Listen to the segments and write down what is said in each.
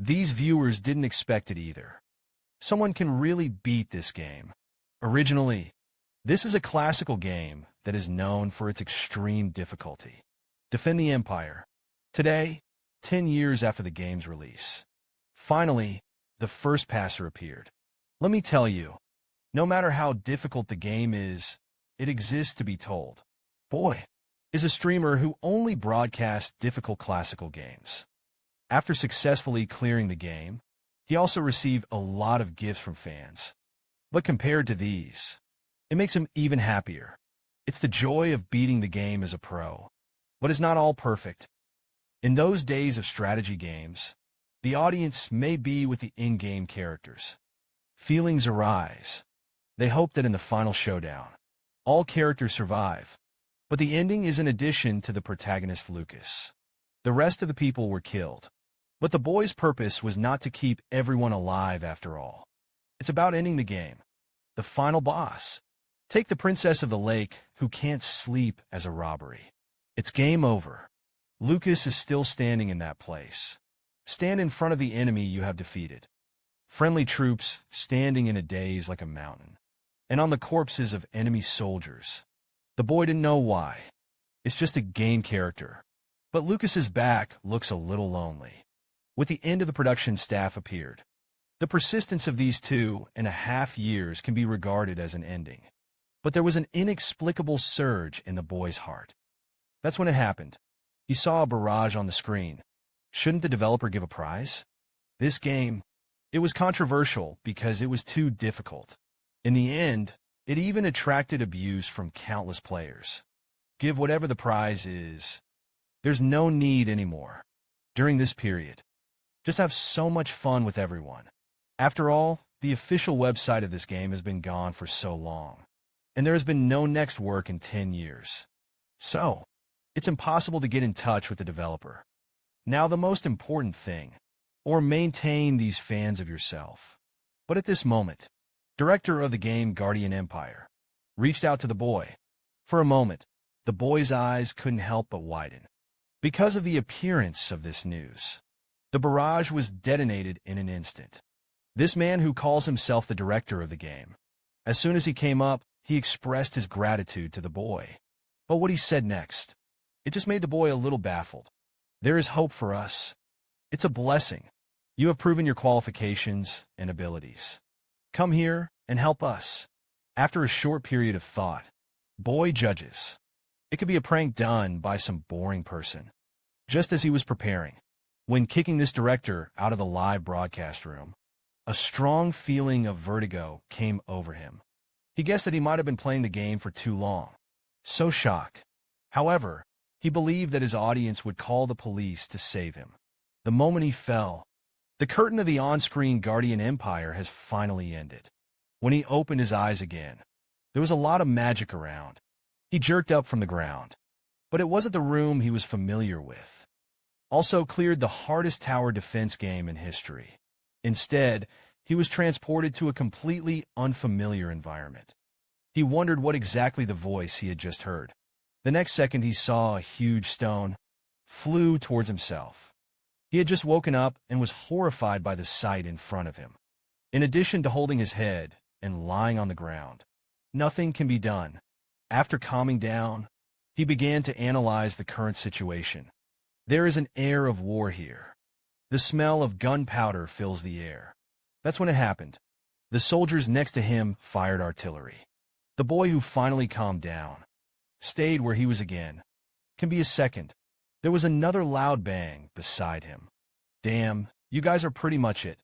These viewers didn't expect it either. Someone can really beat this game. Originally, this is a classical game that is known for its extreme difficulty. Defend the Empire. Today, 10 years after the game's release, finally, the first passer appeared. Let me tell you, no matter how difficult the game is, it exists to be told. Boy is a streamer who only broadcasts difficult classical games. After successfully clearing the game, he also received a lot of gifts from fans. But compared to these, it makes him even happier. It's the joy of beating the game as a pro. But it's not all perfect. In those days of strategy games, the audience may be with the in-game characters. Feelings arise. They hope that in the final showdown, all characters survive. But the ending is an addition to the protagonist Lucas. The rest of the people were killed. But the boy's purpose was not to keep everyone alive after all. It's about ending the game. The final boss. Take the Princess of the Lake, who can't sleep, as a robbery. It's game over. Lucas is still standing in that place. Stand in front of the enemy you have defeated. Friendly troops standing in a daze like a mountain. And on the corpses of enemy soldiers. The boy didn't know why. It's just a game character. But Lucas's back looks a little lonely. With the end of the production staff appeared. The persistence of these 2.5 years can be regarded as an ending. But there was an inexplicable surge in the boy's heart. That's when it happened. He saw a barrage on the screen. Shouldn't the developer give a prize? This game, it was controversial because it was too difficult. In the end, it even attracted abuse from countless players. Give whatever the prize is. There's no need anymore. During this period, just have so much fun with everyone. After all, the official website of this game has been gone for so long, and there has been no next work in 10 years. So, it's impossible to get in touch with the developer. Now the most important thing, or maintain these fans of yourself. But at this moment, director of the game Guardian Empire reached out to the boy. For a moment, the boy's eyes couldn't help but widen. Because of the appearance of this news, the barrage was detonated in an instant. This man who calls himself the director of the game, as soon as he came up, he expressed his gratitude to the boy. But what he said next, it just made the boy a little baffled. There is hope for us. It's a blessing. You have proven your qualifications and abilities. Come here and help us. After a short period of thought, boy judges. It could be a prank done by some boring person. Just as he was preparing, when kicking this director out of the live broadcast room, a strong feeling of vertigo came over him. He guessed that he might have been playing the game for too long. So shocked. However, he believed that his audience would call the police to save him. The moment he fell, the curtain of the on-screen Guardian Empire has finally ended. When he opened his eyes again, there was a lot of magic around. He jerked up from the ground. But it wasn't the room he was familiar with. Also cleared the hardest tower defense game in history. Instead, he was transported to a completely unfamiliar environment. He wondered what exactly the voice he had just heard. The next second he saw a huge stone flew towards himself. He had just woken up and was horrified by the sight in front of him. In addition to holding his head and lying on the ground, nothing can be done. After calming down, he began to analyze the current situation. There is an air of war here. The smell of gunpowder fills the air. That's when it happened. The soldiers next to him fired artillery. The boy who finally calmed down stayed where he was again. Can be a second. There was another loud bang beside him. Damn, you guys are pretty much it.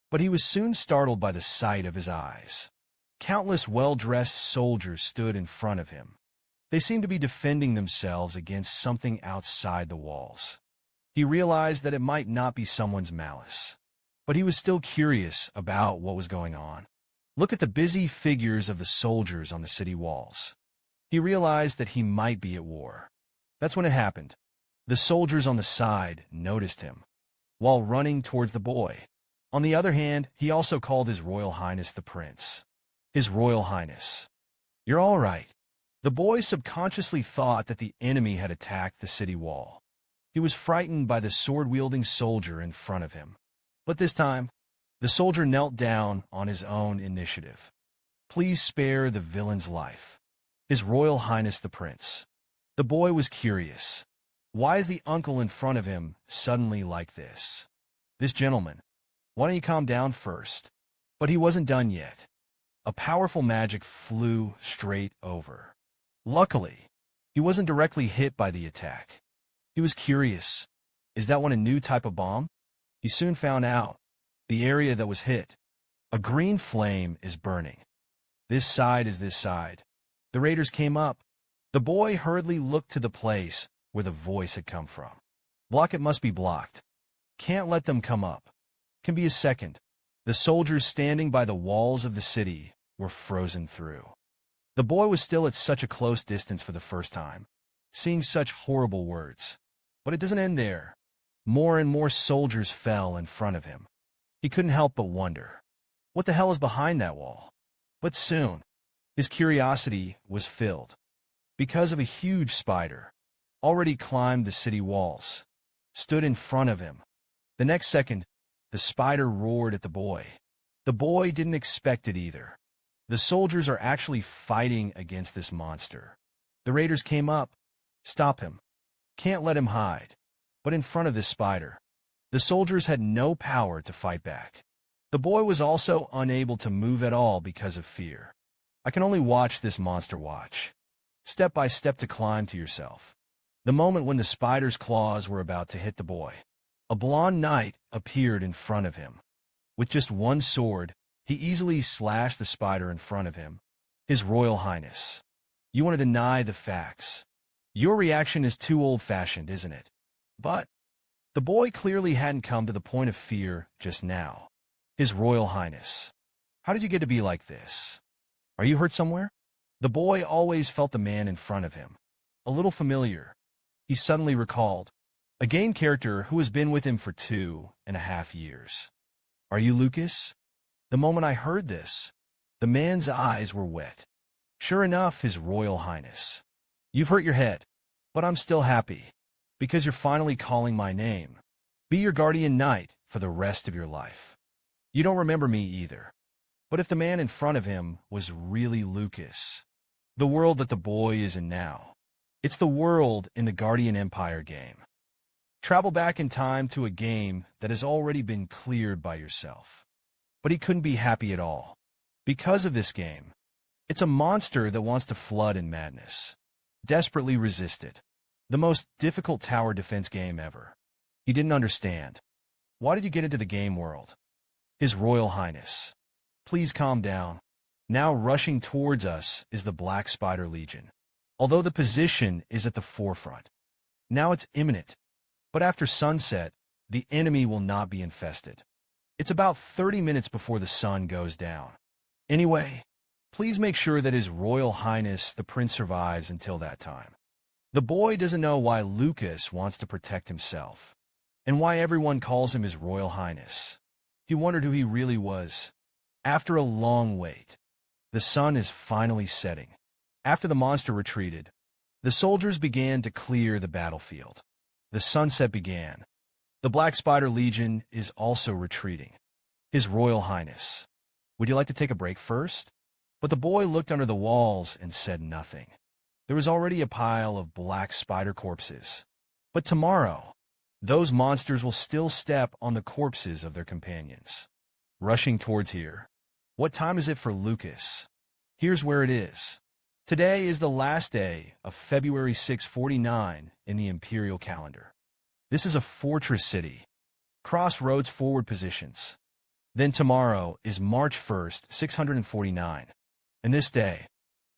But he was soon startled by the sight of his eyes. Countless well-dressed soldiers stood in front of him. They seemed to be defending themselves against something outside the walls. He realized that it might not be someone's malice, but he was still curious about what was going on. Look at the busy figures of the soldiers on the city walls. He realized that he might be at war. That's when it happened. The soldiers on the side noticed him, while running towards the boy. On the other hand, he also called His Royal Highness the Prince. His Royal Highness. You're all right. The boy subconsciously thought that the enemy had attacked the city wall. He was frightened by the sword-wielding soldier in front of him. But this time, the soldier knelt down on his own initiative. Please spare the villain's life. His Royal Highness the Prince. The boy was curious. Why is the uncle in front of him suddenly like this? This gentleman. Why don't you calm down first? But he wasn't done yet. A powerful magic flew straight over. Luckily, he wasn't directly hit by the attack. He was curious. Is that one a new type of bomb? He soon found out. The area that was hit. A green flame is burning. This side is this side. The raiders came up. The boy hurriedly looked to the place where the voice had come from. Block it must be blocked. Can't let them come up. Can be a second. The soldiers standing by the walls of the city were frozen through. The boy was still at such a close distance for the first time, seeing such horrible words. But it doesn't end there. More and more soldiers fell in front of him. He couldn't help but wonder, what the hell is behind that wall? But soon, his curiosity was filled, because of a huge spider, already climbed the city walls, stood in front of him. The next second, the spider roared at the boy. The boy didn't expect it either. The soldiers are actually fighting against this monster. The raiders came up. Stop him. Can't let him hide. But in front of this spider, the soldiers had no power to fight back. The boy was also unable to move at all because of fear. I can only watch this monster watch. Step by step to climb to yourself. The moment when the spider's claws were about to hit the boy, a blonde knight appeared in front of him. With just one sword, he easily slashed the spider in front of him. His Royal Highness. You want to deny the facts. Your reaction is too old-fashioned, isn't it? But the boy clearly hadn't come to the point of fear just now. His Royal Highness. How did you get to be like this? Are you hurt somewhere? The boy always felt the man in front of him a little familiar. He suddenly recalled a game character who has been with him for 2.5 years. Are you Lucas? The moment I heard this, the man's eyes were wet. Sure enough, His Royal Highness. You've hurt your head, but I'm still happy, because you're finally calling my name. Be your guardian knight for the rest of your life. You don't remember me either. But if the man in front of him was really Lucas, the world that the boy is in now, it's the world in the Guardian Empire game. Travel back in time to a game that has already been cleared by yourself. But he couldn't be happy at all. Because of this game, it's a monster that wants to flood in madness. Desperately resisted. The most difficult tower defense game ever. He didn't understand. Why did you get into the game world? His Royal Highness. Please calm down. Now rushing towards us is the Black Spider Legion. Although the position is at the forefront. Now it's imminent. But after sunset, the enemy will not be infested. It's about 30 minutes before the sun goes down. Anyway, please make sure that His Royal Highness the Prince survives until that time. The boy doesn't know why Lucas wants to protect himself, and why everyone calls him His Royal Highness. He wondered who he really was. After a long wait, the sun is finally setting. After the monster retreated, the soldiers began to clear the battlefield. The sunset began. The Black Spider Legion is also retreating. His Royal Highness. Would you like to take a break first? But the boy looked under the walls and said nothing. There was already a pile of black spider corpses. But tomorrow, those monsters will still step on the corpses of their companions. Rushing towards here. What time is it for Lucas? Here's where it is. Today is the last day of February 649 in the Imperial calendar. This is a fortress city. Crossroads forward positions. Then tomorrow is March 1st, 649. And this day,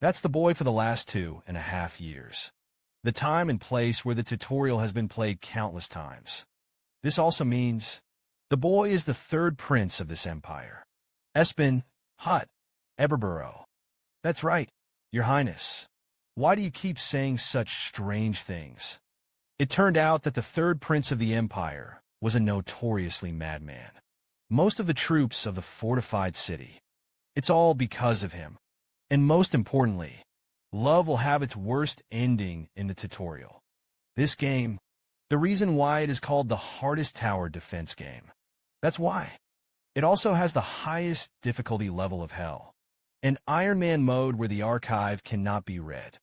that's the boy for the last 2.5 years. The time and place where the tutorial has been played countless times. This also means the boy is the third prince of this empire. Espen, Hut, Eberborough. That's right, Your Highness. Why do you keep saying such strange things? It turned out that the third prince of the empire was a notoriously madman. Most of the troops of the fortified city. It's all because of him. And most importantly, love will have its worst ending in the tutorial. This game, the reason why it is called the hardest tower defense game. That's why. It also has the highest difficulty level of hell. An Iron Man mode where the archive cannot be read.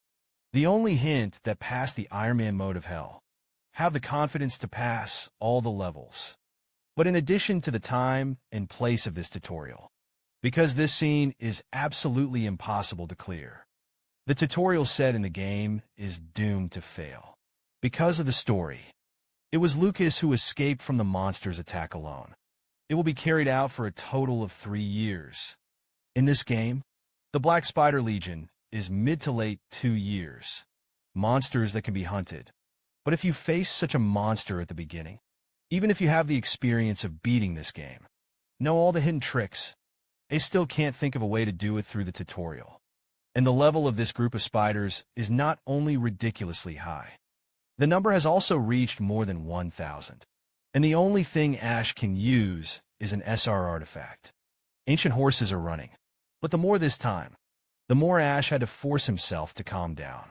The only hint that pass the Iron Man mode of hell. Have the confidence to pass all the levels. But in addition to the time and place of this tutorial, because this scene is absolutely impossible to clear, the tutorial set in the game is doomed to fail. Because of the story, it was Lucas who escaped from the monster's attack alone. It will be carried out for a total of 3 years. In this game, the Black Spider Legion is mid to late 2 years. Monsters that can be hunted. But if you face such a monster at the beginning, even if you have the experience of beating this game, know all the hidden tricks, they still can't think of a way to do it through the tutorial. And the level of this group of spiders is not only ridiculously high. The number has also reached more than 1,000. And the only thing Ash can use is an SR artifact. Ancient horses are running. But the more this time, the more Ash had to force himself to calm down.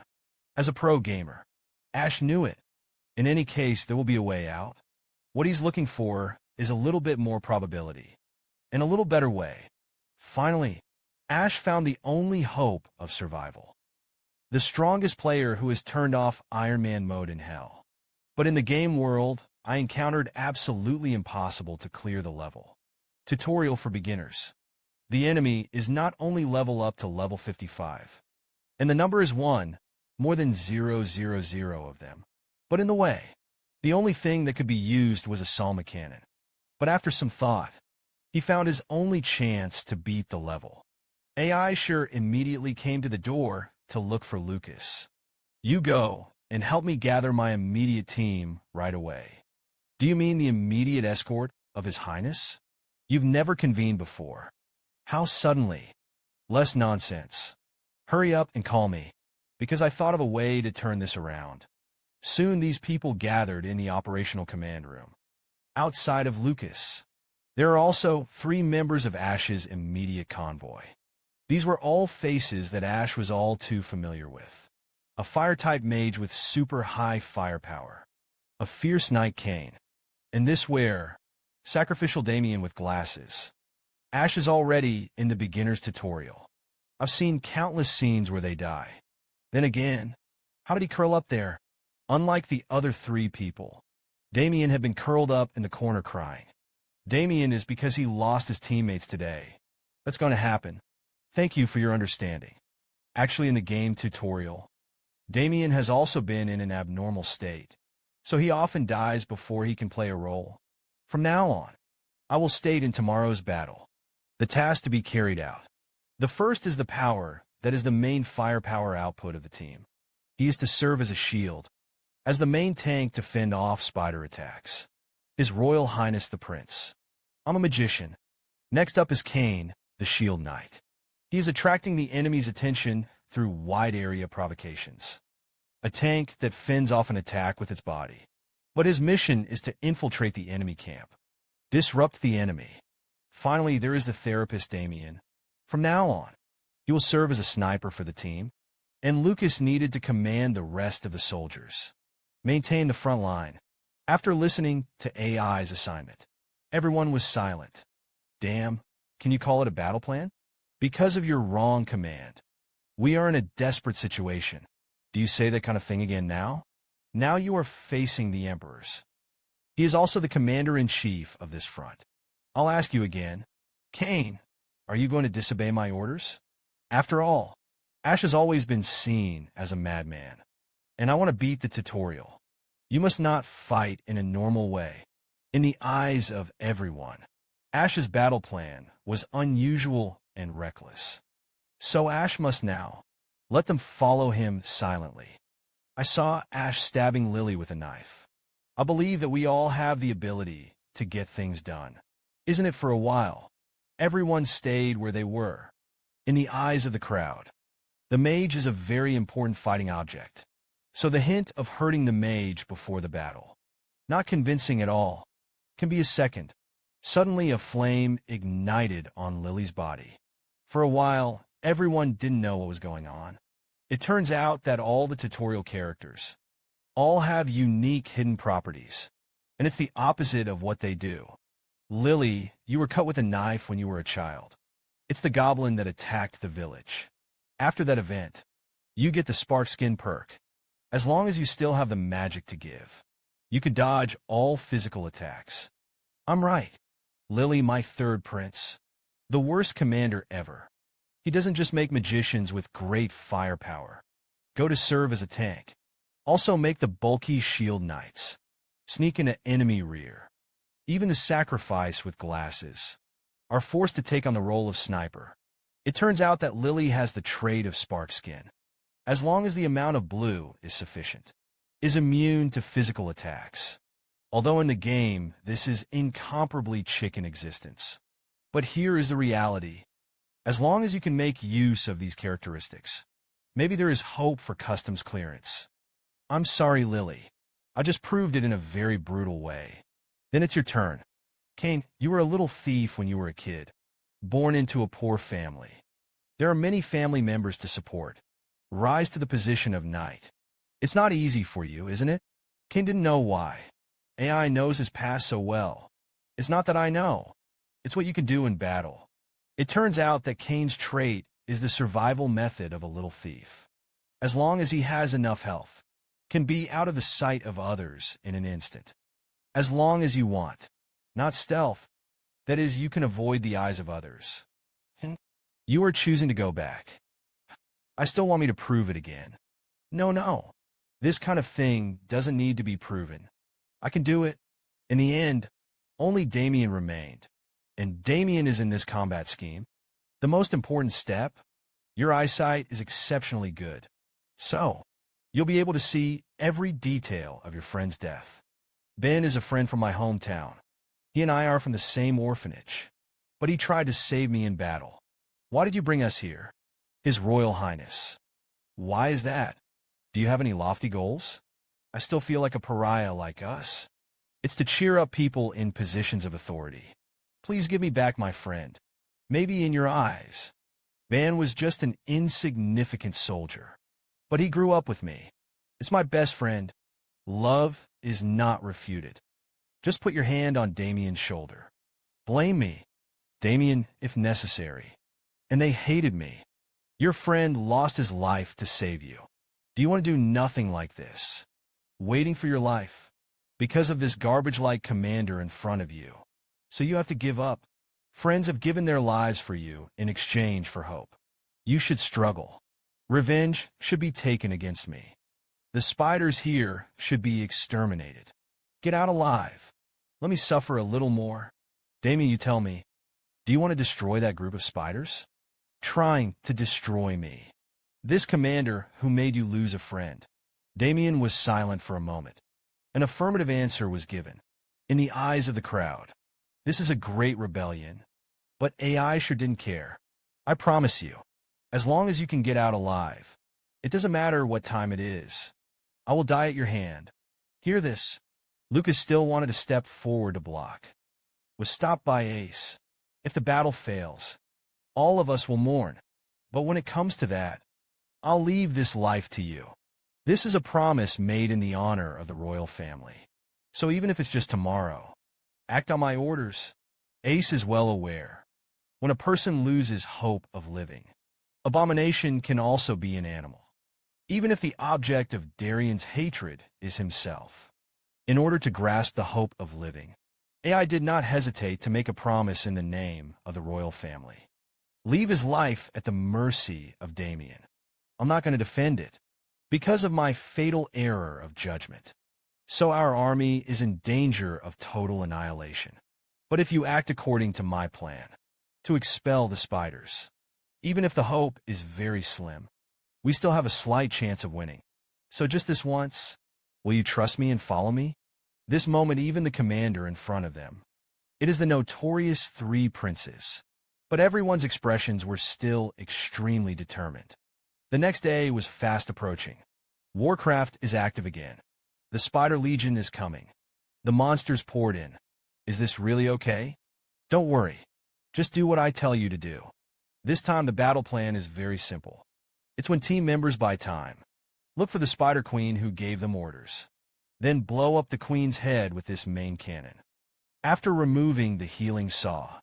As a pro gamer, Ash knew it. In any case, there will be a way out. What he's looking for is a little bit more probability. And a little better way. Finally, Ash found the only hope of survival. The strongest player who has turned off Iron Man mode in hell. But in the game world, I encountered absolutely impossible to clear the level. Tutorial for beginners. The enemy is not only level up to level 55. And the number is 1, more than 000 of them. But in the way, the only thing that could be used was a Salma cannon. But after some thought, he found his only chance to beat the level. AI sure immediately came to the door to look for Lucas. You go and help me gather my immediate team right away. Do you mean the immediate escort of His Highness? You've never convened before. How suddenly? Less nonsense. Hurry up and call me, because I thought of a way to turn this around. Soon these people gathered in the operational command room. Outside of Lucas, there are also 3 members of Ash's immediate convoy. These were all faces that Ash was all too familiar with. A fire-type mage with super high firepower. A fierce Knight Cain. And this where, sacrificial Damien with glasses. Ash is already in the beginner's tutorial. I've seen countless scenes where they die. Then again, how did he curl up there? Unlike the other 3 people, Damien had been curled up in the corner crying. Damien is because he lost his teammates today. That's going to happen. Thank you for your understanding. Actually, in the game tutorial, Damien has also been in an abnormal state, so he often dies before he can play a role. From now on, I will state in tomorrow's battle the task to be carried out. The first is the power that is the main firepower output of the team. He is to serve as a shield, as the main tank to fend off spider attacks. His Royal Highness the Prince. I'm a magician. Next up is Cain, the Shield Knight. He is attracting the enemy's attention through wide-area provocations. A tank that fends off an attack with its body. But his mission is to infiltrate the enemy camp. Disrupt the enemy. Finally, there is the therapist Damien. From now on, he will serve as a sniper for the team. And Lucas needed to command the rest of the soldiers. Maintain the front line. After listening to AI's assignment, everyone was silent. Damn, can you call it a battle plan? Because of your wrong command. We are in a desperate situation. Do you say that kind of thing again now? Now you are facing the emperors. He is also the commander-in-chief of this front. I'll ask you again. Cain, are you going to disobey my orders? After all, Ash has always been seen as a madman. And I want to beat the tutorial. You must not fight in a normal way. In the eyes of everyone, Ash's battle plan was unusual and reckless. So Ash must now let them follow him silently. I saw Ash stabbing Lily with a knife. I believe that we all have the ability to get things done. Isn't it? For a while, everyone stayed where they were, in the eyes of the crowd. The mage is a very important fighting object. So the hint of hurting the mage before the battle, not convincing at all, can be a second. Suddenly a flame ignited on Lily's body. For a while, everyone didn't know what was going on. It turns out that all the tutorial characters all have unique hidden properties, and it's the opposite of what they do. Lily, you were cut with a knife when you were a child. It's the goblin that attacked the village. After that event, you get the spark skin perk. As long as you still have the magic to give, you can dodge all physical attacks. I'm right. Lily, my third prince. The worst commander ever. He doesn't just make magicians with great firepower. Go to serve as a tank. Also make the bulky shield knights. Sneak into enemy rear. Even the sacrifice with glasses are forced to take on the role of sniper. It turns out that Lily has the trait of spark skin. As long as the amount of blue is sufficient, is immune to physical attacks. Although in the game, this is incomparably chicken existence. But here is the reality. As long as you can make use of these characteristics, maybe there is hope for customs clearance. I'm sorry, Lily. I just proved it in a very brutal way. Then it's your turn. Cain, you were a little thief when you were a kid, born into a poor family. There are many family members to support. Rise to the position of knight. It's not easy for you, isn't it? Cain didn't know why. AI knows his past so well. It's not that I know. It's what you can do in battle. It turns out that Cain's trait is the survival method of a little thief. As long as he has enough health, can be out of the sight of others in an instant. As long as you want. Not stealth. That is, you can avoid the eyes of others. You are choosing to go back. I still want me to prove it again. No. This kind of thing doesn't need to be proven. I can do it. In the end, only Damien remained. And Damien is in this combat scheme. The most important step, your eyesight is exceptionally good. So, you'll be able to see every detail of your friend's death. Ben is a friend from my hometown. He and I are from the same orphanage. But he tried to save me in battle. Why did you bring us here? His Royal Highness. Why is that? Do you have any lofty goals? I still feel like a pariah like us. It's to cheer up people in positions of authority. Please give me back my friend. Maybe in your eyes, Van was just an insignificant soldier. But he grew up with me. It's my best friend. Love is not refuted. Just put your hand on Damien's shoulder. Blame me, Damien, if necessary. And they hated me. Your friend lost his life to save you. Do you want to do nothing like this? Waiting for your life? Because of this garbage-like commander in front of you. So you have to give up. Friends have given their lives for you in exchange for hope. You should struggle. Revenge should be taken against me. The spiders here should be exterminated. Get out alive. Let me suffer a little more. Damien, you tell me, do you want to destroy that group of spiders? Trying to destroy me. This commander who made you lose a friend. Damien was silent for a moment. An affirmative answer was given. In the eyes of the crowd, this is a great rebellion. But AI sure didn't care. I promise you, as long as you can get out alive, it doesn't matter what time it is. I will die at your hand. Hear this. Lucas still wanted to step forward to block. Was stopped by Ace. If the battle fails, all of us will mourn. But when it comes to that, I'll leave this life to you. This is a promise made in the honor of the royal family. So even if it's just tomorrow, act on my orders. Ace is well aware. When a person loses hope of living, abomination can also be an animal. Even if the object of Darian's hatred is himself. In order to grasp the hope of living, AI did not hesitate to make a promise in the name of the royal family. Leave his life at the mercy of Damien. I'm not going to defend it, because of my fatal error of judgment. So our army is in danger of total annihilation. But if you act according to my plan, to expel the spiders, even if the hope is very slim, we still have a slight chance of winning. So just this once, will you trust me and follow me? This moment, even the commander in front of them. It is the notorious three princes. But everyone's expressions were still extremely determined. The next day was fast approaching. Warcraft is active again. The Spider Legion is coming. The monsters poured in. Is this really okay? Don't worry. Just do what I tell you to do. This time the battle plan is very simple. It's when team members buy time. Look for the Spider Queen who gave them orders. Then blow up the Queen's head with this main cannon. After removing the healing saw,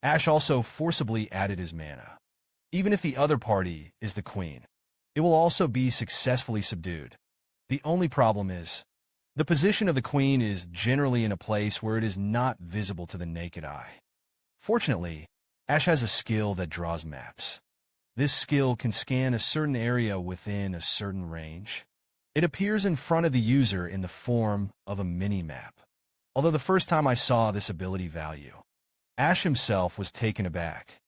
Ash also forcibly added his mana. Even if the other party is the queen, it will also be successfully subdued. The only problem is, the position of the queen is generally in a place where it is not visible to the naked eye. Fortunately, Ash has a skill that draws maps. This skill can scan a certain area within a certain range. It appears in front of the user in the form of a mini-map. Although the first time I saw this ability value, Ash himself was taken aback.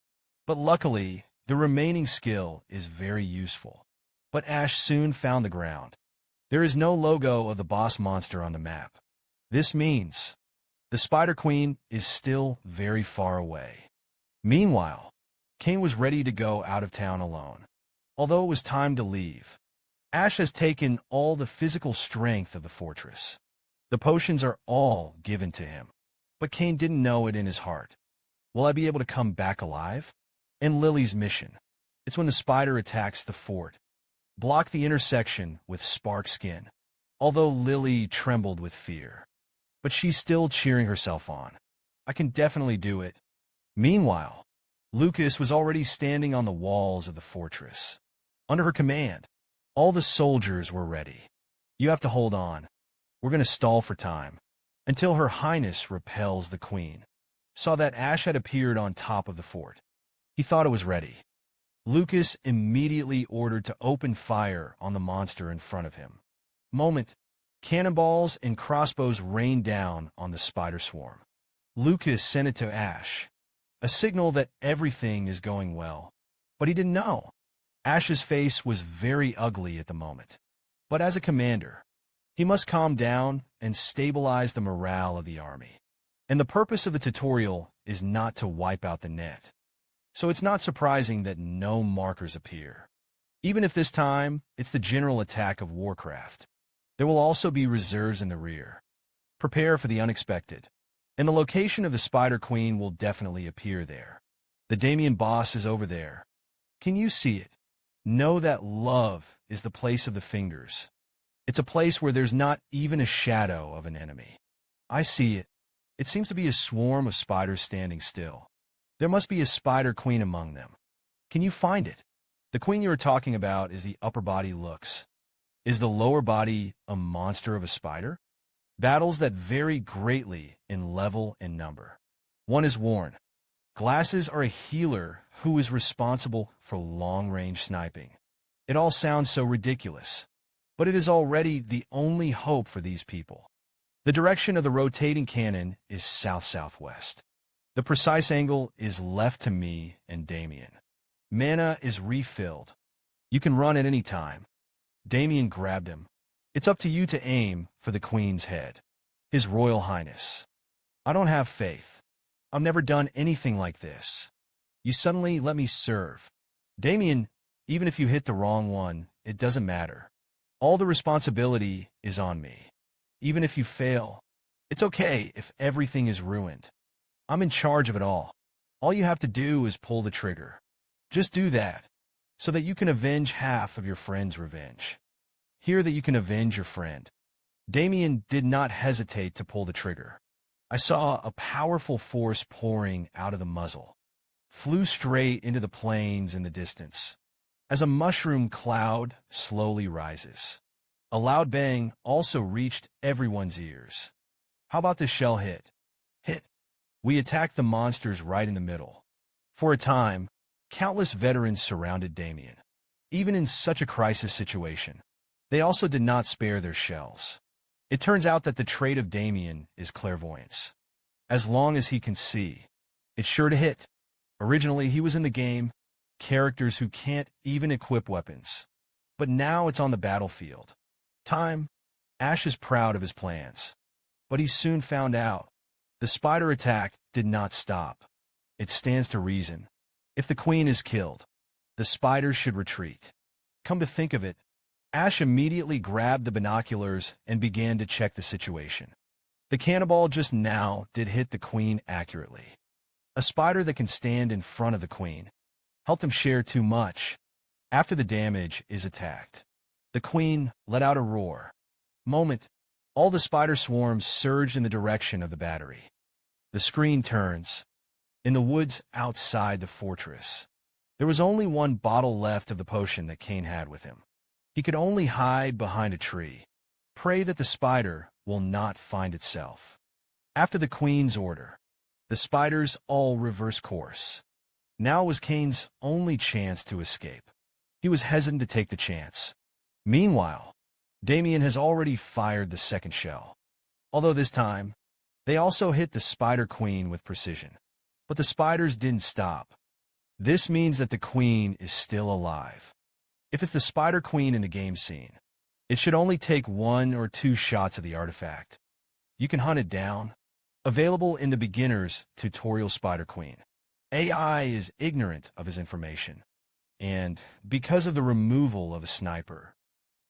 But luckily, the remaining skill is very useful. But Ash soon found the ground. There is no logo of the boss monster on the map. This means the Spider Queen is still very far away. Meanwhile, Kane was ready to go out of town alone. Although it was time to leave, Ash has taken all the physical strength of the fortress. The potions are all given to him. But Kane didn't know it in his heart. Will I be able to come back alive? And Lily's mission. It's when the spider attacks the fort. Block the intersection with spark skin. Although Lily trembled with fear. But she's still cheering herself on. I can definitely do it. Meanwhile, Lucas was already standing on the walls of the fortress. Under her command, all the soldiers were ready. You have to hold on. We're going to stall for time, until Her Highness repels the Queen. Saw that Ash had appeared on top of the fort. He thought it was ready. Lucas immediately ordered to open fire on the monster in front of him. Moment, cannonballs and crossbows rained down on the spider swarm. Lucas sent it to Ash, a signal that everything is going well. But he didn't know. Ash's face was very ugly at the moment. But as a commander, he must calm down and stabilize the morale of the army. And the purpose of the tutorial is not to wipe out the net. So it's not surprising that no markers appear. Even if this time it's the general attack of Warcraft, there will also be reserves in the rear. Prepare for the unexpected. And the location of the Spider Queen will definitely appear there. The Damien boss is over there. Can you see it? Know that love is the place of the fingers. It's a place where there's not even a shadow of an enemy. I see it. It seems to be a swarm of spiders standing still. There must be a Spider Queen among them. Can you find it? The queen you are talking about is the upper body looks. Is the lower body a monster of a spider? Battles that vary greatly in level and number. One is worn. Glasses are a healer who is responsible for long-range sniping. It all sounds so ridiculous, but it is already the only hope for these people. The direction of the rotating cannon is south-southwest. The precise angle is left to me and Damien. Mana is refilled. You can run at any time. Damien grabbed him. It's up to you to aim for the Queen's head. His Royal Highness. I don't have faith. I've never done anything like this. You suddenly let me serve. Damien, even if you hit the wrong one, it doesn't matter. All the responsibility is on me. Even if you fail, it's okay if everything is ruined. I'm in charge of it all. All you have to do is pull the trigger. Just do that, so that you can avenge half of your friend's revenge. Hear that you can avenge your friend. Damien did not hesitate to pull the trigger. I saw a powerful force pouring out of the muzzle. Flew straight into the plains in the distance. As a mushroom cloud slowly rises. A loud bang also reached everyone's ears. How about this shell hit? Hit. We attacked the monsters right in the middle. For a time, countless veterans surrounded Damien. Even in such a crisis situation, they also did not spare their shells. It turns out that the trait of Damien is clairvoyance. As long as he can see, it's sure to hit. Originally, he was in the game, characters who can't even equip weapons. But now it's on the battlefield. Time. Ash is proud of his plans. But he soon found out. The spider attack did not stop. It stands to reason. If the queen is killed, the spiders should retreat. Come to think of it, Ash immediately grabbed the binoculars and began to check the situation. The cannonball just now did hit the queen accurately. A spider that can stand in front of the queen helped him share too much. After the damage is attacked, the queen let out a roar. Moment, all the spider swarms surged in the direction of the battery. The screen turns. In the woods outside the fortress, there was only one bottle left of the potion that Cain had with him. He could only hide behind a tree, pray that the spider will not find itself. After the queen's order, the spiders all reverse course. Now was Cain's only chance to escape. He was hesitant to take the chance. Meanwhile, Damien has already fired the second shell. Although this time, they also hit the spider queen with precision. But the spiders didn't stop. This means that the queen is still alive. If it's the spider queen in the game scene, it should only take 1 or 2 shots of the artifact. You can hunt it down. Available in the beginner's tutorial spider queen. AI is ignorant of his information. And because of the removal of a sniper,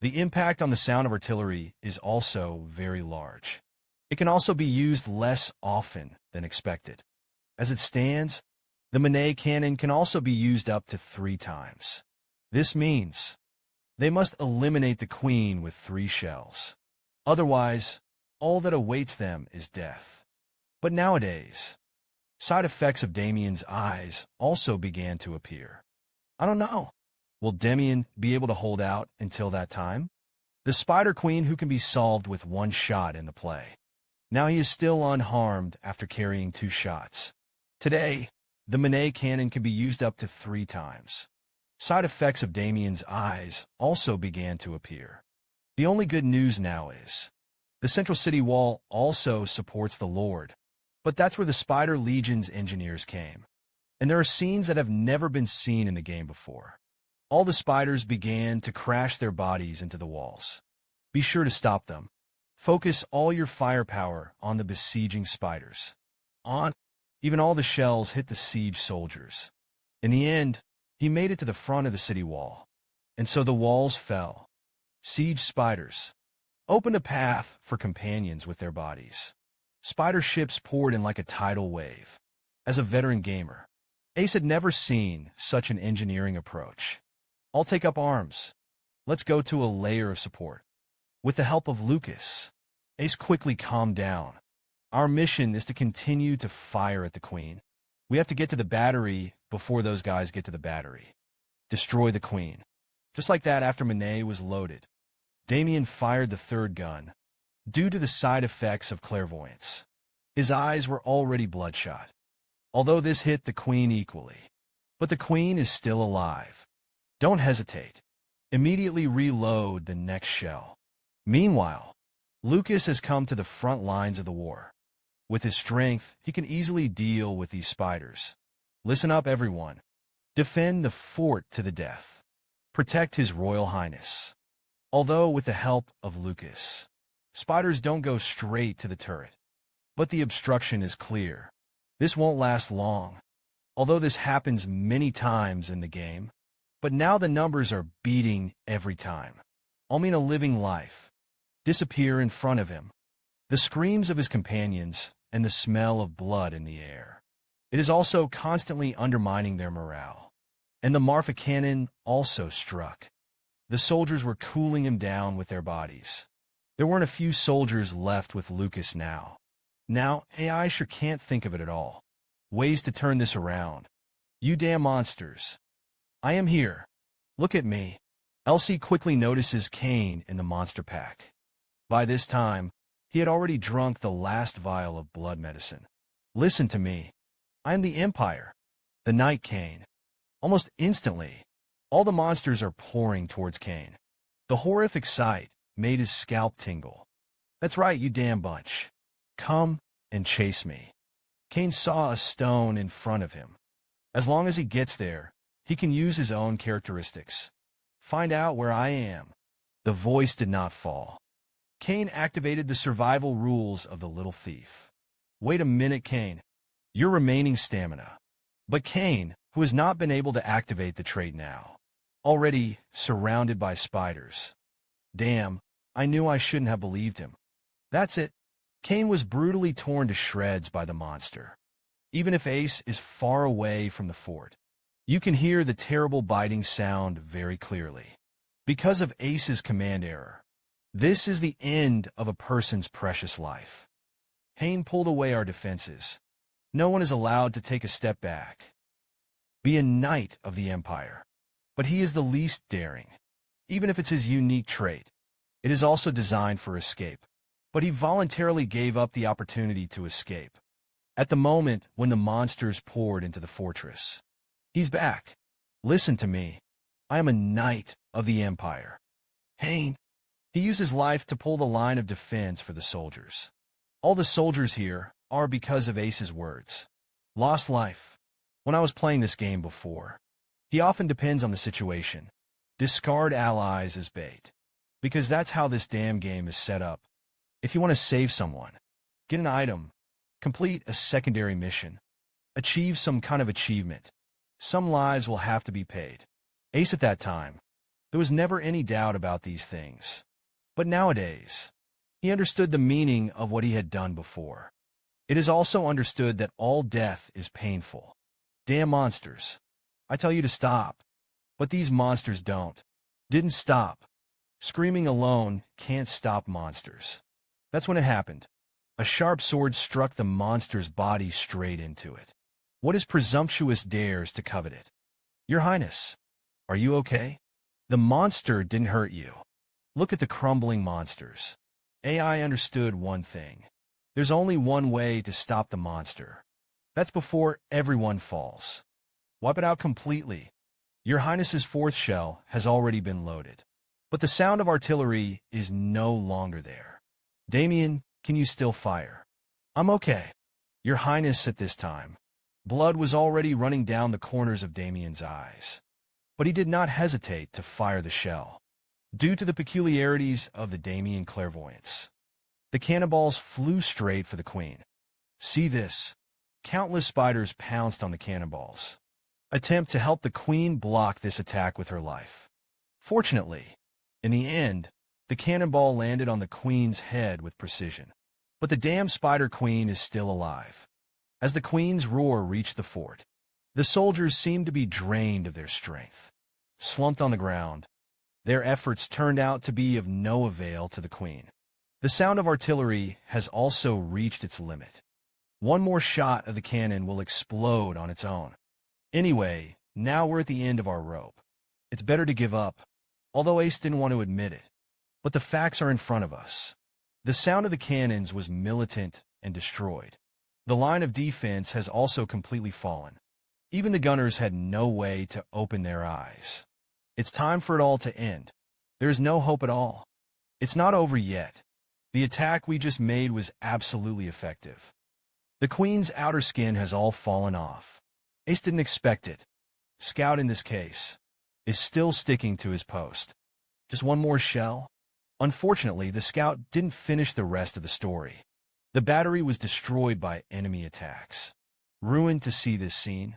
the impact on the sound of artillery is also very large. It can also be used less often than expected. As it stands, the Manga cannon can also be used up to 3 times. This means they must eliminate the queen with 3 shells. Otherwise, all that awaits them is death. But nowadays, side effects of Damien's eyes also began to appear. I don't know. Will Damien be able to hold out until that time? The Spider Queen who can be solved with 1 shot in the play. Now he is still unharmed after carrying 2 shots. Today, the Manga cannon can be used up to 3 times. Side effects of Damien's eyes also began to appear. The only good news now is the Central City Wall also supports the Lord, but that's where the Spider Legion's engineers came. And there are scenes that have never been seen in the game before. All the spiders began to crash their bodies into the walls. Be sure to stop them. Focus all your firepower on the besieging spiders. Even all the shells hit the siege soldiers. In the end, he made it to the front of the city wall. And so the walls fell. Siege spiders opened a path for companions with their bodies. Spider ships poured in like a tidal wave. As a veteran gamer, Ace had never seen such an engineering approach. I'll take up arms. Let's go to a layer of support. With the help of Lucas, Ace quickly calmed down. Our mission is to continue to fire at the queen. We have to get to the battery before those guys get to the battery. Destroy the queen. Just like that, after Monet was loaded, Damien fired the 3rd gun. Due to the side effects of clairvoyance, his eyes were already bloodshot. Although this hit the queen equally. But the queen is still alive. Don't hesitate. Immediately reload the next shell. Meanwhile, Lucas has come to the front lines of the war. With his strength, he can easily deal with these spiders. Listen up, everyone. Defend the fort to the death. Protect His Royal Highness. Although with the help of Lucas, spiders don't go straight to the turret. But the obstruction is clear. This won't last long. Although this happens many times in the game, but now the numbers are beating every time. I mean, a living life. Disappear in front of him. The screams of his companions and the smell of blood in the air. It is also constantly undermining their morale. And the Marfa cannon also struck. The soldiers were cooling him down with their bodies. There weren't a few soldiers left with Lucas now. Now, AI sure can't think of it at all. Ways to turn this around. You damn monsters. I am here. Look at me. Elsie quickly notices Cain in the monster pack. By this time, he had already drunk the last vial of blood medicine. Listen to me. I am the Empire. The Night Cain. Almost instantly, all the monsters are pouring towards Cain. The horrific sight made his scalp tingle. That's right, you damn bunch. Come and chase me. Cain saw a stone in front of him. As long as he gets there, he can use his own characteristics. Find out where I am. The voice did not fall. Cain activated the survival rules of the little thief. Wait a minute, Cain. You're remaining stamina. But Cain, who has not been able to activate the trait now, already surrounded by spiders. Damn, I knew I shouldn't have believed him. That's it. Cain was brutally torn to shreds by the monster. Even if Ace is far away from the fort, you can hear the terrible biting sound very clearly. Because of Ace's command error, this is the end of a person's precious life. Cain pulled away our defenses. No one is allowed to take a step back. Be a knight of the Empire. But he is the least daring. Even if it's his unique trait, it is also designed for escape. But he voluntarily gave up the opportunity to escape. At the moment when the monsters poured into the fortress. He's back. Listen to me. I am a knight of the Empire. Pain. He used his life to pull the line of defense for the soldiers. All the soldiers here are because of Ace's words. Lost life. When I was playing this game before, he often depends on the situation. Discard allies as bait. Because that's how this damn game is set up. If you want to save someone, get an item, complete a secondary mission, achieve some kind of achievement, some lives will have to be paid. Ace at that time, there was never any doubt about these things. But nowadays, he understood the meaning of what he had done before. It is also understood that all death is painful. Damn monsters. I tell you to stop. But these monsters didn't stop. Screaming alone can't stop monsters. That's when it happened. A sharp sword struck the monster's body straight into it. What is presumptuous dares to covet it? Your Highness, are you okay? The monster didn't hurt you. Look at the crumbling monsters. AI understood one thing. There's only one way to stop the monster. That's before everyone falls. Wipe it out completely. Your Highness's fourth shell has already been loaded. But the sound of artillery is no longer there. Damien, can you still fire? I'm okay. Your Highness at this time. Blood was already running down the corners of Damien's eyes. But he did not hesitate to fire the shell. Due to the peculiarities of the Damien clairvoyance, the cannonballs flew straight for the queen. See this. Countless spiders pounced on the cannonballs. Attempt to help the queen block this attack with her life. Fortunately, in the end, the cannonball landed on the queen's head with precision. But the damn spider queen is still alive. As the queen's roar reached the fort, the soldiers seemed to be drained of their strength. Slumped on the ground, their efforts turned out to be of no avail to the queen. The sound of artillery has also reached its limit. One more shot of the cannon will explode on its own. Anyway, now we're at the end of our rope. It's better to give up, although Ace didn't want to admit it. But the facts are in front of us. The sound of the cannons was militant and destroyed. The line of defense has also completely fallen. Even the gunners had no way to open their eyes. It's time for it all to end. There is no hope at all. It's not over yet. The attack we just made was absolutely effective. The queen's outer skin has all fallen off. Ace didn't expect it. Scout in this case is still sticking to his post. Just one more shell? Unfortunately, the scout didn't finish the rest of the story. The battery was destroyed by enemy attacks. Ruined to see this scene.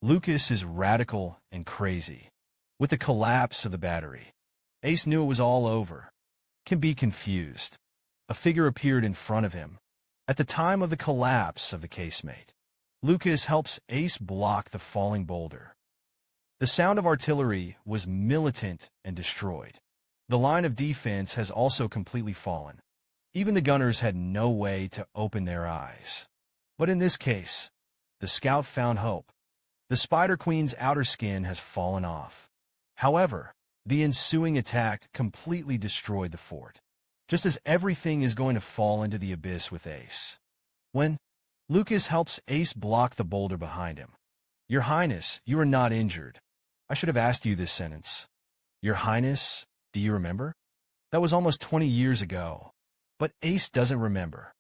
Lucas is radical and crazy. With the collapse of the battery, Ace knew it was all over. Can be confused. A figure appeared in front of him. At the time of the collapse of the casemate, Lucas helps Ace block the falling boulder. The sound of artillery was militant and destroyed. The line of defense has also completely fallen. Even the gunners had no way to open their eyes. But in this case, the scout found hope. The Spider Queen's outer skin has fallen off. However, the ensuing attack completely destroyed the fort, just as everything is going to fall into the abyss with Ace. When Lucas helps Ace block the boulder behind him. Your Highness, you are not injured. I should have asked you this sentence. Your Highness, do you remember? That was almost 20 years ago. But Ace doesn't remember.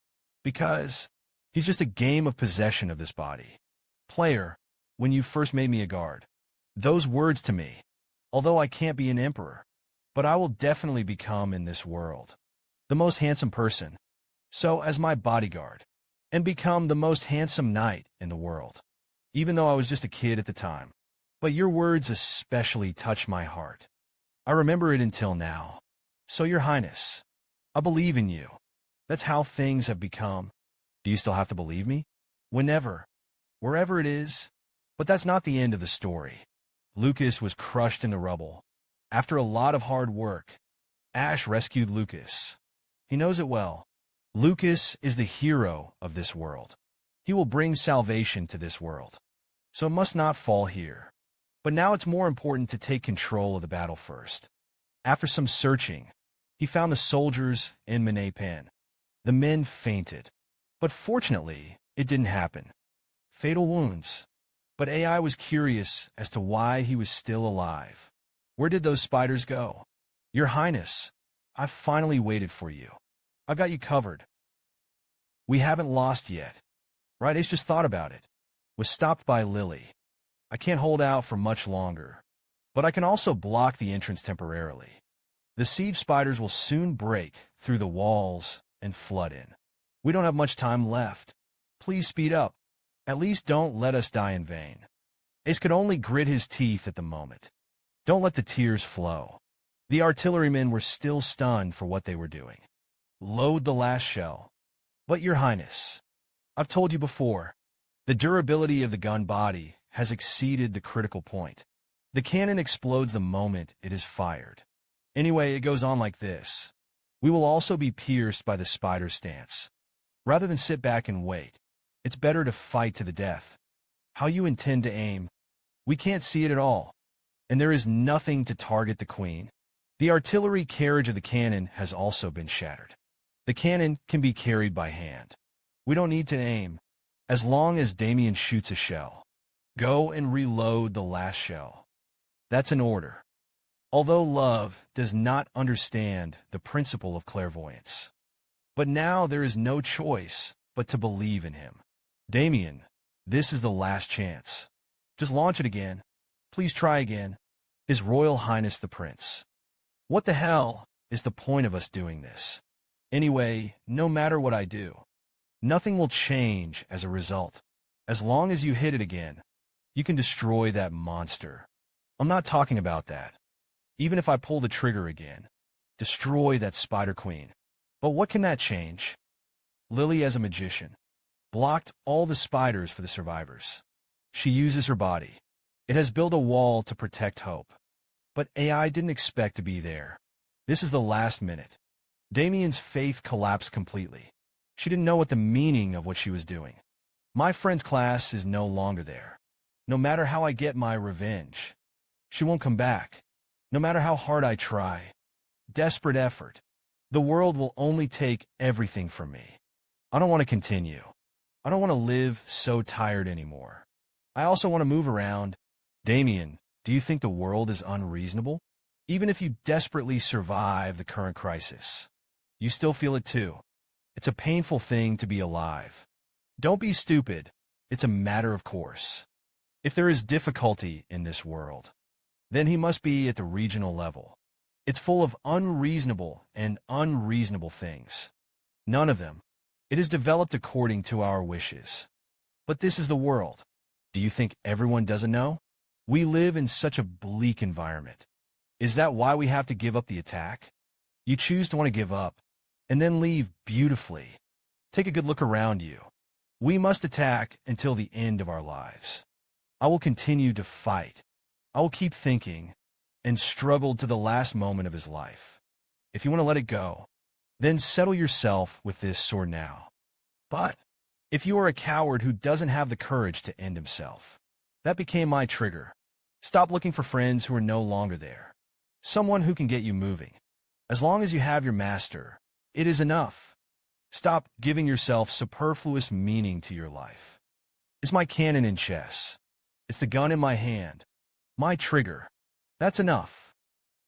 Because he's just a game of possession of this body. Player, when you first made me a guard. Those words to me. Although I can't be an emperor. But I will definitely become in this world the most handsome person. So as my bodyguard. And become the most handsome knight in the world. Even though I was just a kid at the time. But your words especially touch my heart. I remember it until now. So your Highness, I believe in you. That's how things have become. Do you still have to believe me? Whenever. Wherever it is. But that's not the end of the story. Lucas was crushed in the rubble. After a lot of hard work, Ash rescued Lucas. He knows it well. Lucas is the hero of this world. He will bring salvation to this world. So it must not fall here. But now it's more important to take control of the battle first. After some searching, he found the soldiers in Manhwa. The men fainted. But fortunately, it didn't happen. Fatal wounds. But AI was curious as to why he was still alive. Where did those spiders go? Your Highness, I've finally waited for you. I've got you covered. We haven't lost yet. Right, Ace just thought about it. Was stopped by Lily. I can't hold out for much longer. But I can also block the entrance temporarily. The siege spiders will soon break through the walls and flood in. We don't have much time left. Please speed up. At least don't let us die in vain. Ace could only grit his teeth at the moment. Don't let the tears flow. The artillerymen were still stunned for what they were doing. Load the last shell. But Your Highness, I've told you before, the durability of the gun body has exceeded the critical point. The cannon explodes the moment it is fired. Anyway, it goes on like this. We will also be pierced by the spider's stance. Rather than sit back and wait, it's better to fight to the death. How you intend to aim, we can't see it at all. And there is nothing to target the queen. The artillery carriage of the cannon has also been shattered. The cannon can be carried by hand. We don't need to aim, as long as Damien shoots a shell. Go and reload the last shell. That's an order. Although Love does not understand the principle of clairvoyance. But now there is no choice but to believe in him. Damien, this is the last chance. Just launch it again. Please try again. His Royal Highness the Prince. What the hell is the point of us doing this? Anyway, no matter what I do, nothing will change as a result. As long as you hit it again, you can destroy that monster. I'm not talking about that. Even if I pull the trigger again, destroy that Spider Queen. But what can that change? Lily, as a magician, blocked all the spiders for the survivors. She uses her body. It has built a wall to protect Hope. But AI didn't expect to be there. This is the last minute. Damien's faith collapsed completely. She didn't know what the meaning of what she was doing. My friend's class is no longer there. No matter how I get my revenge, she won't come back. No matter how hard I try. Desperate effort. The world will only take everything from me. I don't want to continue. I don't want to live so tired anymore. I also want to move around. Damien, do you think the world is unreasonable? Even if you desperately survive the current crisis, you still feel it too. It's a painful thing to be alive. Don't be stupid. It's a matter of course. If there is difficulty in this world, then he must be at the regional level. It's full of unreasonable and unreasonable things. None of them. It is developed according to our wishes. But this is the world. Do you think everyone doesn't know? We live in such a bleak environment. Is that why we have to give up the attack? You choose to want to give up, and then leave beautifully. Take a good look around you. We must attack until the end of our lives. I will continue to fight. I will keep thinking, and struggle to the last moment of his life. If you want to let it go, then settle yourself with this sword now. But if you are a coward who doesn't have the courage to end himself, that became my trigger. Stop looking for friends who are no longer there. Someone who can get you moving. As long as you have your master, it is enough. Stop giving yourself superfluous meaning to your life. It's my cannon in chess. It's the gun in my hand. My trigger. That's enough.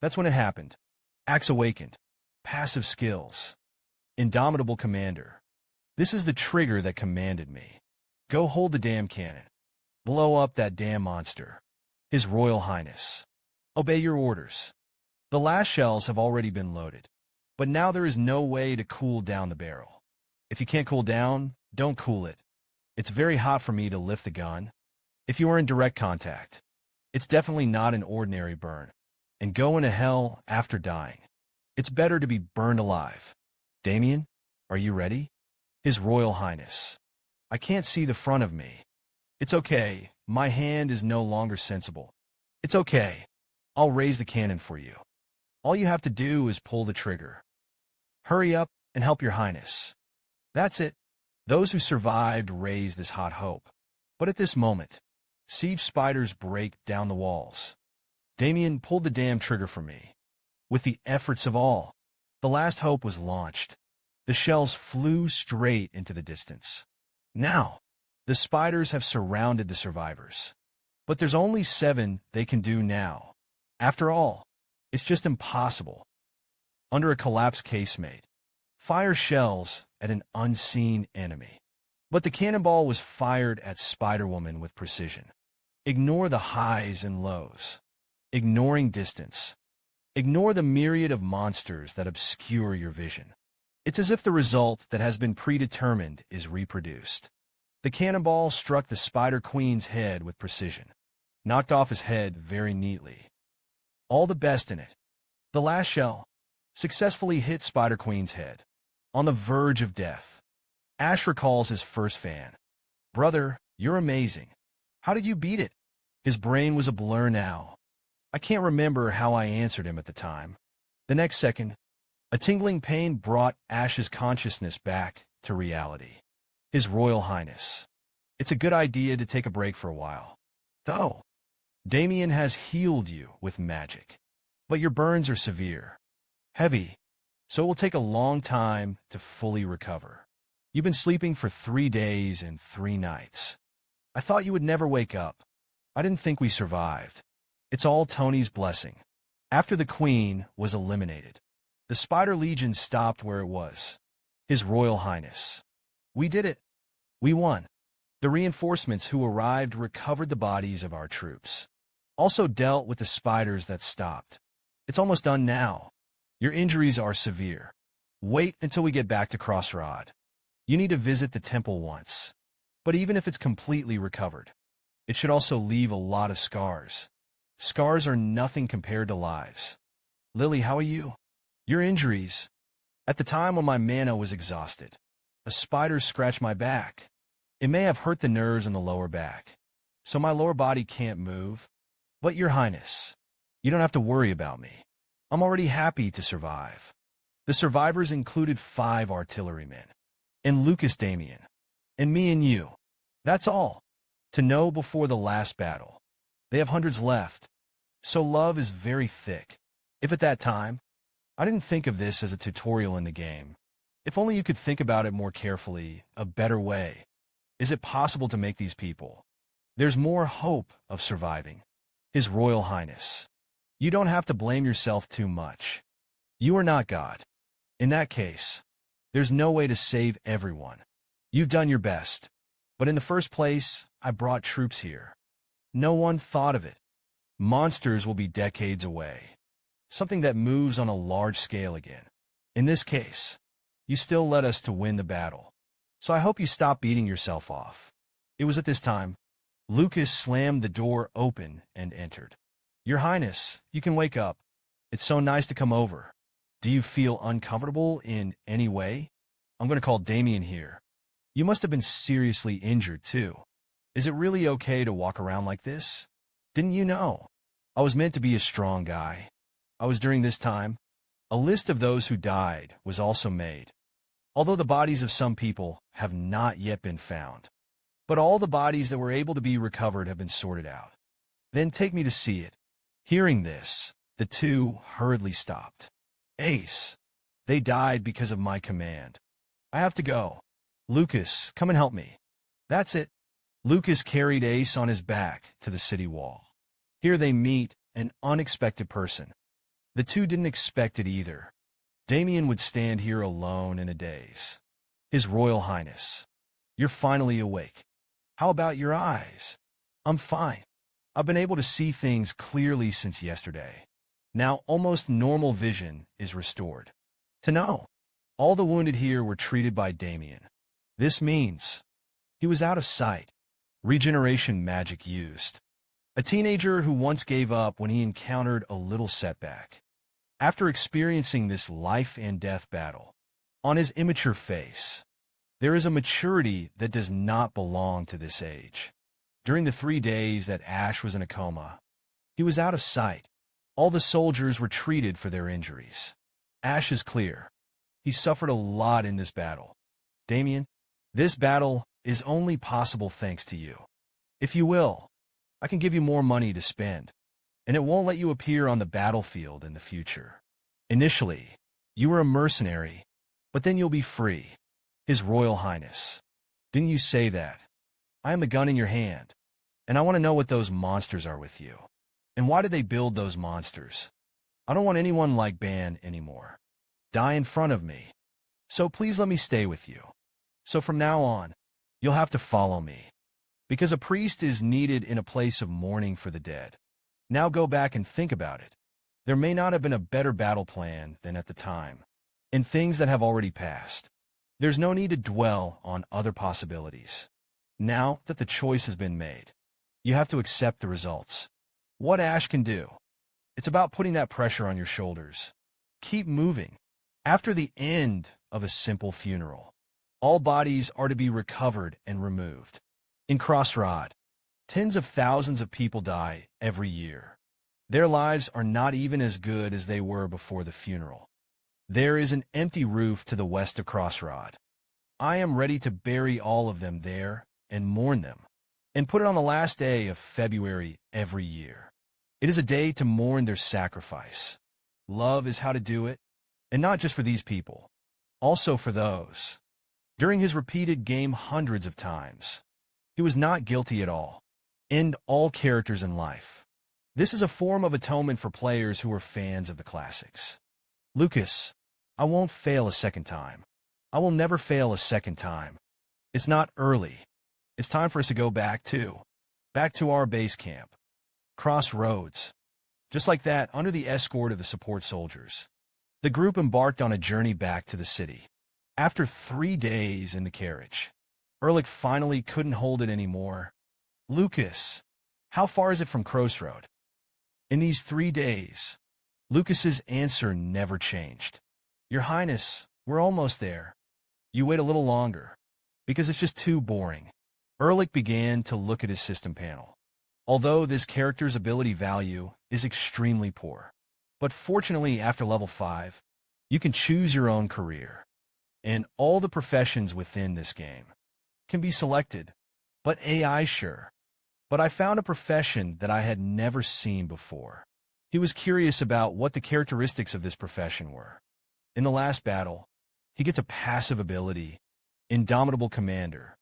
That's when it happened. Axe awakened. Passive skills. Indomitable commander. This is the trigger that commanded me. Go hold the damn cannon. Blow up that damn monster. His Royal Highness. Obey your orders. The last shells have already been loaded. But now there is no way to cool down the barrel. If you can't cool down, don't cool it. It's very hot for me to lift the gun. If you are in direct contact, it's definitely not an ordinary burn. And go into hell after dying. It's better to be burned alive. Damien, are you ready? His Royal Highness. I can't see the front of me. It's okay. My hand is no longer sensible. It's okay. I'll raise the cannon for you. All you have to do is pull the trigger. Hurry up and help your highness. That's it. Those who survived raised this hot hope. But at this moment, siege spiders break down the walls. Damien pulled the damn trigger for me. With the efforts of all, the last hope was launched. The shells flew straight into the distance. Now, the spiders have surrounded the survivors. But there's only 7 they can do now. After all, it's just impossible. Under a collapsed casemate, fire shells at an unseen enemy. But the cannonball was fired at Spider-Woman with precision. Ignore the highs and lows. Ignoring distance. Ignore the myriad of monsters that obscure your vision. It's as if the result that has been predetermined is reproduced. The cannonball struck the Spider Queen's head with precision, knocked off his head very neatly. All the best in it. The last shell successfully hit Spider Queen's head. On the verge of death, Ash recalls his first fan. "Brother, you're amazing. How did you beat it?" His brain was a blur now. I can't remember how I answered him at the time. The next second, a tingling pain brought Ash's consciousness back to reality. His Royal Highness. It's a good idea to take a break for a while. Though, Damien has healed you with magic. But your burns are severe. Heavy. So it will take a long time to fully recover. You've been sleeping for 3 days and 3 nights. I thought you would never wake up. I didn't think we survived. It's all Tony's blessing. After the Queen was eliminated, the Spider Legion stopped where it was. His Royal Highness. We did it. We won. The reinforcements who arrived recovered the bodies of our troops. Also dealt with the spiders that stopped. It's almost done now. Your injuries are severe. Wait until we get back to Crossroad. You need to visit the temple once. But even if it's completely recovered, it should also leave a lot of scars. Scars are nothing compared to lives. Lily, how are you? Your injuries. At the time when my mana was exhausted, a spider scratched my back. It may have hurt the nerves in the lower back, so my lower body can't move. But Your Highness, you don't have to worry about me. I'm already happy to survive. The survivors included 5 artillerymen, and Lucas Damien, and me and you. That's all. To know before the last battle. They have hundreds left. So love is very thick. If at that time, I didn't think of this as a tutorial in the game. If only you could think about it more carefully, a better way. Is it possible to make these people? There's more hope of surviving. His Royal Highness. You don't have to blame yourself too much. You are not God. In that case, there's no way to save everyone. You've done your best. But in the first place, I brought troops here. No one thought of it. Monsters will be decades away. Something that moves on a large scale again. In this case, you still led us to win the battle. So I hope you stop beating yourself off. It was at this time, Lucas slammed the door open and entered. Your Highness, you can wake up. It's so nice to come over. Do you feel uncomfortable in any way? I'm going to call Damien here. You must have been seriously injured, too. Is it really okay to walk around like this? Didn't you know? I was meant to be a strong guy. During this time, a list of those who died was also made. Although the bodies of some people have not yet been found. But all the bodies that were able to be recovered have been sorted out. Then take me to see it. Hearing this, the 2 hurriedly stopped. Ace. They died because of my command. I have to go. Lucas, come and help me. That's it. Lucas carried Ace on his back to the city wall. Here they meet an unexpected person. The 2 didn't expect it either. Damien would stand here alone in a daze. His Royal Highness. You're finally awake. How about your eyes? I'm fine. I've been able to see things clearly since yesterday. Now almost normal vision is restored. To know, all the wounded here were treated by Damien. This means he was out of sight. Regeneration magic used. A teenager who once gave up when he encountered a little setback. After experiencing this life and death battle, on his immature face, there is a maturity that does not belong to this age. During the 3 days that Ash was in a coma, he was out of sight. All the soldiers were treated for their injuries. Ash is clear. He suffered a lot in this battle. Damien, This battle is only possible thanks to you. If you will, I can give you more money to spend, and it won't let you appear on the battlefield in the future. Initially, you were a mercenary, but then you'll be free. His Royal Highness. Didn't you say that? I am the gun in your hand, and I want to know what those monsters are with you. And why did they build those monsters? I don't want anyone like Ban anymore. Die in front of me. So please let me stay with you. So from now on, you'll have to follow me. Because a priest is needed in a place of mourning for the dead. Now go back and think about it. There may not have been a better battle plan than at the time, and things that have already passed. There's no need to dwell on other possibilities. Now that the choice has been made, you have to accept the results. What Ash can do. It's about putting that pressure on your shoulders. Keep moving. After the end of a simple funeral, all bodies are to be recovered and removed. In Crossroad, tens of thousands of people die every year. Their lives are not even as good as they were before the funeral. There is an empty roof to the west of Crossroad. I am ready to bury all of them there and mourn them, and put it on the last day of February every year. It is a day to mourn their sacrifice. Love is how to do it, and not just for these people, also for those. During his repeated game hundreds of times, he was not guilty at all. End all characters in life. This is a form of atonement for players who are fans of the classics. Lucas, I won't fail a second time. I will never fail a second time. It's not early. It's time for us to go back to our base camp. Crossroads. Just like that, under the escort of the support soldiers, the group embarked on a journey back to the city. After 3 days in the carriage, Ehrlich finally couldn't hold it anymore. Lucas, how far is it from Crossroad? In these 3 days, Lucas's answer never changed. Your Highness, we're almost there. You wait a little longer, because it's just too boring. Ehrlich began to look at his system panel. Although this character's ability value is extremely poor. But fortunately, after level 5, you can choose your own career. And all the professions within this game can be selected. But AI, sure. But I found a profession that I had never seen before. He was curious about what the characteristics of this profession were. In the last battle, he gets a passive ability, Indomitable Commander.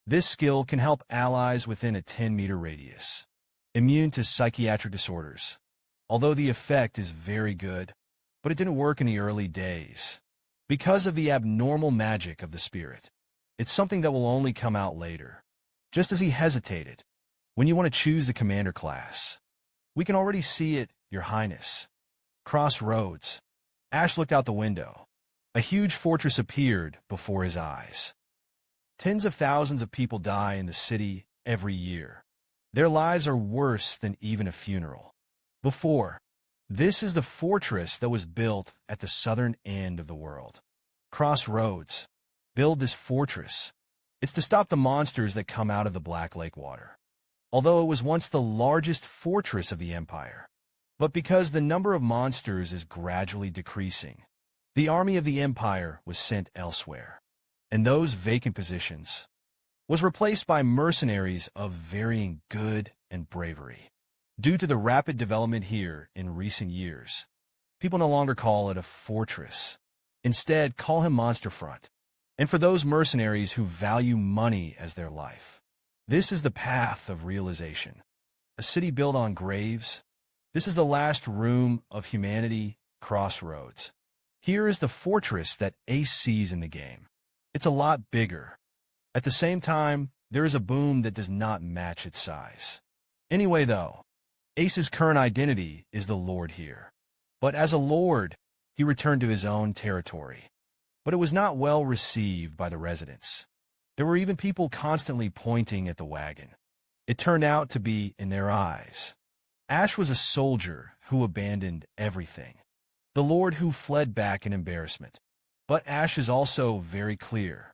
This skill can help allies within a 10-meter radius. Immune to psychiatric disorders. Although the effect is very good, but it didn't work in the early days. Because of the abnormal magic of the spirit. It's something that will only come out later. Just as he hesitated, when you want to choose the commander class. We can already see it, Your Highness. Crossroads. Ash looked out the window. A huge fortress appeared before his eyes. Tens of thousands of people die in the city every year. Their lives are worse than even a funeral. Before, this is the fortress that was built at the southern end of the world. Crossroads. Build this fortress. It's to stop the monsters that come out of the Black Lake water. Although it was once the largest fortress of the Empire. But because the number of monsters is gradually decreasing, the army of the Empire was sent elsewhere. And those vacant positions was replaced by mercenaries of varying good and bravery. Due to the rapid development here in recent years, people no longer call it a fortress. Instead, call him Monsterfront. And for those mercenaries who value money as their life, this is the path of realization. A city built on graves. This is the last room of humanity, Crossroads. Here is the fortress that Ace sees in the game. It's a lot bigger. At the same time, there is a boom that does not match its size. Anyway, though, Ace's current identity is the Lord here. But as a Lord, he returned to his own territory. But it was not well received by the residents. There were even people constantly pointing at the wagon. It turned out to be in their eyes. Ash was a soldier who abandoned everything. The Lord who fled back in embarrassment. But Ash is also very clear.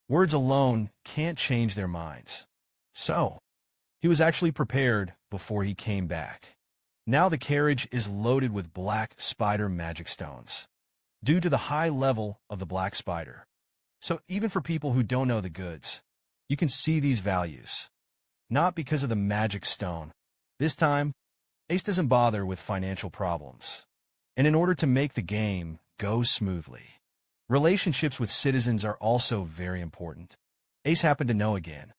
Words alone can't change their minds. So, he was actually prepared before he came back. Now the carriage is loaded with black spider magic stones. Due to the high level of the black spider, So even for people who don't know the goods, you can see these values. Not because of the magic stone. This time, Ace doesn't bother with financial problems. And in order to make the game go smoothly, relationships with citizens are also very important. Ace happened to know again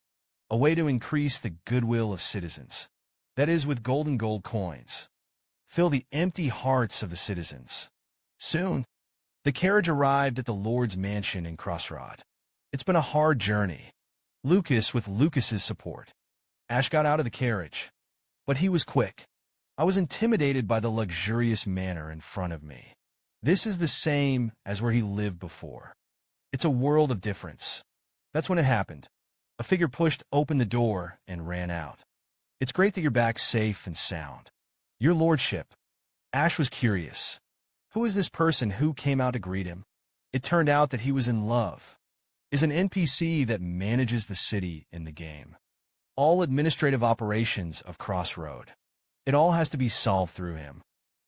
a way to increase the goodwill of citizens. That is, with gold coins. Fill the empty hearts of the citizens. Soon, the carriage arrived at the Lord's mansion in Crossroad. It's been a hard journey. With Lucas's support, Ash got out of the carriage, but he was quick. I was intimidated by the luxurious manor in front of me. This is the same as where he lived before. It's a world of difference. That's when it happened. A figure pushed open the door and ran out. It's great that you're back safe and sound. Your lordship. Ash was curious. Who is this person who came out to greet him? It turned out that he was in love. Is an NPC that manages the city in the game. All administrative operations of Crossroad. It all has to be solved through him.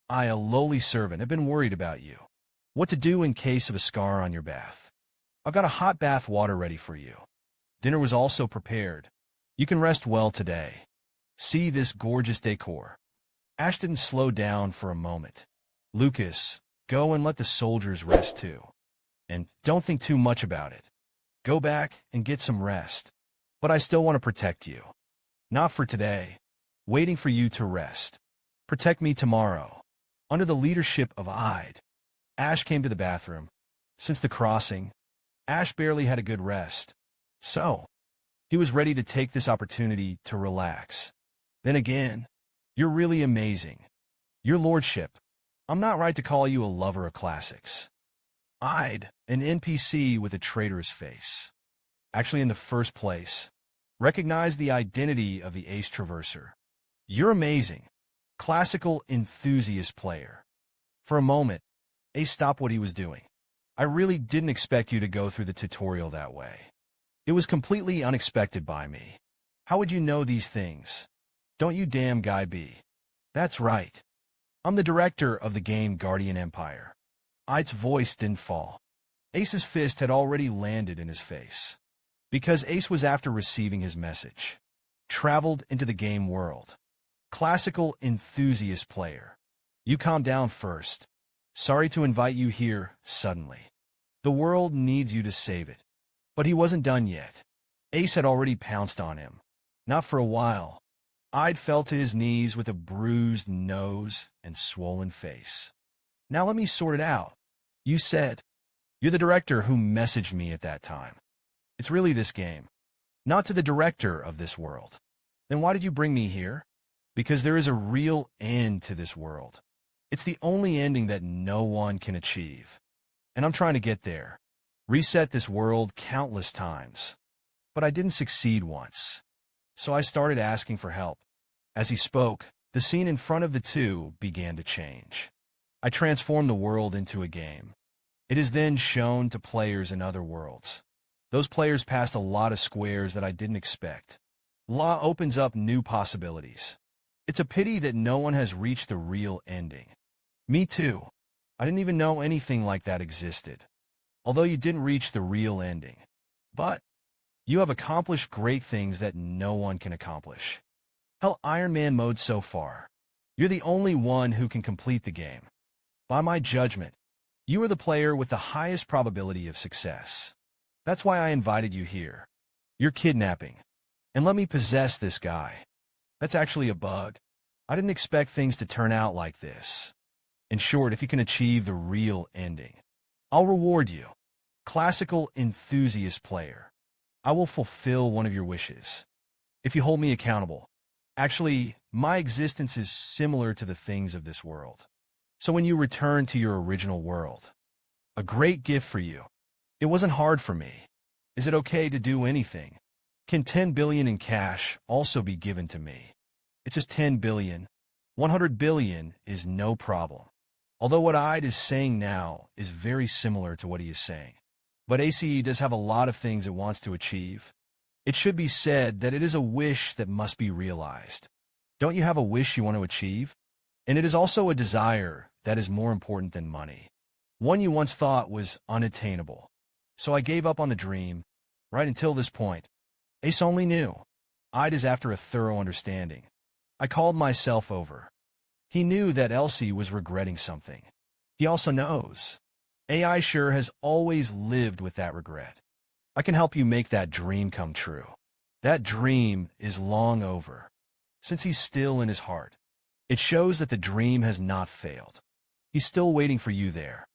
I, a lowly servant, have been worried about you. What to do in case of a scar on your bath. I've got a hot bath water ready for you. Dinner was also prepared. You can rest well today. See this gorgeous decor. Ash didn't slow down for a moment. Lucas, go and let the soldiers rest too. And don't think too much about it. Go back and get some rest. But I still want to protect you. Not for today. Waiting for you to rest. Protect me tomorrow. Under the leadership of Ide. Ash came to the bathroom. Since the crossing, Ash barely had a good rest. So, he was ready to take this opportunity to relax. Then again, you're really amazing. Your lordship. I'm not right to call you a lover of classics. Ide, an NPC with a traitorous face. Actually, in the first place, recognize the identity of the Ace Traverser. You're amazing. Classical enthusiast player. For a moment, Ace stopped what he was doing. I really didn't expect you to go through the tutorial that way. It was completely unexpected by me. How would you know these things? Don't you damn guy be. That's right. I'm the director of the game Guardian Empire. Ide's voice didn't fall. Ace's fist had already landed in his face. Because Ace was after receiving his message. Traveled into the game world. Classical enthusiast player. You calm down first. Sorry to invite you here suddenly. The world needs you to save it. But he wasn't done yet. Ace had already pounced on him. Not for a while. Ide fell to his knees with a bruised nose and swollen face. Now let me sort it out. You said. You're the director who messaged me at that time. It's really this game. Not to the director of this world. Then why did you bring me here? Because there is a real end to this world. It's the only ending that no one can achieve. And I'm trying to get there. Reset this world countless times. But I didn't succeed once. So I started asking for help. As he spoke, the scene in front of the two began to change. I transformed the world into a game. It is then shown to players in other worlds. Those players passed a lot of squares that I didn't expect. Law opens up new possibilities. It's a pity that no one has reached the real ending. Me too. I didn't even know anything like that existed. Although you didn't reach the real ending. But you have accomplished great things that no one can accomplish. Hell, Iron Man mode so far. You're the only one who can complete the game. By my judgment, you are the player with the highest probability of success. That's why I invited you here. You're kidnapping. And let me possess this guy. That's actually a bug. I didn't expect things to turn out like this. In short, if you can achieve the real ending, I'll reward you. Classical enthusiast player. I will fulfill one of your wishes. If you hold me accountable. Actually, my existence is similar to the things of this world. So when you return to your original world, a great gift for you. It wasn't hard for me. Is it okay to do anything? Can 10 billion in cash also be given to me? It's just 10 billion. 100 billion is no problem. Although what Ide is saying now is very similar to what he is saying. But ACE does have a lot of things it wants to achieve. It should be said that it is a wish that must be realized. Don't you have a wish you want to achieve? And it is also a desire that is more important than money. One you once thought was unattainable. So I gave up on the dream, right until this point. Ace only knew. I'd is after a thorough understanding. I called myself over. He knew that Elsie was regretting something. He also knows. AI sure has always lived with that regret. I can help you make that dream come true. That dream is long over, since he's still in his heart. It shows that the dream has not failed. He's still waiting for you there.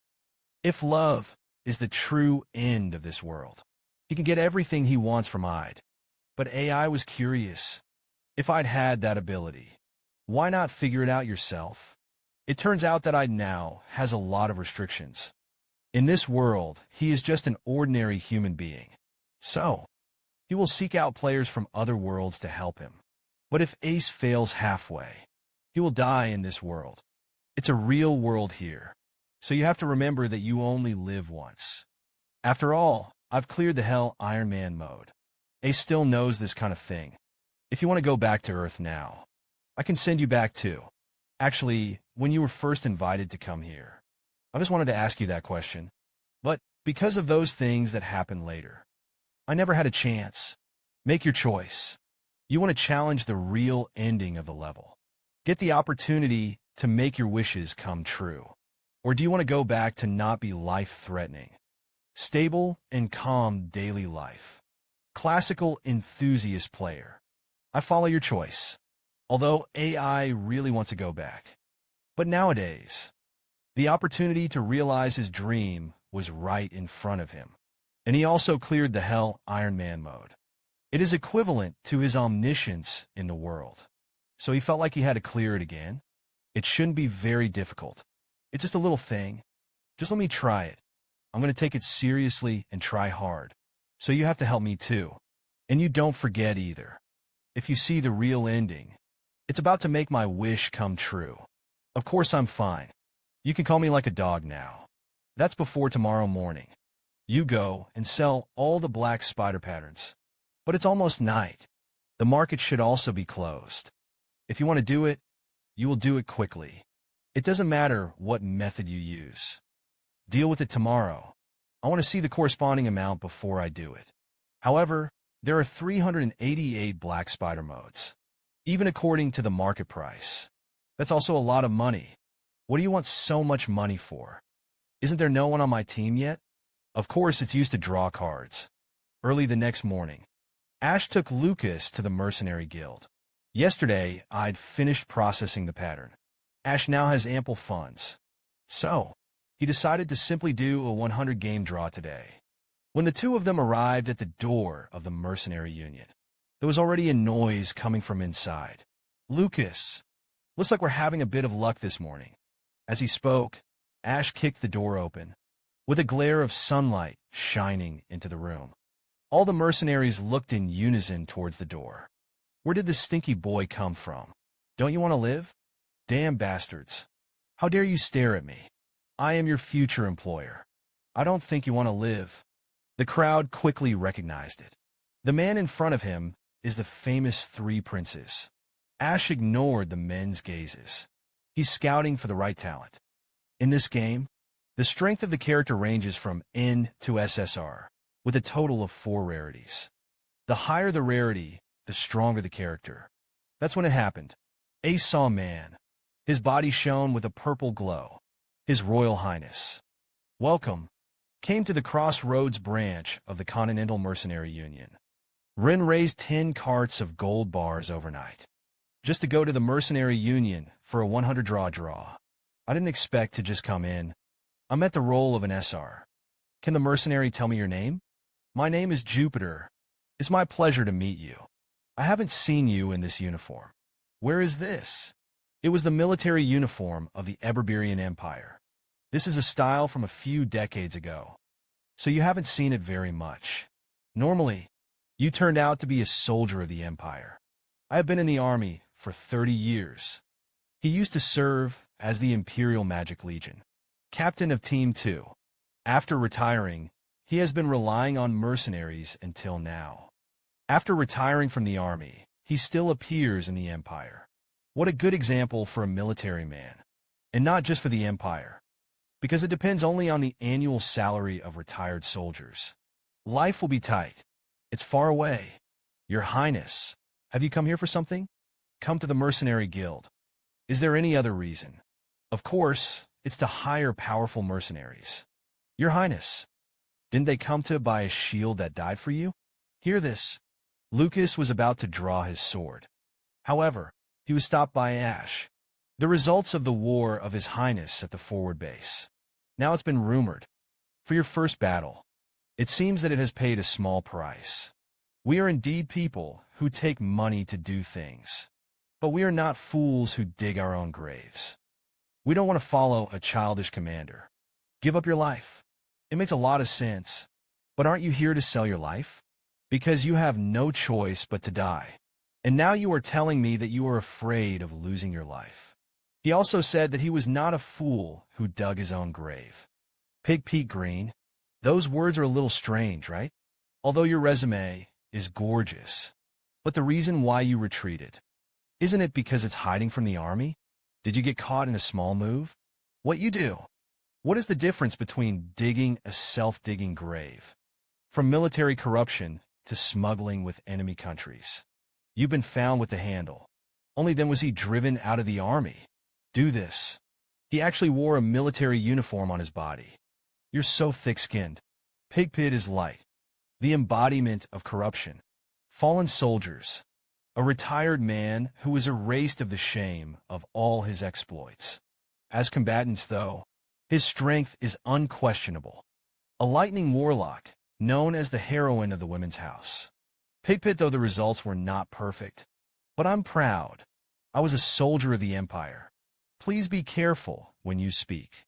If love is the true end of this world, he can get everything he wants from I'd. But AI was curious. If I'd had that ability, why not figure it out yourself? It turns out that I'd now has a lot of restrictions. In this world, he is just an ordinary human being. So, he will seek out players from other worlds to help him. But if Ace fails halfway, he will die in this world. It's a real world here, so you have to remember that you only live once. After all, I've cleared the Hell Iron Man mode. Ace still knows this kind of thing. If you want to go back to Earth now, I can send you back too. Actually, when you were first invited to come here, I just wanted to ask you that question. But because of those things that happened later, I never had a chance. Make your choice. You want to challenge the real ending of the level. Get the opportunity to make your wishes come true. Or do you want to go back to not be life-threatening? Stable and calm daily life. Classical enthusiast player. I follow your choice. Although AI really wants to go back. But nowadays, the opportunity to realize his dream was right in front of him. And he also cleared the Hell Iron Man mode. It is equivalent to his omniscience in the world. So he felt like he had to clear it again. It shouldn't be very difficult. It's just a little thing. Just let me try it. I'm going to take it seriously and try hard. So you have to help me too. And you don't forget either. If you see the real ending, it's about to make my wish come true. Of course I'm fine. You can call me like a dog now. That's before tomorrow morning. You go and sell all the black spider patterns. But it's almost night. The market should also be closed. If you want to do it, you will do it quickly. It doesn't matter what method you use. Deal with it tomorrow. I want to see the corresponding amount before I do it. However, there are 388 black spider modes, even according to the market price. That's also a lot of money. What do you want so much money for? Isn't there no one on my team yet? Of course, it's used to draw cards. Early the next morning, Ash took Lucas to the mercenary guild. Yesterday, I'd finished processing the pattern. Ash now has ample funds. So, he decided to simply do a 100-game draw today. When the two of them arrived at the door of the mercenary union, there was already a noise coming from inside. Lucas, looks like we're having a bit of luck this morning. As he spoke, Ash kicked the door open, with a glare of sunlight shining into the room. All the mercenaries looked in unison towards the door. Where did this stinky boy come from? Don't you want to live? Damn bastards. How dare you stare at me? I am your future employer. I don't think you want to live. The crowd quickly recognized it. The man in front of him is the famous Three Princes. Ash ignored the men's gazes. He's scouting for the right talent. In this game, the strength of the character ranges from N to SSR, with a total of 4 rarities. The higher the rarity, the stronger the character. That's when it happened. Ace saw a man. His body shone with a purple glow. His Royal Highness. Welcome. Came to the Crossroads branch of the Continental Mercenary Union. Rin raised 10 carts of gold bars overnight, just to go to the Mercenary Union for a 100 draw. I didn't expect to just come in. I'm at the role of an SR. Can the mercenary tell me your name? My name is Jupiter. It's my pleasure to meet you. I haven't seen you in this uniform. Where is this? It was the military uniform of the Eberberian Empire. This is a style from a few decades ago, so you haven't seen it very much. Normally, you turned out to be a soldier of the Empire. I have been in the army for 30 years. He used to serve as the Imperial Magic Legion, captain of Team 2. After retiring, he has been relying on mercenaries until now. After retiring from the army, he still appears in the Empire. What a good example for a military man, and not just for the Empire, because it depends only on the annual salary of retired soldiers. Life will be tight. It's far away. Your Highness, have you come here for something? Come to the Mercenary Guild. Is there any other reason? Of course, it's to hire powerful mercenaries. Your Highness, didn't they come to buy a shield that died for you? Hear this. Lucas was about to draw his sword. However, he was stopped by Ash. The results of the war of His Highness at the forward base. Now it's been rumored. For your first battle, it seems that it has paid a small price. We are indeed people who take money to do things. But we are not fools who dig our own graves. We don't want to follow a childish commander. Give up your life. It makes a lot of sense. But aren't you here to sell your life? Because you have no choice but to die. And now you are telling me that you are afraid of losing your life. He also said that he was not a fool who dug his own grave. Pig Pete Green, those words are a little strange, right? Although your resume is gorgeous. But the reason why you retreated, isn't it because it's hiding from the army? Did you get caught in a small move? What you do? What is the difference between digging a self-digging grave? From military corruption to smuggling with enemy countries. You've been found with the handle. Only then was he driven out of the army. Do this. He actually wore a military uniform on his body. You're so thick-skinned. Pigpit is light. The embodiment of corruption. Fallen soldiers. A retired man who was erased of the shame of all his exploits. As combatants, though, his strength is unquestionable. A lightning warlock, known as the heroine of the women's house. Pigpit, though the results were not perfect. But I'm proud. I was a soldier of the Empire. Please be careful when you speak.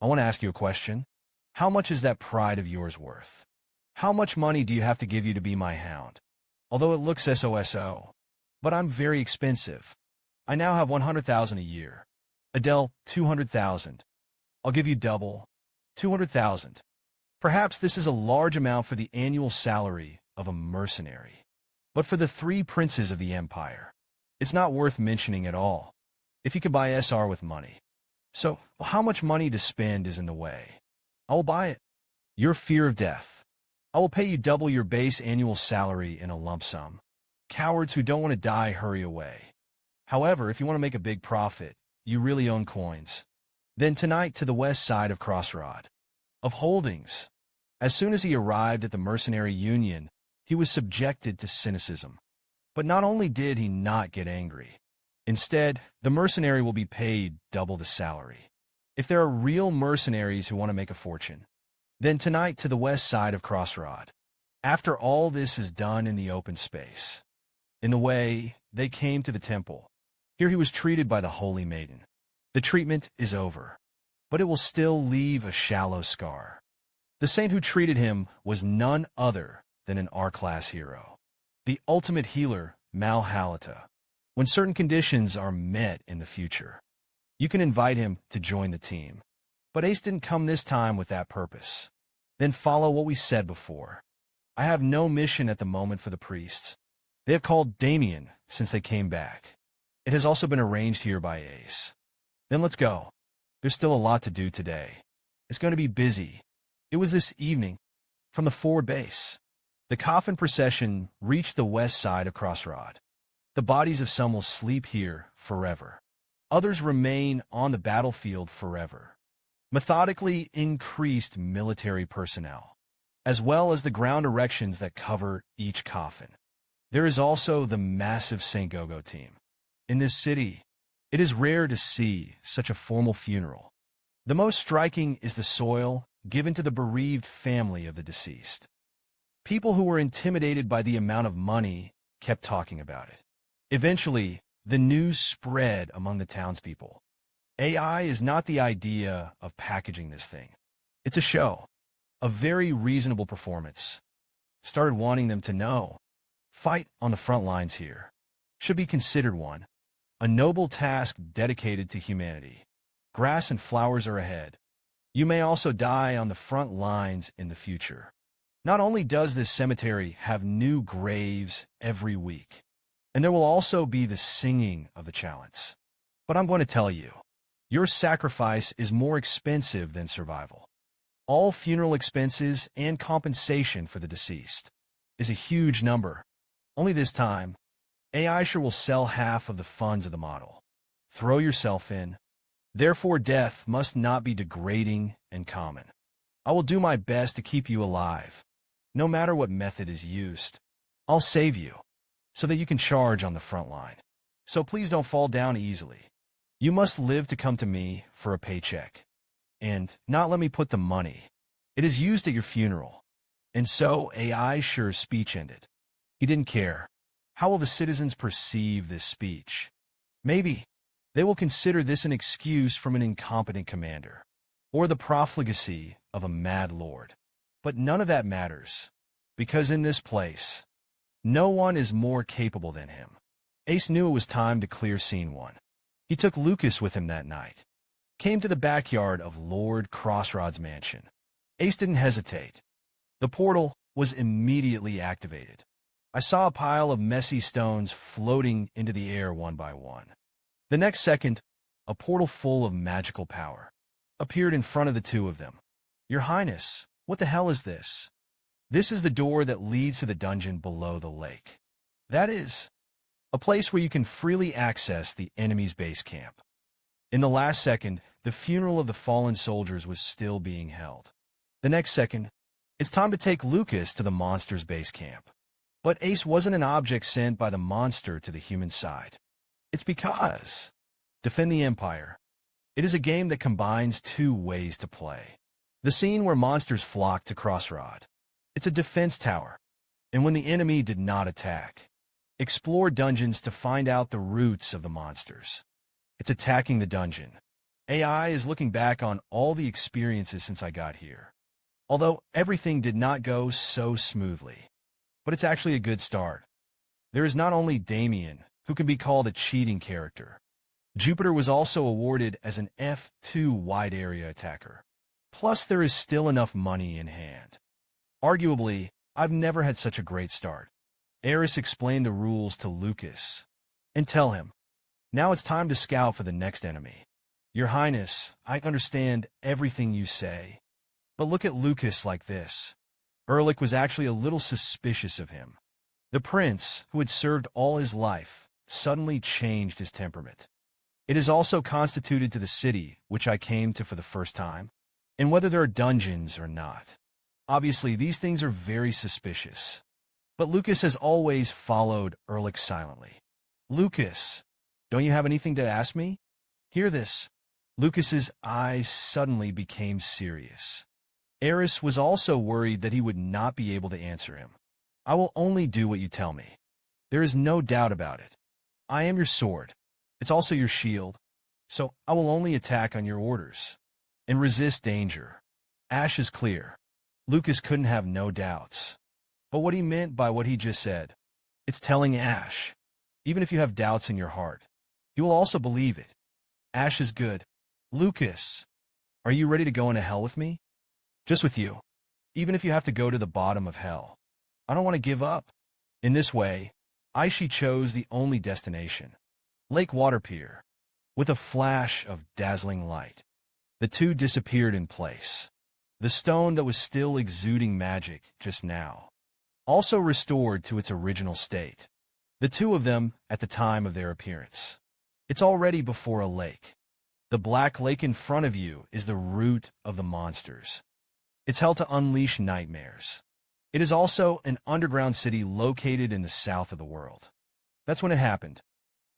I want to ask you a question. How much is that pride of yours worth? How much money do you have to give you to be my hound? Although it looks SOSO. But I'm very expensive. I now have 100,000 a year. Adele, 200,000. I'll give you double. 200,000. Perhaps this is a large amount for the annual salary of a mercenary. But for the three princes of the Empire, it's not worth mentioning at all. If you could buy SR with money. So, how much money to spend is in the way? I will buy it. Your fear of death. I will pay you double your base annual salary in a lump sum. Cowards who don't want to die hurry away. However, if you want to make a big profit, you really own coins. Then tonight to the west side of Crossroad. Of holdings. As soon as he arrived at the mercenary union, he was subjected to cynicism. But not only did he not get angry. Instead, the mercenary will be paid double the salary. If there are real mercenaries who want to make a fortune, then tonight to the west side of Crossroad. After all this is done in the open space. In the way, they came to the temple. Here he was treated by the Holy Maiden. The treatment is over, but it will still leave a shallow scar. The saint who treated him was none other than an R-class hero. The ultimate healer, Malhalata. When certain conditions are met in the future, you can invite him to join the team. But Ace didn't come this time with that purpose. Then follow what we said before. I have no mission at the moment for the priests. They have called Damien since they came back. It has also been arranged here by Ace. Then let's go. There's still a lot to do today. It's going to be busy. It was this evening. From the forward base, the coffin procession reached the west side of Crossroad. The bodies of some will sleep here forever. Others remain on the battlefield forever. Methodically increased military personnel, as well as the ground erections that cover each coffin. There is also the massive St. Gogo team. In this city, it is rare to see such a formal funeral. The most striking is the soil given to the bereaved family of the deceased. People who were intimidated by the amount of money kept talking about it. Eventually, the news spread among the townspeople. AI is not the idea of packaging this thing. It's a show. A very reasonable performance. Started wanting them to know. Fight on the front lines here. Should be considered one. A noble task dedicated to humanity. Grass and flowers are ahead. You may also die on the front lines in the future. Not only does this cemetery have new graves every week, and there will also be the singing of the challenge. But I'm going to tell you, Your sacrifice is more expensive than survival. All funeral expenses and compensation for the deceased is a huge number. Only this time, AI sure will sell half of the funds of the model. Throw yourself in. Therefore, death must not be degrading and common. I will do my best to keep you alive. No matter what method is used, I'll save you, so that you can charge on the front line. So please don't fall down easily. You must live to come to me for a paycheck, and not let me put the money. It is used at your funeral. And so AI's sure speech ended. He didn't care. How will the citizens perceive this speech? Maybe they will consider this an excuse from an incompetent commander, or the profligacy of a mad lord. But none of that matters, because in this place, no one is more capable than him. Ace knew it was time to clear scene 1. He took Lucas with him that night, came to the backyard of Lord Crossroad's mansion. Ace didn't hesitate. The portal was immediately activated. I saw a pile of messy stones floating into the air one by one. The next second, a portal full of magical power appeared in front of the two of them. Your Highness, what the hell is this? This is the door that leads to the dungeon below the lake. That is a place where you can freely access the enemy's base camp. In the last second, the funeral of the fallen soldiers was still being held. The next second, it's time to take Lucas to the monster's base camp. But Ace wasn't an object sent by the monster to the human side. It's because Defend the Empire. It is a game that combines two ways to play. The scene where monsters flock to Crossroad. It's a defense tower. And when the enemy did not attack, explore dungeons to find out the roots of the monsters. It's attacking the dungeon. AI is looking back on all the experiences since I got here. Although everything did not go so smoothly. But it's actually a good start. There is not only Damien, who can be called a cheating character. Jupiter was also awarded as an F2 wide area attacker. Plus, there is still enough money in hand. Arguably, I've never had such a great start. Eris explained the rules to Lucas. And tell him, now it's time to scout for the next enemy. Your Highness, I understand everything you say. But look at Lucas like this. Earl was actually a little suspicious of him. The prince, who had served all his life, suddenly changed his temperament. It is also constituted to the city, which I came to for the first time, and whether there are dungeons or not. Obviously, these things are very suspicious. But Lucas has always followed Earl silently. Lucas, don't you have anything to ask me? Hear this. Lucas's eyes suddenly became serious. Eris was also worried that he would not be able to answer him. I will only do what you tell me. There is no doubt about it. I am your sword. It's also your shield. So I will only attack on your orders and resist danger. Ash is clear. Lucas couldn't have no doubts. But what he meant by what he just said, it's telling Ash. Even if you have doubts in your heart, you will also believe it. Ash is good. Lucas, are you ready to go into hell with me? Just with you. Even if you have to go to the bottom of hell. I don't want to give up. In this way, Aishi chose the only destination. Lake Waterpier. With a flash of dazzling light, the two disappeared in place. The stone that was still exuding magic just now, also restored to its original state. The two of them at the time of their appearance. It's already before a lake. The black lake in front of you is the root of the monsters. It's held to unleash nightmares. It is also an underground city located in the south of the world. That's when it happened.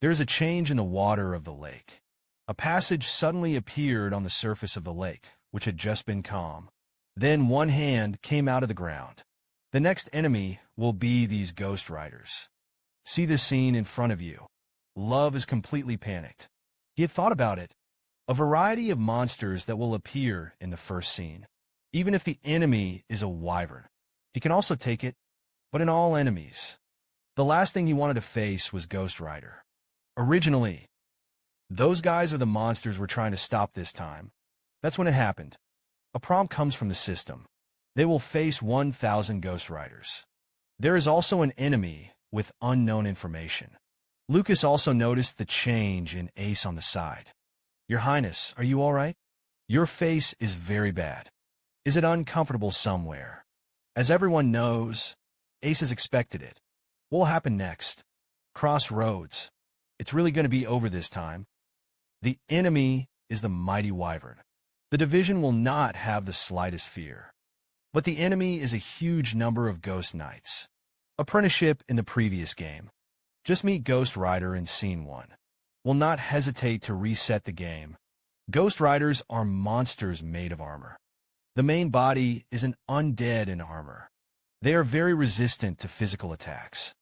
There is a change in the water of the lake. A passage suddenly appeared on the surface of the lake, which had just been calm. Then one hand came out of the ground. The next enemy will be these ghost riders. See this scene in front of you. Love is completely panicked. He had thought about it. A variety of monsters that will appear in the first scene. Even if the enemy is a wyvern, he can also take it, but in all enemies. The last thing he wanted to face was Ghost Rider. Originally, those guys are the monsters we're trying to stop this time. That's when it happened. A prompt comes from the system. They will face 1,000 Ghost Riders. There is also an enemy with unknown information. Lucas also noticed the change in Ace on the side. Your Highness, are you all right? Your face is very bad. Is it uncomfortable somewhere? As everyone knows, Ace has expected it. What will happen next? Crossroads. It's really going to be over this time. The enemy is the mighty wyvern. The division will not have the slightest fear. But the enemy is a huge number of ghost knights. Apprenticeship in the previous game. Just meet Ghost Rider in Scene 1. Will not hesitate to reset the game. Ghost Riders are monsters made of armor. The main body is an undead in armor. They are very resistant to physical attacks.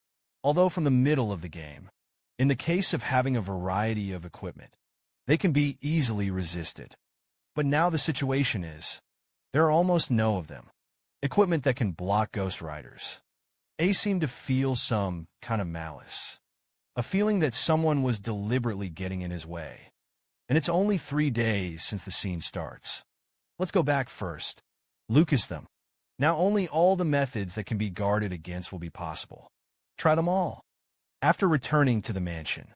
Although from the middle of the game, in the case of having a variety of equipment, they can be easily resisted. But now the situation is, there are almost no of them. Equipment that can block Ghost Riders. Ace seemed to feel some kind of malice. A feeling that someone was deliberately getting in his way. And it's only 3 days since the scene starts. Let's go back first. Lucas them. Now only all the methods that can be guarded against will be possible. Try them all. After returning to the mansion,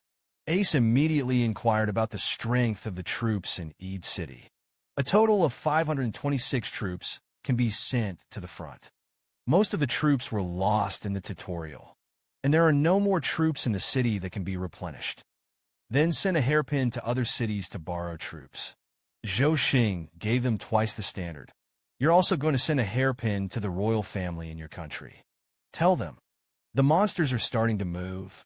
Ace immediately inquired about the strength of the troops in Eid City. A total of 526 troops can be sent to the front. Most of the troops were lost in the tutorial, and there are no more troops in the city that can be replenished. Then send a hairpin to other cities to borrow troops. Zhou Xing gave them twice the standard. You're also going to send a hairpin to the royal family in your country. Tell them, the monsters are starting to move.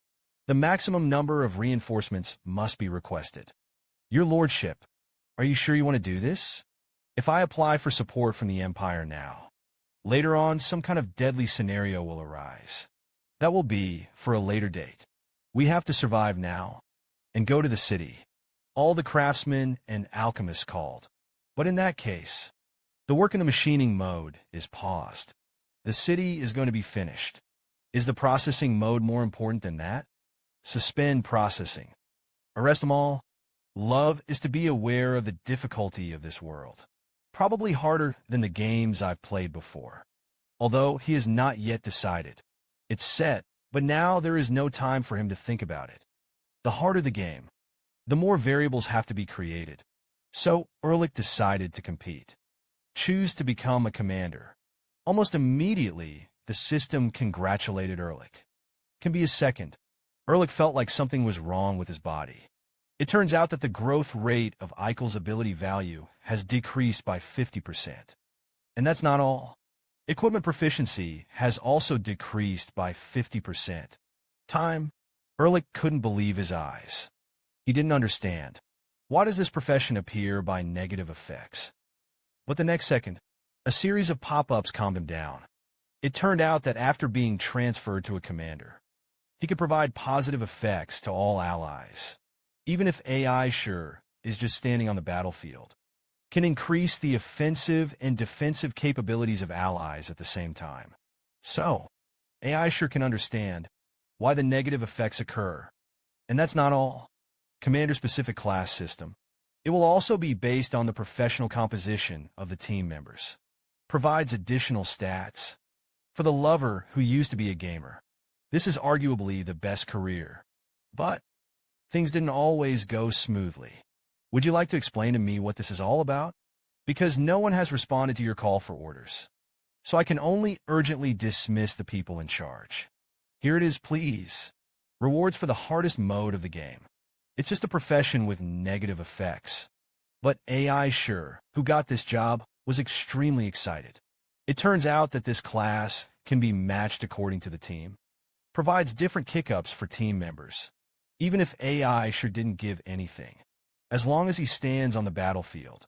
The maximum number of reinforcements must be requested. Your lordship, are you sure you want to do this? If I apply for support from the Empire now, later on some kind of deadly scenario will arise. That will be for a later date. We have to survive now and go to the city. All the craftsmen and alchemists called. But in that case, the work in the machining mode is paused. The city is going to be finished. Is the processing mode more important than that? Suspend processing. Arrest them all. Love is to be aware of the difficulty of this world. Probably harder than the games I've played before. Although he has not yet decided. It's set, but now there is no time for him to think about it. The harder the game, the more variables have to be created. So Ehrlich decided to compete. Choose to become a commander. Almost immediately, the system congratulated Ehrlich. Can be a second. Ehrlich felt like something was wrong with his body. It turns out that the growth rate of Eichel's ability value has decreased by 50%. And that's not all. Equipment proficiency has also decreased by 50%. Time. Ehrlich couldn't believe his eyes. He didn't understand. Why does this profession appear by negative effects? But the next second, a series of pop-ups calmed him down. It turned out that after being transferred to a commander, he could provide positive effects to all allies. Even if AI sure is just standing on the battlefield, can increase the offensive and defensive capabilities of allies at the same time. So, AI sure can understand why the negative effects occur. And that's not all. Commander-specific class system. It will also be based on the professional composition of the team members. Provides additional stats. For the lover who used to be a gamer, this is arguably the best career. But things didn't always go smoothly. Would you like to explain to me what this is all about? Because no one has responded to your call for orders. So I can only urgently dismiss the people in charge. Here it is, please. Rewards for the hardest mode of the game. It's just a profession with negative effects. But AI Sure, who got this job, was extremely excited. It turns out that this class can be matched according to the team. Provides different kick-ups for team members. Even if AI Sure didn't give anything. As long as he stands on the battlefield.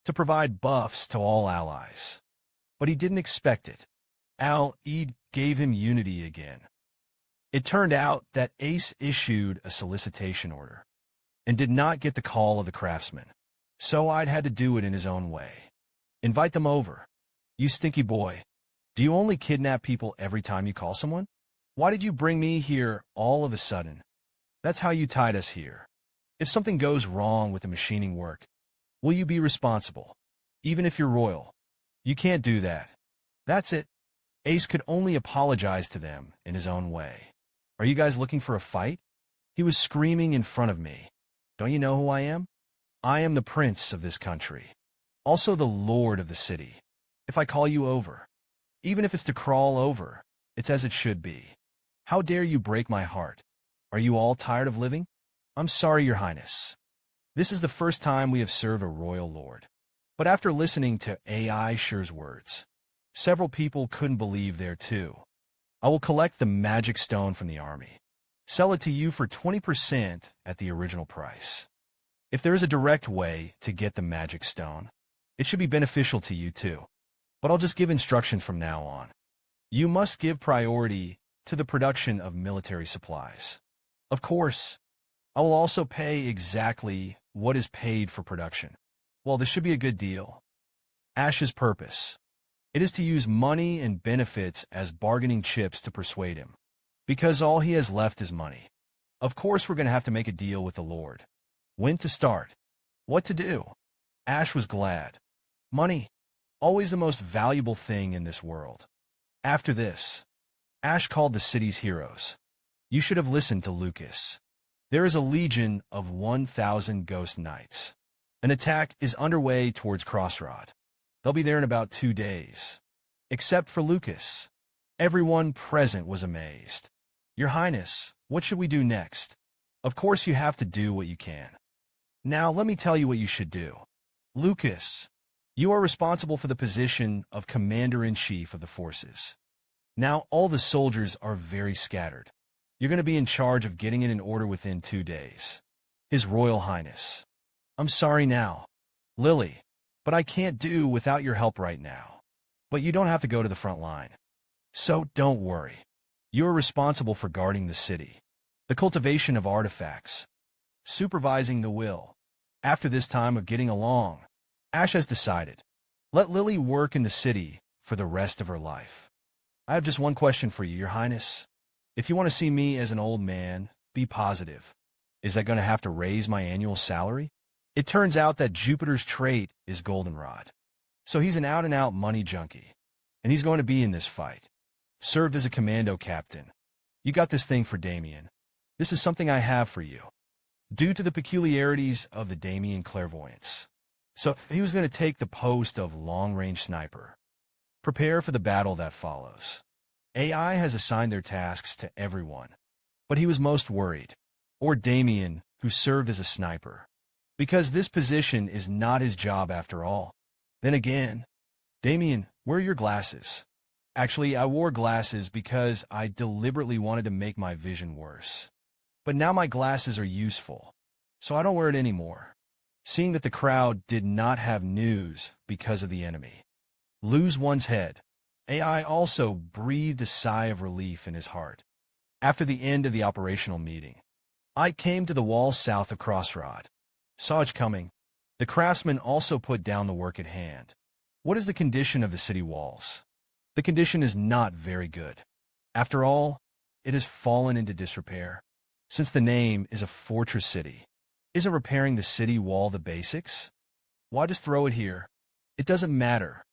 To provide buffs to all allies. But he didn't expect it. Al-Eid gave him unity again. It turned out that Ace issued a solicitation order and did not get the call of the craftsman. So I'd had to do it in his own way. Invite them over. You stinky boy. Do you only kidnap people every time you call someone? Why did you bring me here all of a sudden? That's how you tied us here. If something goes wrong with the machining work, will you be responsible? Even if you're royal. You can't do that. That's it. Ace could only apologize to them in his own way. Are you guys looking for a fight? He was screaming in front of me. Don't you know who I am? I am the prince of this country, also the lord of the city. If I call you over, even if it's to crawl over, it's as it should be. How dare you break my heart? Are you all tired of living? I'm sorry, Your Highness. This is the first time we have served a royal lord. But after listening to AI Sure's words, several people couldn't believe there too. I will collect the magic stone from the army, sell it to you for 20% at the original price. If there is a direct way to get the magic stone, it should be beneficial to you too. But I'll just give instructions from now on. You must give priority to the production of military supplies. Of course, I will also pay exactly what is paid for production. Well, this should be a good deal. Ash's purpose. It is to use money and benefits as bargaining chips to persuade him, because all he has left is money. Of course, we're going to have to make a deal with the Lord. When to start? What to do? Ash was glad. Money, always the most valuable thing in this world. After this, Ash called the city's heroes. You should have listened to Lucas. There is a legion of 1,000 ghost knights. An attack is underway towards Crossroad. They'll be there in about 2 days. Except for Lucas. Everyone present was amazed. Your Highness, what should we do next? Of course you have to do what you can. Now let me tell you what you should do. Lucas, you are responsible for the position of Commander-in-Chief of the forces. Now all the soldiers are very scattered. You're going to be in charge of getting it in order within 2 days. His Royal Highness. I'm sorry now, Lily, but I can't do without your help right now. But you don't have to go to the front line. So don't worry. You are responsible for guarding the city, the cultivation of artifacts, supervising the will. After this time of getting along, Ash has decided. Let Lily work in the city for the rest of her life. I have just one question for you, Your Highness. If you want to see me as an old man, be positive. Is that going to have to raise my annual salary? It turns out that Jupiter's trait is goldenrod. So he's an out-and-out money junkie. And he's going to be in this fight. Served as a commando captain. You got this thing for Damien. This is something I have for you. Due to the peculiarities of the Damien clairvoyance. So he was going to take the post of long-range sniper. Prepare for the battle that follows. AI has assigned their tasks to everyone. But he was most worried. Or Damien, who served as a sniper. Because this position is not his job after all. Then again, Damien, where are your glasses? Actually, I wore glasses because I deliberately wanted to make my vision worse. But now my glasses are useful, so I don't wear it anymore. Seeing that the crowd did not have news because of the enemy. Lose one's head. AI also breathed a sigh of relief in his heart. After the end of the operational meeting, I came to the wall south of Crossroad. Saw it coming. The craftsman also put down the work at hand. What is the condition of the city walls? The condition is not very good. After all, it has fallen into disrepair. Since the name is a fortress city, isn't repairing the city wall the basics? Why just throw it here? It doesn't matter.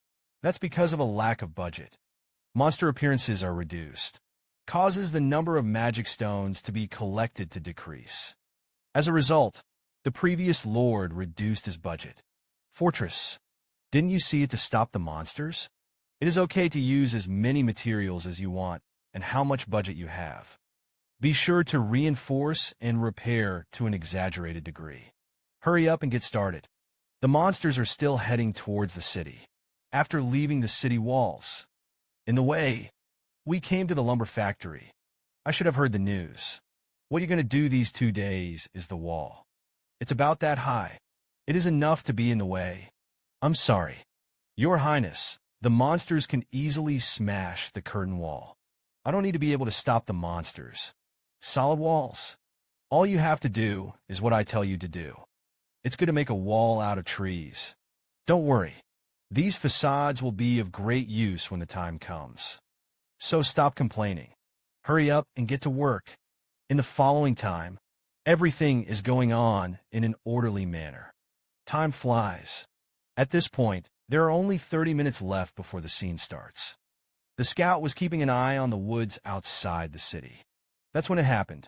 That's because of a lack of budget. Monster appearances are reduced. Causes the number of magic stones to be collected to decrease. As a result, the previous lord reduced his budget. Fortress. Didn't you see it to stop the monsters? It is okay to use as many materials as you want and how much budget you have. Be sure to reinforce and repair to an exaggerated degree. Hurry up and get started. The monsters are still heading towards the city. After leaving the city walls. In the way, we came to the lumber factory. I should have heard the news. What you're going to do these 2 days is the wall. It's about that high. It is enough to be in the way. I'm sorry. Your Highness, the monsters can easily smash the curtain wall. I don't need to be able to stop the monsters. Solid walls. All you have to do is what I tell you to do. It's good to make a wall out of trees. Don't worry. These facades will be of great use when the time comes. So stop complaining. Hurry up and get to work. In the following time, everything is going on in an orderly manner. Time flies. At this point, there are only 30 minutes left before the scene starts. The scout was keeping an eye on the woods outside the city. That's when it happened.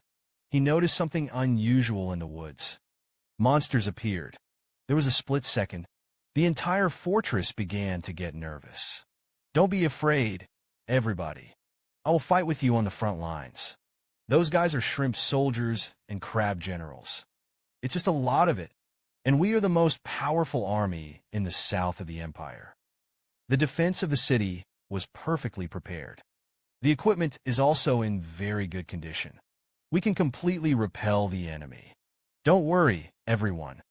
He noticed something unusual in the woods. Monsters appeared. There was a split second. The entire fortress began to get nervous. Don't be afraid, everybody. I will fight with you on the front lines. Those guys are shrimp soldiers and crab generals. It's just a lot of it, and we are the most powerful army in the south of the empire. The defense of the city was perfectly prepared. The equipment is also in very good condition. We can completely repel the enemy. Don't worry, everyone.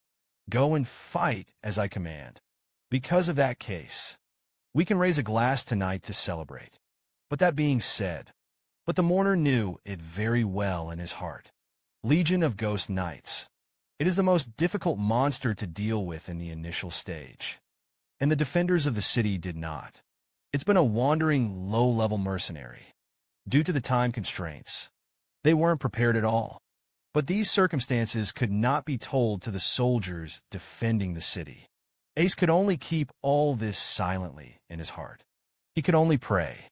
Go and fight as I command. Because of that case, we can raise a glass tonight to celebrate. But that being said, the mourner knew it very well in his heart. Legion of Ghost Knights. It is the most difficult monster to deal with in the initial stage. And the defenders of the city did not. It's been a wandering, low-level mercenary. Due to the time constraints, they weren't prepared at all. But these circumstances could not be told to the soldiers defending the city. Ace could only keep all this silently in his heart. He could only pray.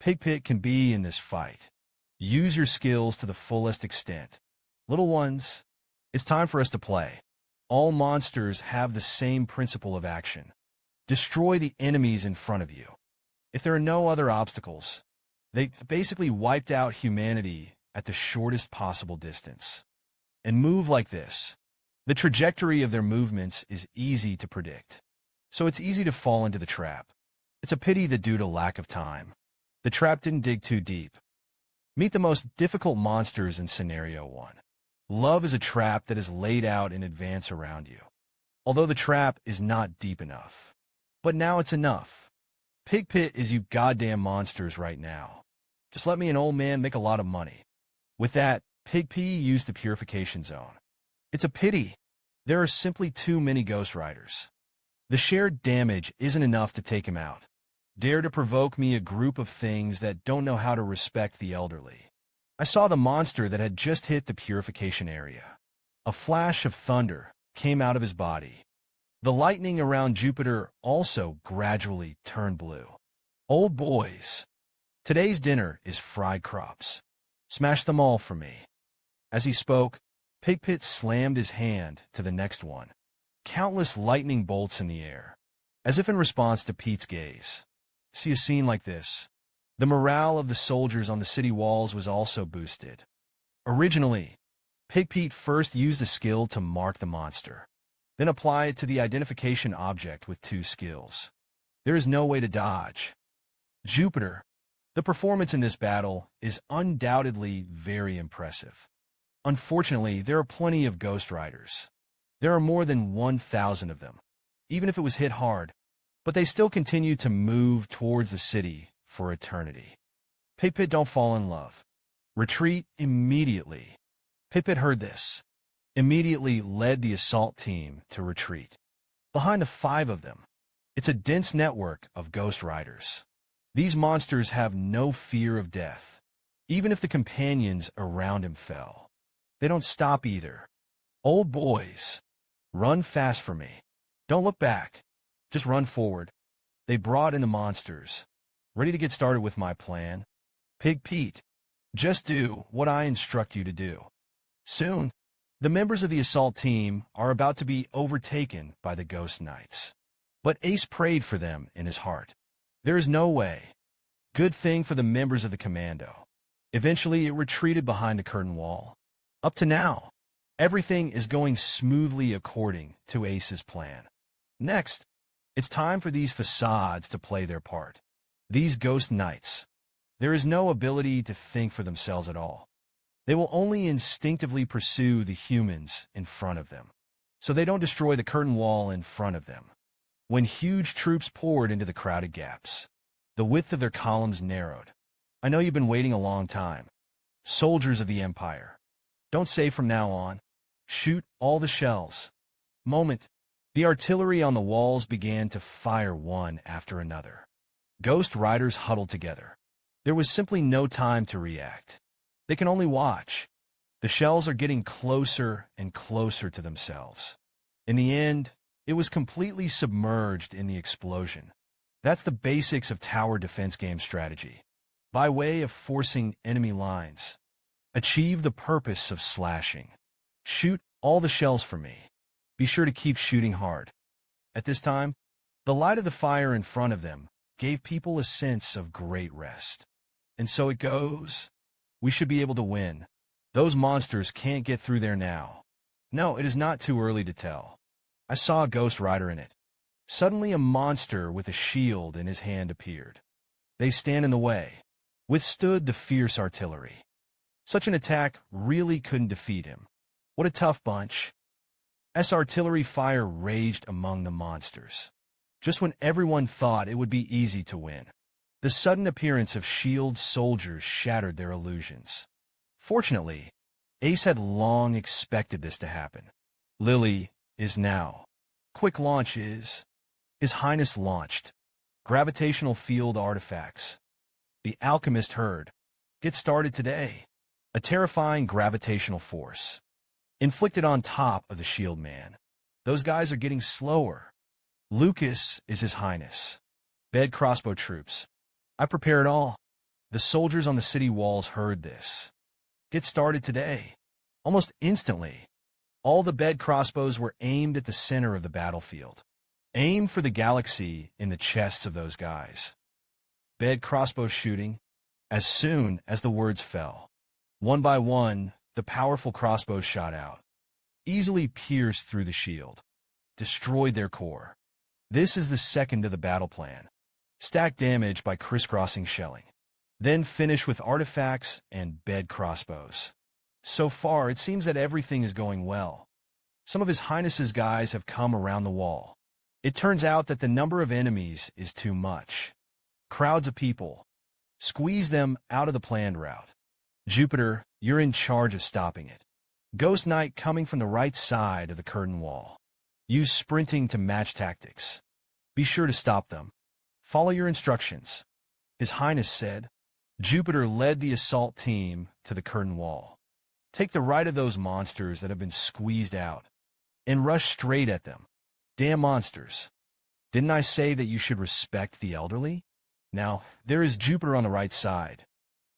Pigpit can be in this fight. Use your skills to the fullest extent. Little ones, it's time for us to play. All monsters have the same principle of action. Destroy the enemies in front of you. If there are no other obstacles, they basically wiped out humanity at the shortest possible distance. And move like this. The trajectory of their movements is easy to predict, so it's easy to fall into the trap. It's a pity that due to lack of time, the trap didn't dig too deep. Meet the most difficult monsters in Scenario 1. Love is a trap that is laid out in advance around you, although the trap is not deep enough. But now it's enough. Pigpit is you goddamn monsters right now. Just let me and old man make a lot of money. With that, Pigp used the purification zone. It's a pity. There are simply too many Ghost Riders. The shared damage isn't enough to take him out. Dare to provoke me a group of things that don't know how to respect the elderly. I saw the monster that had just hit the purification area. A flash of thunder came out of his body. The lightning around Jupiter also gradually turned blue. Old boys, today's dinner is fried crops. Smash them all for me. As he spoke, Pigpit slammed his hand to the next one. Countless lightning bolts in the air, as if in response to Pete's gaze. See a scene like this. The morale of the soldiers on the city walls was also boosted. Originally, Pigpit first used a skill to mark the monster, then apply it to the identification object with 2 skills. There is no way to dodge. Jupiter. The performance in this battle is undoubtedly very impressive. Unfortunately, there are plenty of Ghost Riders. There are more than 1,000 of them, even if it was hit hard, but they still continue to move towards the city for eternity. Pigpit, don't fall in love. Retreat immediately. Pigpit heard this, immediately led the assault team to retreat. Behind the 5 of them, it's a dense network of Ghost Riders. These monsters have no fear of death, even if the companions around him fell. They don't stop either. Old boys, run fast for me. Don't look back. Just run forward. They brought in the monsters. Ready to get started with my plan? Pigpit, just do what I instruct you to do. Soon, the members of the assault team are about to be overtaken by the Ghost Knights. But Ace prayed for them in his heart. There is no way. Good thing for the members of the commando. Eventually, it retreated behind the curtain wall. Up to now, everything is going smoothly according to Ace's plan. Next, it's time for these facades to play their part. These Ghost Knights. There is no ability to think for themselves at all. They will only instinctively pursue the humans in front of them, so they don't destroy the curtain wall in front of them. When huge troops poured into the crowded gaps, the width of their columns narrowed. I know you've been waiting a long time. Soldiers of the Empire. Don't say from now on. Shoot all the shells. Moment. The artillery on the walls began to fire one after another. Ghost Riders huddled together. There was simply no time to react. They can only watch. The shells are getting closer and closer to themselves. In the end, it was completely submerged in the explosion. That's the basics of tower defense game strategy. By way of forcing enemy lines. Achieve the purpose of slashing. Shoot all the shells for me. Be sure to keep shooting hard. At this time, the light of the fire in front of them gave people a sense of great rest. And so it goes. We should be able to win. Those monsters can't get through there now. No, it is not too early to tell. I saw a ghost rider in it. Suddenly a monster with a shield in his hand appeared. They stand in the way, withstood the fierce artillery. Such an attack really couldn't defeat him. What a tough bunch. Artillery fire raged among the monsters. Just when everyone thought it would be easy to win, the sudden appearance of shield soldiers shattered their illusions. Fortunately, Ace had long expected this to happen. Lily is now. Quick launch is. His Highness launched. Gravitational field artifacts. The alchemist heard. Get started today. A terrifying gravitational force. Inflicted on top of the shield man. Those guys are getting slower. Lucas is His Highness. Bed crossbow troops. I prepare it all. The soldiers on the city walls heard this. Get started today. Almost instantly, all the bed crossbows were aimed at the center of the battlefield. Aim for the galaxy in the chests of those guys. Bed crossbow shooting. As soon as the words fell, one by one, the powerful crossbows shot out. Easily pierced through the shield. Destroyed their core. This is the second of the battle plan. Stack damage by crisscrossing shelling. Then finish with artifacts and bed crossbows. So far, it seems that everything is going well. Some of His Highness's guys have come around the wall. It turns out that the number of enemies is too much. Crowds of people. Squeeze them out of the planned route. Jupiter, you're in charge of stopping it. Ghost Knight coming from the right side of the curtain wall. Use sprinting to match tactics. Be sure to stop them. Follow your instructions. His Highness said. Jupiter led the assault team to the curtain wall. Take the right of those monsters that have been squeezed out, and rush straight at them. Damn monsters. Didn't I say that you should respect the elderly? Now, there is Jupiter on the right side.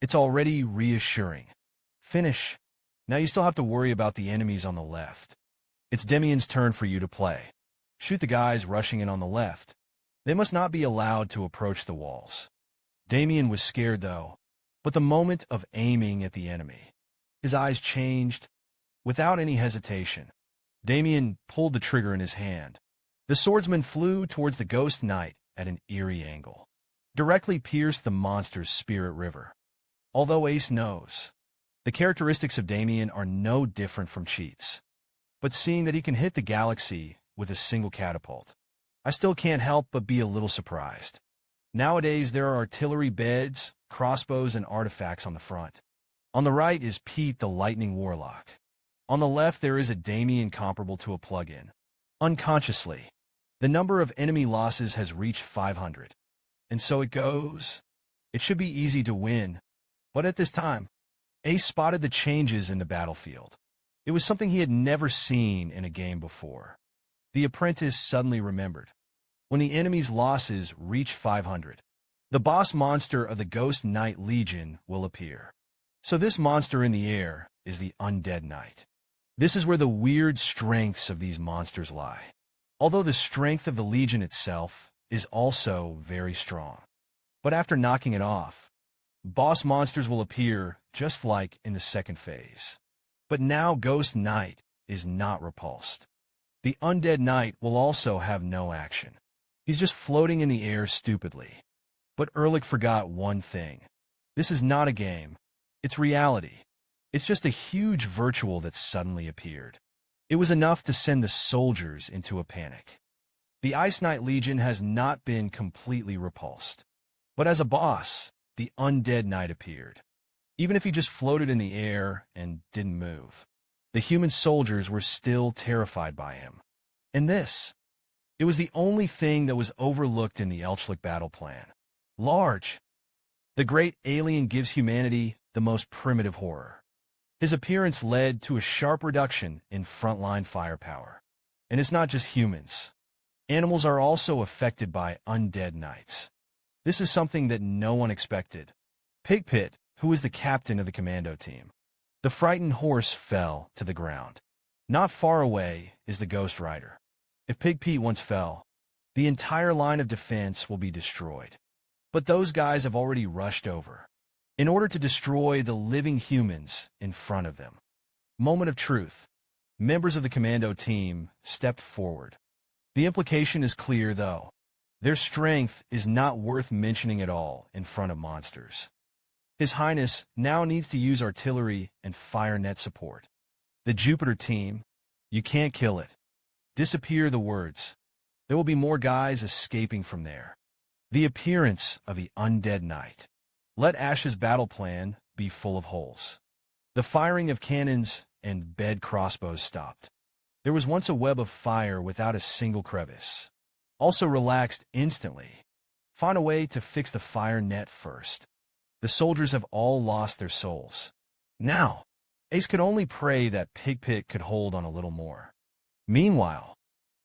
It's already reassuring. Finish. Now you still have to worry about the enemies on the left. It's Demian's turn for you to play. Shoot the guys rushing in on the left. They must not be allowed to approach the walls. Damian was scared, though, but the moment of aiming at the enemy, his eyes changed. Without any hesitation, Damian pulled the trigger in his hand. The swordsman flew towards the Ghost Knight at an eerie angle, directly pierced the monster's spirit river. Although Ace knows, the characteristics of Damian are no different from cheats. But seeing that he can hit the galaxy with a single catapult, I still can't help but be a little surprised. Nowadays, there are artillery beds, crossbows, and artifacts on the front. On the right is Pete the Lightning Warlock. On the left, there is a Damian comparable to a plug-in. Unconsciously, the number of enemy losses has reached 500. And so it goes. It should be easy to win. But at this time, Ace spotted the changes in the battlefield. It was something he had never seen in a game before. The apprentice suddenly remembered. When the enemy's losses reach 500, the boss monster of the Ghost Knight Legion will appear. So this monster in the air is the Undead Knight. This is where the weird strengths of these monsters lie. Although the strength of the Legion itself is also very strong. But after knocking it off, boss monsters will appear just like in the second phase. But now Ghost Knight is not repulsed. The Undead Knight will also have no action. He's just floating in the air stupidly. But Ehrlich forgot one thing. This is not a game. It's reality. It's just a huge virtual that suddenly appeared. It was enough to send the soldiers into a panic. The Ice Knight Legion has not been completely repulsed. But as a boss, the Undead Knight appeared. Even if he just floated in the air and didn't move, the human soldiers were still terrified by him. And this, it was the only thing that was overlooked in the Elchlik battle plan. Large. The great alien gives humanity the most primitive horror. His appearance led to a sharp reduction in frontline firepower. And it's not just humans. Animals are also affected by undead knights. This is something that no one expected. Pigpit, who was the captain of the commando team. The frightened horse fell to the ground. Not far away is the Ghost Rider. If Pig Pete once fell, the entire line of defense will be destroyed. But those guys have already rushed over in order to destroy the living humans in front of them. Moment of truth. Members of the commando team stepped forward. The implication is clear, though. Their strength is not worth mentioning at all in front of monsters. His Highness now needs to use artillery and fire net support. The Jupiter team, you can't kill it. Disappear the words. There will be more guys escaping from there. The appearance of the undead knight. Let Ash's battle plan be full of holes. The firing of cannons and bed crossbows stopped. There was once a web of fire without a single crevice. Also relaxed instantly. Find a way to fix the fire net first. The soldiers have all lost their souls. Now, Ace could only pray that Pig Pit could hold on a little more. Meanwhile,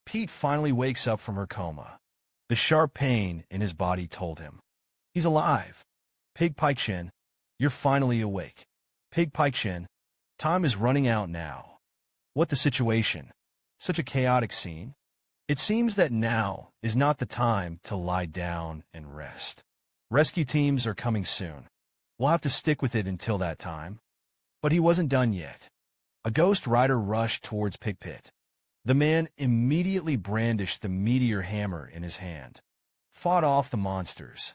Pete finally wakes up from her coma. The sharp pain in his body told him. He's alive. Pig Pikeshin, you're finally awake. Pig Pikeshin, time is running out now. What the situation? Such a chaotic scene. It seems that now is not the time to lie down and rest. Rescue teams are coming soon. We'll have to stick with it until that time. But he wasn't done yet. A Ghost Rider rushed towards Pig Pit. The man immediately brandished the meteor hammer in his hand. Fought off the monsters.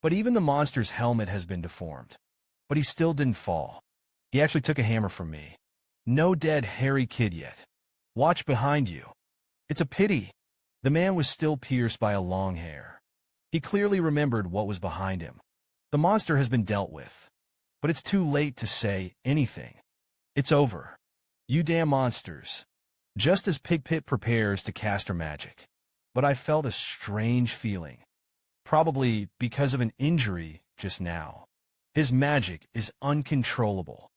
But even the monster's helmet has been deformed. But he still didn't fall. He actually took a hammer from me. No dead hairy kid yet. Watch behind you. It's a pity. The man was still pierced by a long hair. He clearly remembered what was behind him. The monster has been dealt with. But it's too late to say anything. It's over. You damn monsters. Just as Pig Pit prepares to cast her magic. But I felt a strange feeling. Probably because of an injury just now. His magic is uncontrollable.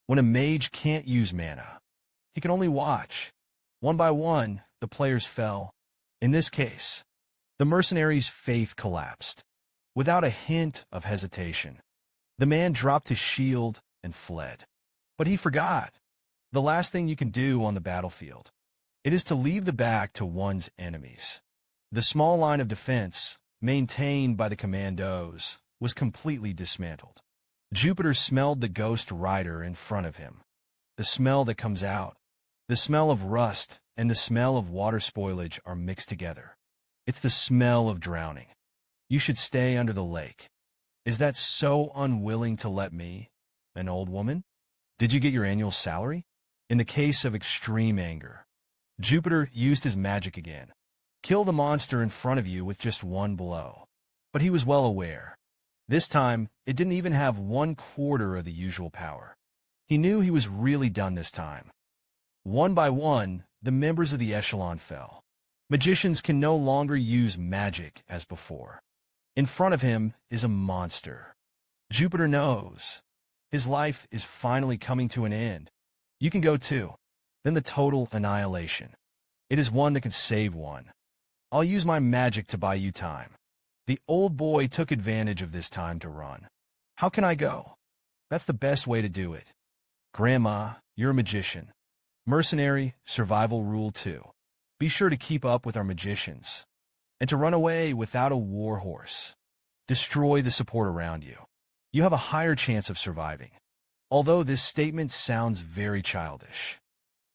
When a mage can't use mana, he can only watch. One by one, the players fell. In this case, the mercenary's faith collapsed. Without a hint of hesitation, the man dropped his shield and fled. But he forgot. The last thing you can do on the battlefield. It is to leave the back to one's enemies. The small line of defense, maintained by the commandos, was completely dismantled. Jupiter smelled the Ghost Rider in front of him. The smell that comes out, the smell of rust and the smell of water spoilage are mixed together. It's the smell of drowning. You should stay under the lake. Is that so unwilling to let me, an old woman? Did you get your annual salary? In the case of extreme anger, Jupiter used his magic again. Kill the monster in front of you with just one blow. But he was well aware. This time, it didn't even have 1/4 of the usual power. He knew he was really done this time. One by one, the members of the echelon fell. Magicians can no longer use magic as before. In front of him is a monster. Jupiter knows. His life is finally coming to an end. You can go too. Then the total annihilation. It is one that can save one. I'll use my magic to buy you time. The old boy took advantage of this time to run. How can I go? That's the best way to do it. Grandma, you're a magician. Mercenary, survival rule 2. Be sure to keep up with our magicians. And to run away without a war horse. Destroy the support around you. You have a higher chance of surviving. Although this statement sounds very childish.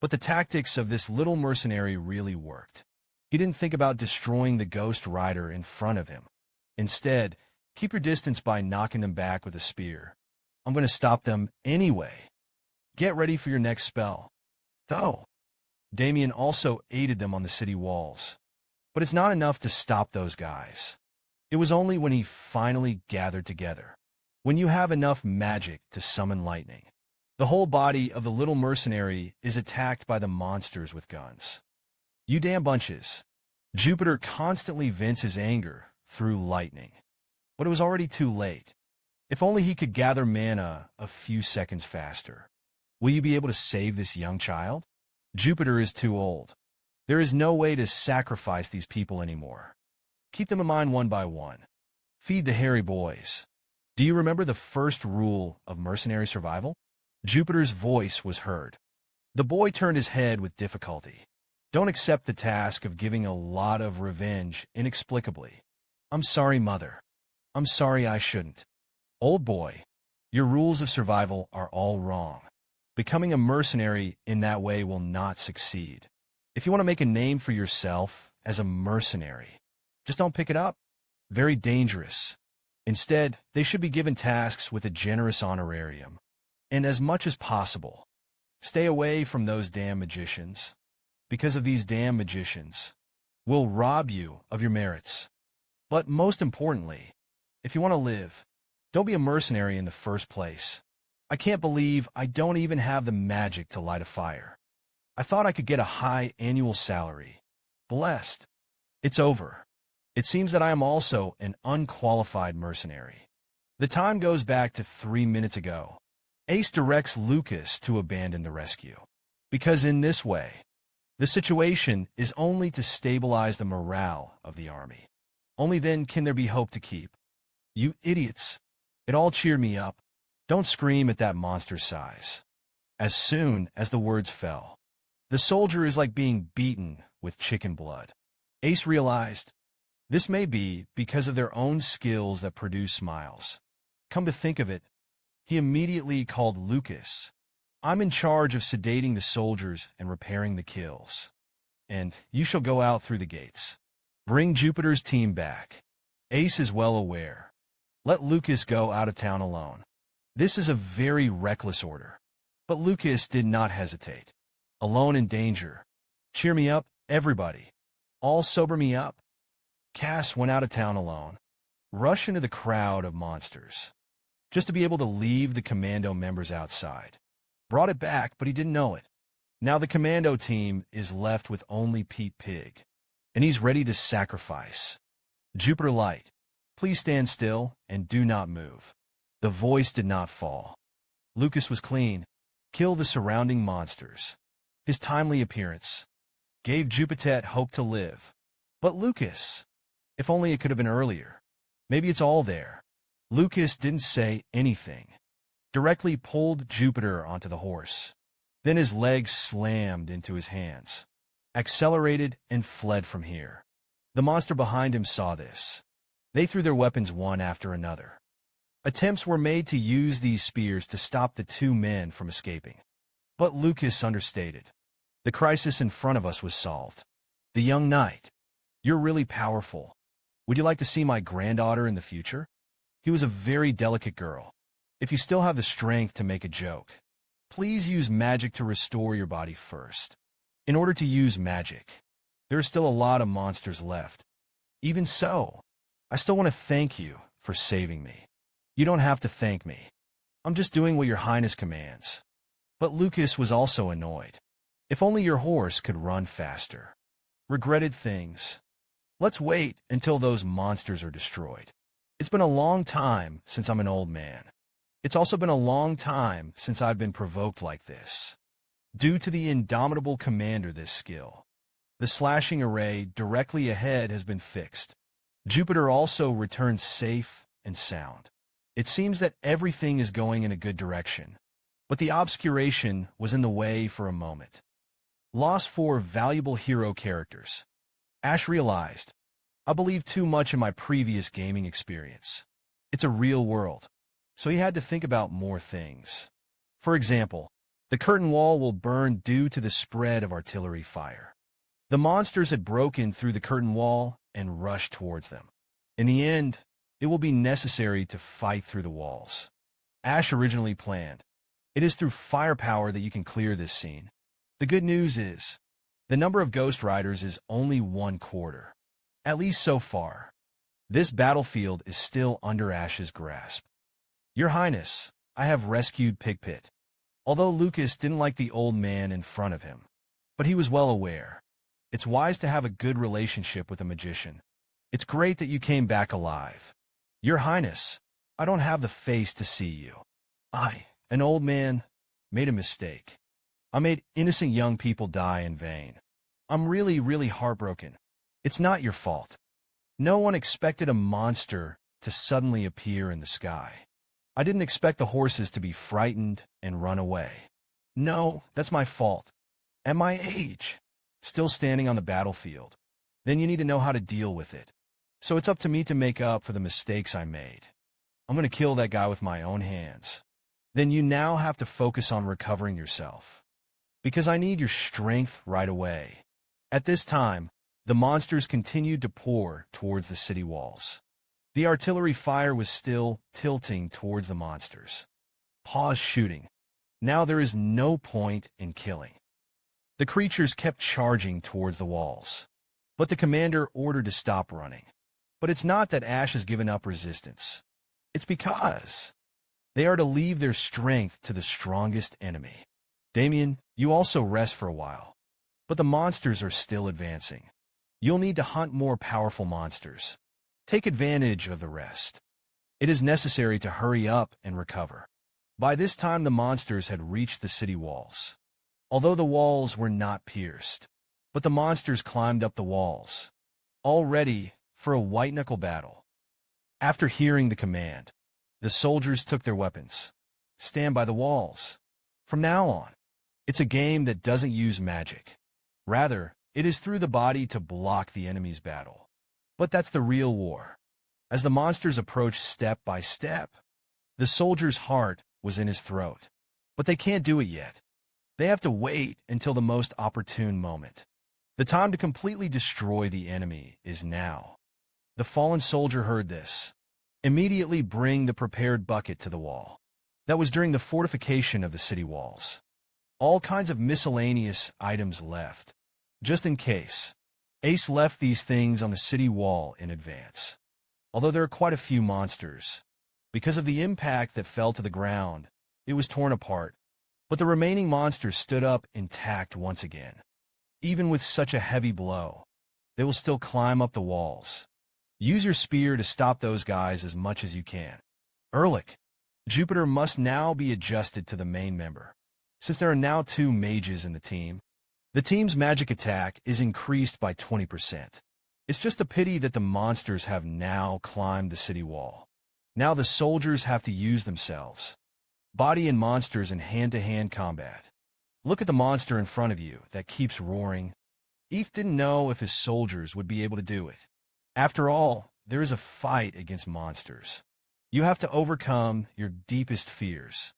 But the tactics of this little mercenary really worked. He didn't think about destroying the Ghost Rider in front of him. Instead, keep your distance by knocking them back with a spear. I'm going to stop them anyway. Get ready for your next spell. Though, Damien also aided them on the city walls. But it's not enough to stop those guys. It was only when he finally gathered together. When you have enough magic to summon lightning. The whole body of the little mercenary is attacked by the monsters with guns. You damn bunches. Jupiter constantly vents his anger through lightning. But it was already too late. If only he could gather mana a few seconds faster. Will you be able to save this young child? Jupiter is too old. There is no way to sacrifice these people anymore. Keep them in mind one by one. Feed the hairy boys. Do you remember the first rule of mercenary survival? Jupiter's voice was heard. The boy turned his head with difficulty. Don't accept the task of giving a lot of revenge inexplicably. I'm sorry, mother. I'm sorry I shouldn't. Old boy, your rules of survival are all wrong. Becoming a mercenary in that way will not succeed. If you want to make a name for yourself as a mercenary, just don't pick it up. Very dangerous. Instead, they should be given tasks with a generous honorarium. And as much as possible, stay away from those damn magicians. Because of these damn magicians will rob you of your merits. But most importantly, if you want to live, don't be a mercenary in the first place. I can't believe I don't even have the magic to light a fire. I thought I could get a high annual salary. Blessed. It's over. It seems that I am also an unqualified mercenary. The time goes back to 3 minutes ago. Ace directs Lucas to abandon the rescue. Because in this way, the situation is only to stabilize the morale of the army. Only then can there be hope to keep. You idiots. It all cheered me up. Don't scream at that monster's size. As soon as the words fell, the soldier is like being beaten with chicken blood. Ace realized this may be because of their own skills that produce smiles. Come to think of it, he immediately called Lucas. I'm in charge of sedating the soldiers and repairing the kills. And you shall go out through the gates. Bring Jupiter's team back. Ace is well aware. Let Lucas go out of town alone. This is a very reckless order. But Lucas did not hesitate. Alone in danger. Cheer me up, everybody. All sober me up. Cass went out of town alone. Rush into the crowd of monsters. Just to be able to leave the commando members outside. Brought it back, but he didn't know it. Now the commando team is left with only Pete Pig. And he's ready to sacrifice. Jupiter Light, please stand still and do not move. The voice did not fall. Lucas was clean. Kill the surrounding monsters. His timely appearance gave Jupiter hope to live. But Lucas, if only it could have been earlier. Maybe it's all there. Lucas didn't say anything. Directly pulled Jupiter onto the horse. Then his legs slammed into his hands. Accelerated and fled from here. The monster behind him saw this. They threw their weapons one after another. Attempts were made to use these spears to stop the two men from escaping. But Lucas understated. The crisis in front of us was solved. The young knight. You're really powerful. Would you like to see my granddaughter in the future? He was a very delicate girl. If you still have the strength to make a joke, please use magic to restore your body first. In order to use magic, there are still a lot of monsters left. Even so, I still want to thank you for saving me. You don't have to thank me. I'm just doing what your highness commands. But Lucas was also annoyed. If only your horse could run faster. Regretted things. Let's wait until those monsters are destroyed. It's been a long time since I'm an old man. It's also been a long time since I've been provoked like this. Due to the indomitable commander this skill. The slashing array directly ahead has been fixed. Jupiter also returned safe and sound. It seems that everything is going in a good direction, but the obscuration was in the way for a moment. Lost 4 valuable hero characters. Ash realized, I believed too much in my previous gaming experience. It's a real world, so he had to think about more things. For example, the curtain wall will burn due to the spread of artillery fire. The monsters had broken through the curtain wall and rushed towards them. In the end, it will be necessary to fight through the walls. Ash originally planned. It is through firepower that you can clear this scene. The good news is, the number of Ghost Riders is only 1/4. At least so far. This battlefield is still under Ash's grasp. Your Highness, I have rescued Pigpit. Although Lucas didn't like the old man in front of him, but he was well aware. It's wise to have a good relationship with a magician. It's great that you came back alive. Your Highness, I don't have the face to see you. I, an old man, made a mistake. I made innocent young people die in vain. I'm really heartbroken. It's not your fault. No one expected a monster to suddenly appear in the sky. I didn't expect the horses to be frightened and run away. No, that's my fault. At my age, still standing on the battlefield, then you need to know how to deal with it. So it's up to me to make up for the mistakes I made. I'm going to kill that guy with my own hands. Then you now have to focus on recovering yourself. Because I need your strength right away. At this time, the monsters continued to pour towards the city walls. The artillery fire was still tilting towards the monsters. Pause shooting. Now there is no point in killing. The creatures kept charging towards the walls. But the commander ordered to stop running. But it's not that Ash has given up resistance. It's because they are to leave their strength to the strongest enemy. Damien, you also rest for a while. But the monsters are still advancing. You'll need to hunt more powerful monsters. Take advantage of the rest. It is necessary to hurry up and recover. By this time the monsters had reached the city walls. Although the walls were not pierced, but the monsters climbed up the walls, all ready for a white-knuckle battle. After hearing the command, the soldiers took their weapons. Stand by the walls. From now on, it's a game that doesn't use magic. Rather, it is through the body to block the enemy's battle. But that's the real war. As the monsters approached step by step, the soldier's heart was in his throat. But they can't do it yet. They have to wait until the most opportune moment. The time to completely destroy the enemy is now. The fallen soldier heard this. Immediately bring the prepared bucket to the wall. That was during the fortification of the city walls. All kinds of miscellaneous items left, just in case. Ace left these things on the city wall in advance. Although there are quite a few monsters, because of the impact that fell to the ground, it was torn apart. But the remaining monsters stood up intact once again. Even with such a heavy blow, they will still climb up the walls. Use your spear to stop those guys as much as you can. Ehrlich, Jupiter must now be adjusted to the main member. Since there are now 2 mages in the team's magic attack is increased by 20%. It's just a pity that the monsters have now climbed the city wall. Now the soldiers have to use themselves. Body and monsters in hand-to-hand combat. Look at the monster in front of you that keeps roaring. Eth didn't know if his soldiers would be able to do it. After all, there is a fight against monsters. You have to overcome your deepest fears.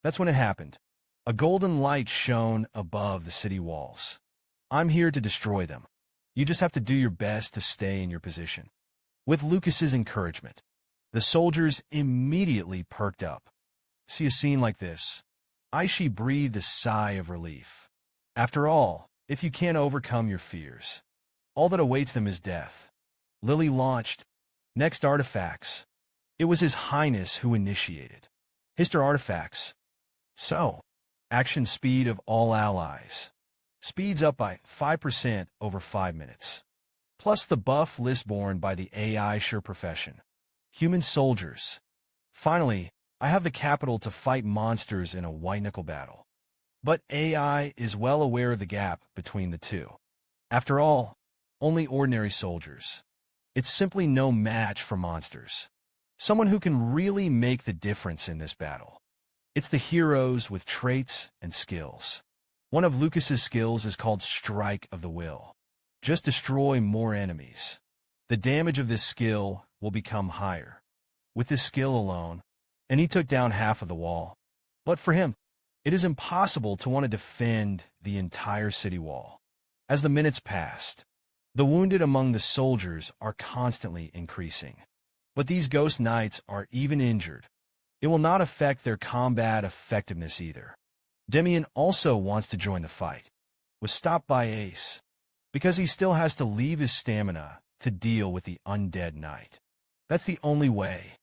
That's when it happened. A golden light shone above the city walls. I'm here to destroy them. You just have to do your best to stay in your position. With Lucas's encouragement, the soldiers immediately perked up. See a scene like this. Aishi breathed a sigh of relief. After all, if you can't overcome your fears, all that awaits them is death. Lily launched. Next artifacts. It was His Highness who initiated. Hister artifacts. So, action speed of all allies. Speeds up by 5% over 5 minutes. Plus the buff list borne by the AI sure profession. Human soldiers. Finally, I have the capital to fight monsters in a white-knuckle battle. But AI is well aware of the gap between the two. After all, only ordinary soldiers. It's simply no match for monsters. Someone who can really make the difference in this battle. It's the heroes with traits and skills. One of Lucas's skills is called Strike of the Will. Just destroy more enemies. The damage of this skill will become higher. With this skill alone, and he took down half of the wall. But for him, it is impossible to want to defend the entire city wall. As the minutes passed, the wounded among the soldiers are constantly increasing. But these ghost knights are even injured. It will not affect their combat effectiveness either. Damien also wants to join the fight, was stopped by Ace, because he still has to leave his stamina to deal with the undead knight. That's the only way.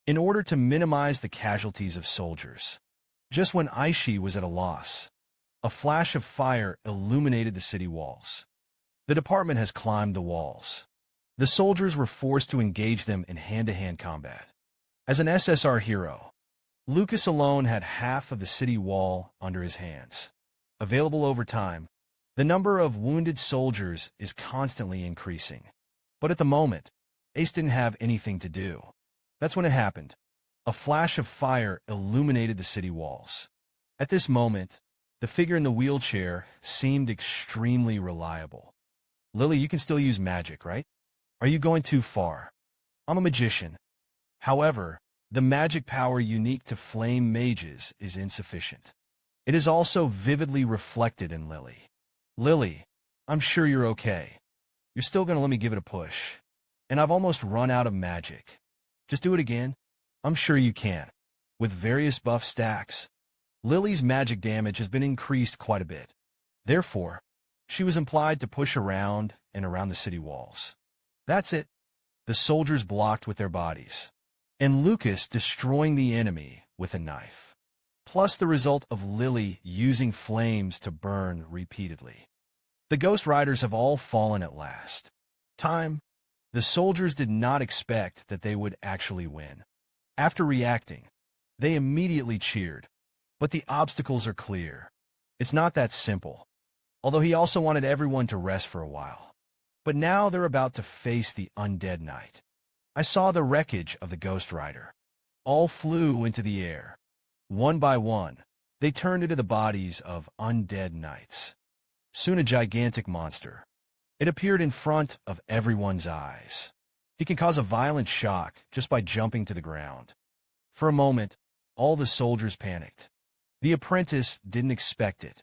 In order to minimize the casualties of soldiers. Just when Aishi was at a loss, a flash of fire illuminated the city walls. The department has climbed the walls. The soldiers were forced to engage them in hand-to-hand combat. As an SSR hero, Lucas alone had half of the city wall under his hands. Available over time, the number of wounded soldiers is constantly increasing. But at the moment, Ace didn't have anything to do. That's when it happened. A flash of fire illuminated the city walls. At this moment, The figure in the wheelchair seemed extremely reliable. Lily, you can still use magic, right? Are you going too far? I'm a magician. However, the magic power unique to flame mages is insufficient. It is also vividly reflected in Lily. Lily, I'm sure you're okay. You're still going to let me give it a push. And I've almost run out of magic. Just do it again. I'm sure you can. With various buff stacks, Lily's magic damage has been increased quite a bit. Therefore, she was implied to push around and around the city walls. That's it. The soldiers blocked with their bodies, and Lucas destroying the enemy with a knife. Plus the result of Lily using flames to burn repeatedly. The Ghost Riders have all fallen at last. The soldiers did not expect that they would actually win. After reacting, they immediately cheered. But the obstacles are clear. It's not that simple. Although he also wanted everyone to rest for a while. But now they're about to face the undead knight. I saw the wreckage of the Ghost Rider. All flew into the air. One by one, they turned into the bodies of undead knights. Soon a gigantic monster. It appeared in front of everyone's eyes. He can cause a violent shock just by jumping to the ground. For a moment, all the soldiers panicked. The apprentice didn't expect it.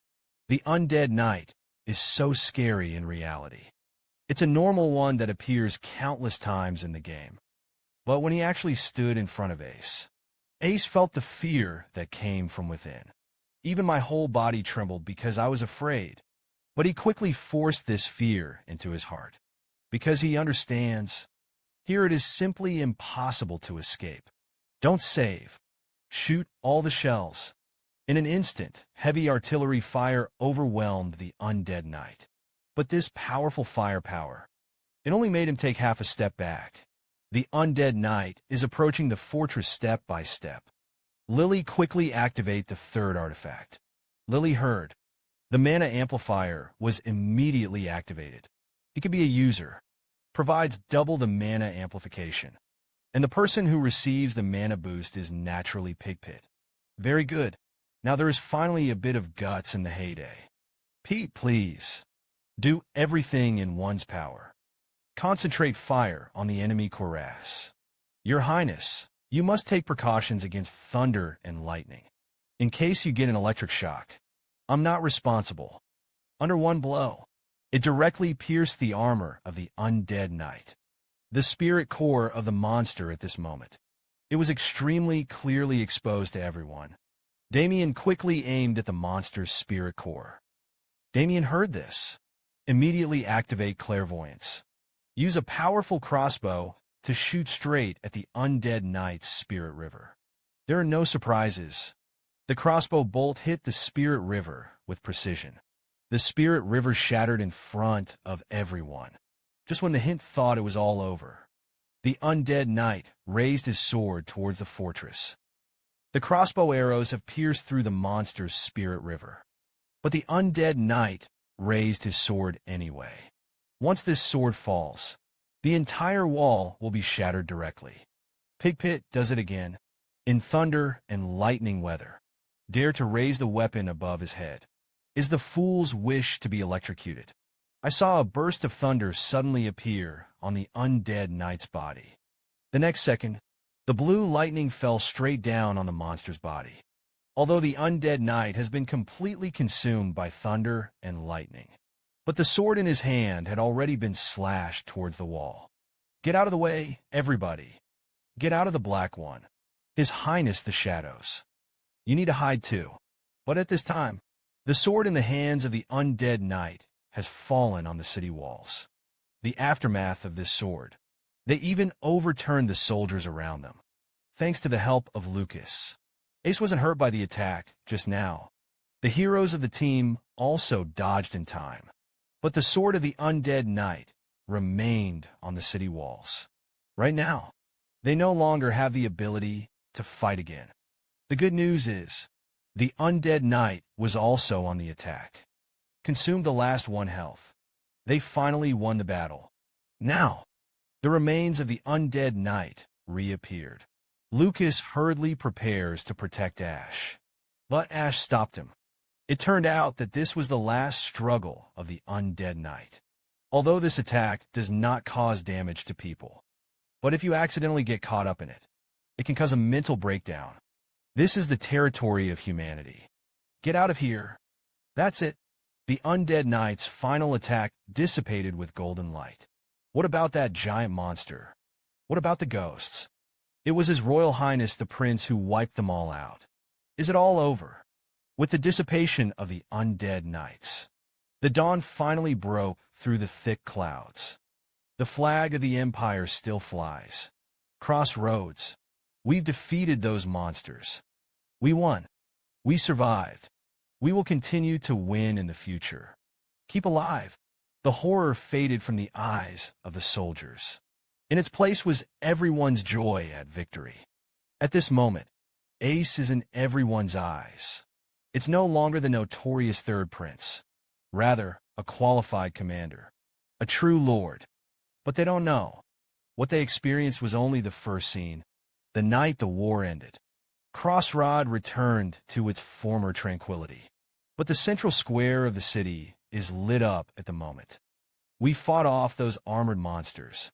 The undead knight is so scary in reality. It's a normal one that appears countless times in the game. But when he actually stood in front of Ace felt the fear that came from within. Even my whole body trembled because I was afraid. But he quickly forced this fear into his heart. Because he understands, here it is simply impossible to escape. Don't save. Shoot all the shells. In an instant, heavy artillery fire overwhelmed the undead knight. But this powerful firepower, it only made him take half a step back. The undead knight is approaching the fortress step by step. Lily quickly activated the third artifact. Lily heard. The mana amplifier was immediately activated. He could be a user. Provides double the mana amplification. And the person who receives the mana boost is naturally Pigpit. Very good. Now there is finally a bit of guts in the heyday. Pete, please. Do everything in one's power. Concentrate fire on the enemy cuirass. Your Highness, you must take precautions against thunder and lightning. In case you get an electric shock, I'm not responsible. Under one blow, it directly pierced the armor of the undead knight. The spirit core of the monster at this moment. It was extremely clearly exposed to everyone. Damien quickly aimed at the monster's spirit core. Damien heard this. Immediately activate clairvoyance. Use a powerful crossbow to shoot straight at the undead knight's spirit river. There are no surprises. The crossbow bolt hit the spirit river with precision. The spirit river shattered in front of everyone. Just when the hint thought it was all over, the undead knight raised his sword towards the fortress. The crossbow arrows have pierced through the monster's spirit river. But the undead knight raised his sword anyway. Once this sword falls, the entire wall will be shattered directly. Pigpit does it again, in thunder and lightning weather. Dare to raise the weapon above his head. Is the fool's wish to be electrocuted? I saw a burst of thunder suddenly appear on the undead knight's body. The next second, the blue lightning fell straight down on the monster's body. Although the undead knight has been completely consumed by thunder and lightning. But the sword in his hand had already been slashed towards the wall. Get out of the way, everybody. Get out of the black one. His Highness the Shadows. You need to hide too. But at this time, the sword in the hands of the undead knight has fallen on the city walls. The aftermath of this sword. They even overturned the soldiers around them. Thanks to the help of Lucas. Ace wasn't hurt by the attack just now. The heroes of the team also dodged in time. But the sword of the undead knight remained on the city walls. Right now, they no longer have the ability to fight again. The good news is, the undead knight was also on the attack. Consumed the last one health. They finally won the battle. Now, the remains of the undead knight reappeared. Lucas hurriedly prepares to protect Ash. But Ash stopped him. It turned out that this was the last struggle of the undead knight. Although this attack does not cause damage to people, but if you accidentally get caught up in it, it can cause a mental breakdown. This is the territory of humanity. Get out of here. That's it. The undead knight's final attack dissipated with golden light. What about that giant monster? What about the ghosts? It was His Royal Highness the Prince who wiped them all out. Is it all over? With the dissipation of the undead knights, the dawn finally broke through the thick clouds. The flag of the Empire still flies. Crossroads. We've defeated those monsters. We won. We survived. We will continue to win in the future. Keep alive. The horror faded from the eyes of the soldiers. In its place was everyone's joy at victory. At this moment, Ace is in everyone's eyes. It's no longer the notorious third prince. Rather, a qualified commander. A true lord. But they don't know. What they experienced was only the first scene. The night the war ended. Crossroad returned to its former tranquility. But the central square of the city is lit up at the moment. We fought off those armored monsters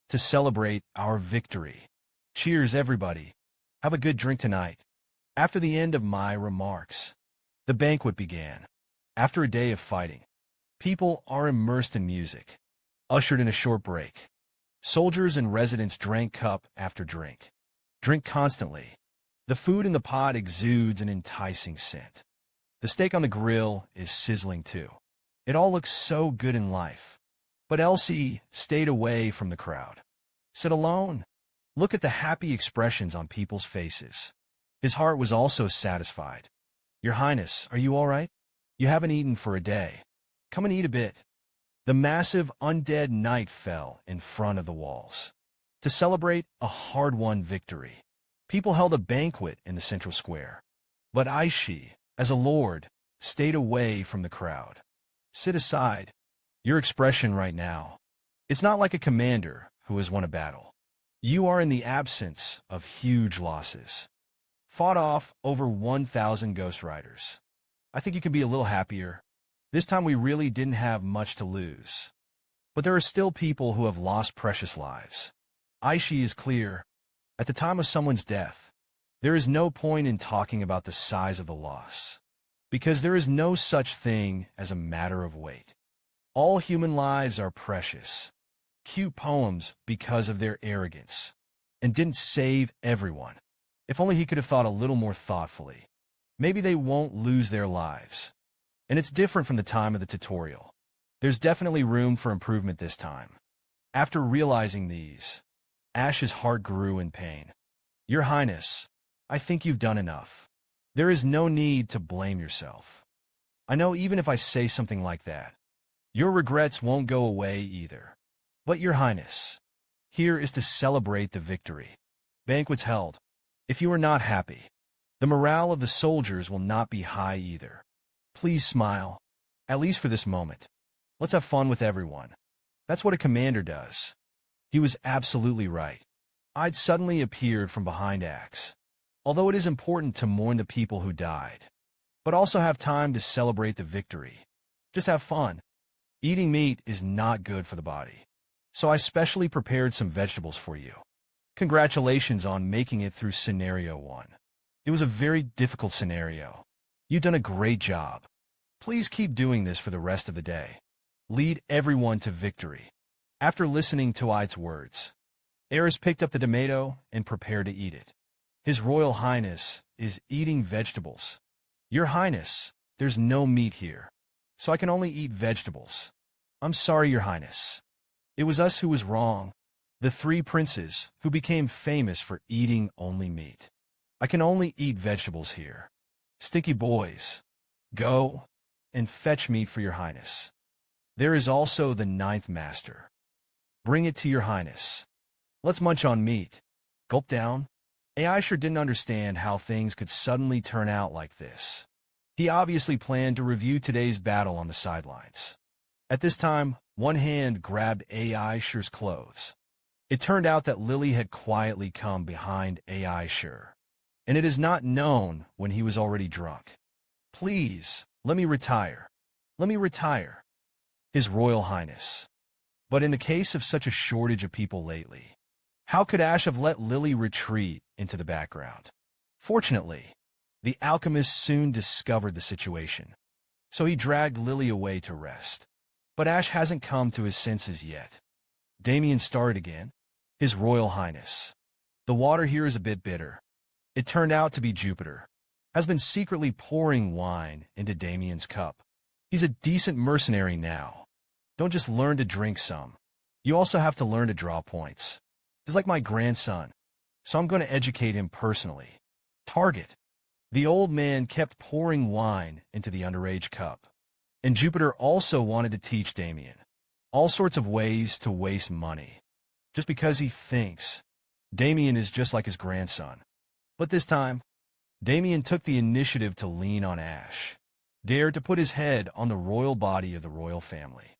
to celebrate our victory. Cheers, everybody. Have a good drink tonight. After the end of my remarks, the banquet began. After a day of fighting, people are immersed in music, ushered in a short break. Soldiers and residents drank cup after drink. Drink constantly. The food in the pot exudes an enticing scent. The steak on the grill is sizzling too. It all looks so good in life. But Elsie stayed away from the crowd. Sit alone. Look at the happy expressions on people's faces. His heart was also satisfied. Your Highness, are you all right? You haven't eaten for a day. Come and eat a bit. The massive undead knight fell in front of the walls to celebrate a hard-won victory. People held a banquet in the central square. But Aishi, as a lord, stayed away from the crowd. Sit aside. Your expression right now. It's not like a commander who has won a battle. You are in the absence of huge losses. Fought off over 1,000 Ghost Riders. I think you can be a little happier. This time we really didn't have much to lose. But there are still people who have lost precious lives. Aishi is clear. At the time of someone's death, there is no point in talking about the size of the loss, because there is no such thing as a matter of weight. All human lives are precious. Cute poems because of their arrogance, and didn't save everyone. If only he could have thought a little more thoughtfully. Maybe they won't lose their lives. And it's different from the time of the tutorial. There's definitely room for improvement this time. After realizing these, Ash's heart grew in pain. Your Highness, I think you've done enough. There is no need to blame yourself. I know even if I say something like that, your regrets won't go away either. But Your Highness, here is to celebrate the victory. Banquets held. If you are not happy, the morale of the soldiers will not be high either. Please smile, at least for this moment. Let's have fun with everyone. That's what a commander does. He was absolutely right. I'd suddenly appeared from behind Axe. Although it is important to mourn the people who died, but also have time to celebrate the victory. Just have fun. Eating meat is not good for the body. So I specially prepared some vegetables for you. Congratulations on making it through Scenario 1. It was a very difficult scenario. You've done a great job. Please keep doing this for the rest of the day. Lead everyone to victory. After listening to Ide's words, Eris picked up the tomato and prepared to eat it. His Royal Highness is eating vegetables. Your Highness, there's no meat here, so I can only eat vegetables. I'm sorry, Your Highness. It was us who was wrong, the three princes who became famous for eating only meat. I can only eat vegetables here. Stinky boys, go and fetch meat for Your Highness. There is also the ninth master. Bring it to Your Highness. Let's munch on meat. Gulp down. AI sure didn't understand how things could suddenly turn out like this. He obviously planned to review today's battle on the sidelines. At this time, one hand grabbed AI Sure's clothes. It turned out that Lily had quietly come behind AI Sure, and it is not known when he was already drunk. Please, Let me retire. Let me retire. His Royal Highness. But in the case of such a shortage of people lately, how could Ash have let Lily retreat into the background? Fortunately, the alchemist soon discovered the situation, so he dragged Lily away to rest. But Ash hasn't come to his senses yet. Damien started again. His Royal Highness. The water here is a bit bitter. It turned out to be Jupiter. Has been secretly pouring wine into Damien's cup. He's a decent mercenary now. Don't just learn to drink some. You also have to learn to draw points. He's like my grandson, so I'm going to educate him personally. Target. The old man kept pouring wine into the underage cup. And Jupiter also wanted to teach Damien all sorts of ways to waste money, just because he thinks Damien is just like his grandson. But this time, Damien took the initiative to lean on Ash, dared to put his head on the royal body of the royal family.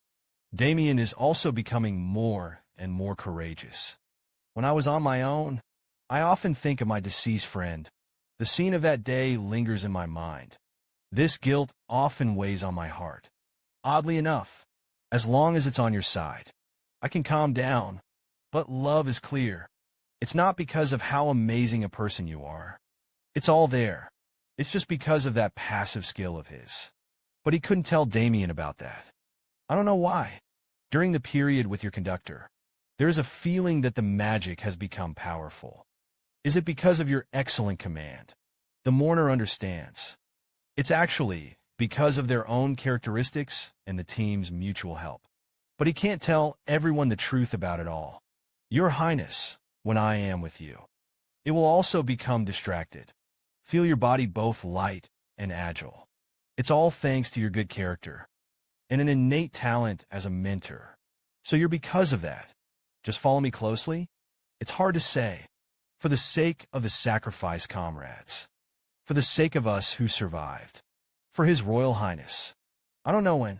Damien is also becoming more and more courageous. When I was on my own, I often think of my deceased friend. The scene of that day lingers in my mind. This guilt often weighs on my heart. Oddly enough, as long as it's on your side, I can calm down, but love is clear. It's not because of how amazing a person you are. It's all there. It's just because of that passive skill of his. But he couldn't tell Damien about that. I don't know why. During the period with your conductor, there is a feeling that the magic has become powerful. Is it because of your excellent command? The mourner understands. It's actually because of their own characteristics and the team's mutual help. But he can't tell everyone the truth about it all. Your Highness, when I am with you, it will also become distracted. Feel your body both light and agile. It's all thanks to your good character and an innate talent as a mentor. So you're because of that. Just follow me closely. It's hard to say. For the sake of the sacrificed comrades. For the sake of us who survived. For His Royal Highness. I don't know when.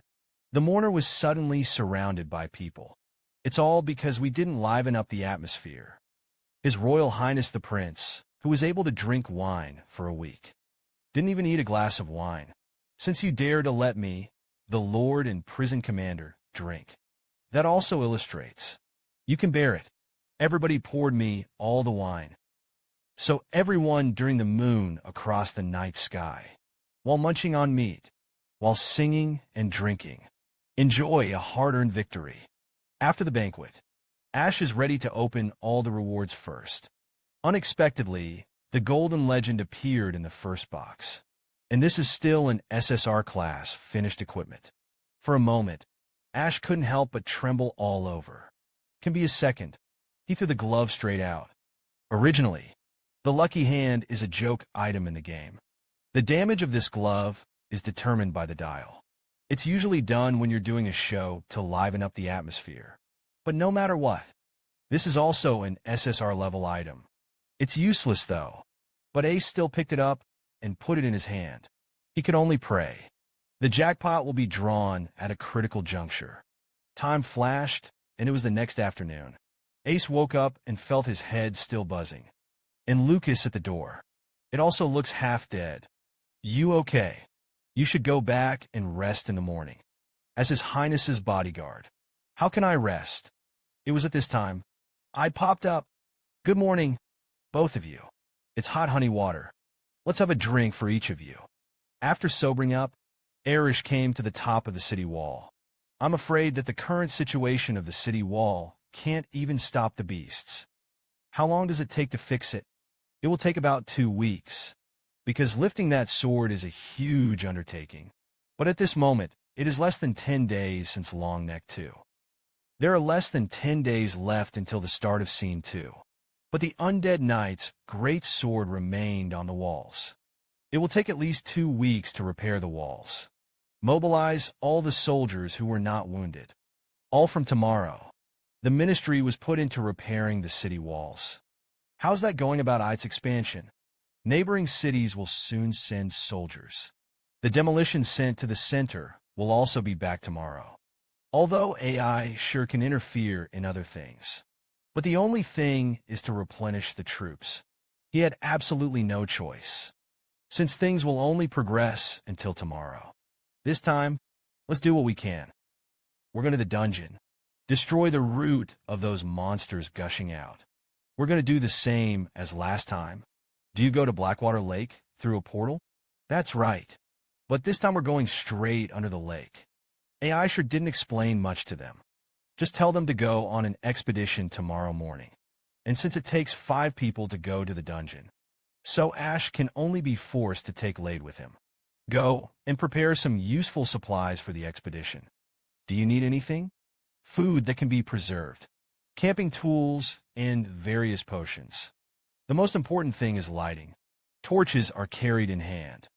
The mourner was suddenly surrounded by people. It's all because we didn't liven up the atmosphere. His Royal Highness the Prince, who was able to drink wine for a week. Didn't even eat a glass of wine. Since you dare to let me, the Lord and Prison Commander, drink. That also illustrates. You can bear it. Everybody poured me all the wine. So everyone during the moon across the night sky, while munching on meat, while singing and drinking, enjoy a hard-earned victory. After the banquet, Ash is ready to open all the rewards first. Unexpectedly, the Golden Legend appeared in the first box. And this is still an SSR-class finished equipment. For a moment, Ash couldn't help but tremble all over. Can be a second. He threw the glove straight out. Originally, the lucky hand is a joke item in the game. The damage of this glove is determined by the dial. It's usually done when you're doing a show to liven up the atmosphere. But no matter what, this is also an SSR-level item. It's useless, though. But Ace still picked it up and put it in his hand. He could only pray. The jackpot will be drawn at a critical juncture. Time flashed, and it was the next afternoon. Ace woke up and felt his head still buzzing. And Lucas at the door. It also looks half dead. You okay? You should go back and rest in the morning. As His Highness's bodyguard. How can I rest? It was at this time. I popped up. Good morning, both of you. It's hot honey water. Let's have a drink for each of you. After sobering up, Arish came to the top of the city wall. I'm afraid that the current situation of the city wall can't even stop the beasts. How long does it take to fix it? It will take about 2 weeks. Because lifting that sword is a huge undertaking. But at this moment, it is less than 10 days since Longneck 2. There are less than 10 days left until the start of Scene 2. But the Undead Knight's great sword remained on the walls. It will take at least 2 weeks to repair the walls. Mobilize all the soldiers who were not wounded. All from tomorrow. The ministry was put into repairing the city walls. How's that going about its expansion? Neighboring cities will soon send soldiers. The demolition sent to the center will also be back tomorrow. Although AI sure can interfere in other things. But the only thing is to replenish the troops. He had absolutely no choice. Since things will only progress until tomorrow. This time, let's do what we can. We're going to the dungeon. Destroy the root of those monsters gushing out. We're going to do the same as last time. Do you go to Blackwater Lake through a portal? That's right. But this time we're going straight under the lake. AI sure didn't explain much to them. Just tell them to go on an expedition tomorrow morning. And since it takes 5 people to go to the dungeon, so Ash can only be forced to take Lade with him. Go and prepare some useful supplies for the expedition. Do you need anything? Food that can be preserved, camping tools, and various potions. The most important thing is lighting. Torches are carried in hand.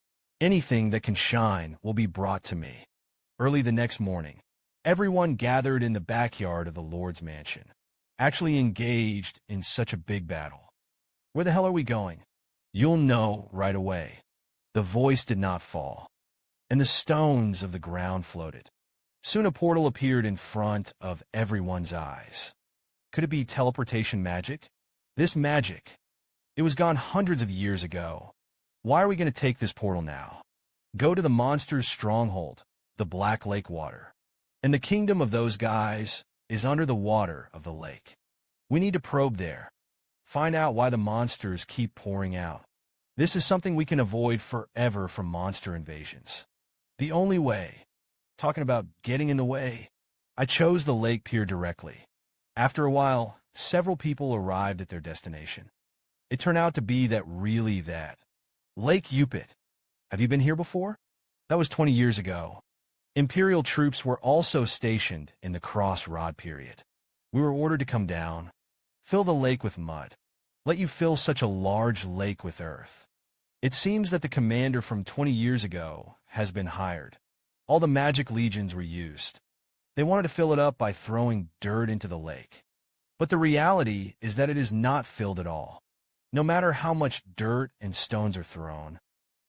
Anything that can shine will be brought to me. Early the next morning, everyone gathered in the backyard of the Lord's mansion, actually engaged in such a big battle. Where the hell are we going? You'll know right away. The voice did not fall, and the stones of the ground floated. Soon a portal appeared in front of everyone's eyes. Could it be teleportation magic? This magic, it was gone hundreds of years ago. Why are we going to take this portal now? Go to the monster's stronghold, the Black Lake water. And the kingdom of those guys is under the water of the lake. We need to probe there. Find out why the monsters keep pouring out. This is something we can avoid forever from monster invasions. The only way. Talking about getting in the way. I chose the lake pier directly. After a while, several people arrived at their destination. It turned out to be that Lake Upit. Have you been here before? That was 20 years ago. Imperial troops were also stationed in the Crossroad period. We were ordered to come down, fill the lake with mud, let you fill such a large lake with earth. It seems that the commander from 20 years ago has been hired. All the magic legions were used. They wanted to fill it up by throwing dirt into the lake. But the reality is that it is not filled at all. No matter how much dirt and stones are thrown,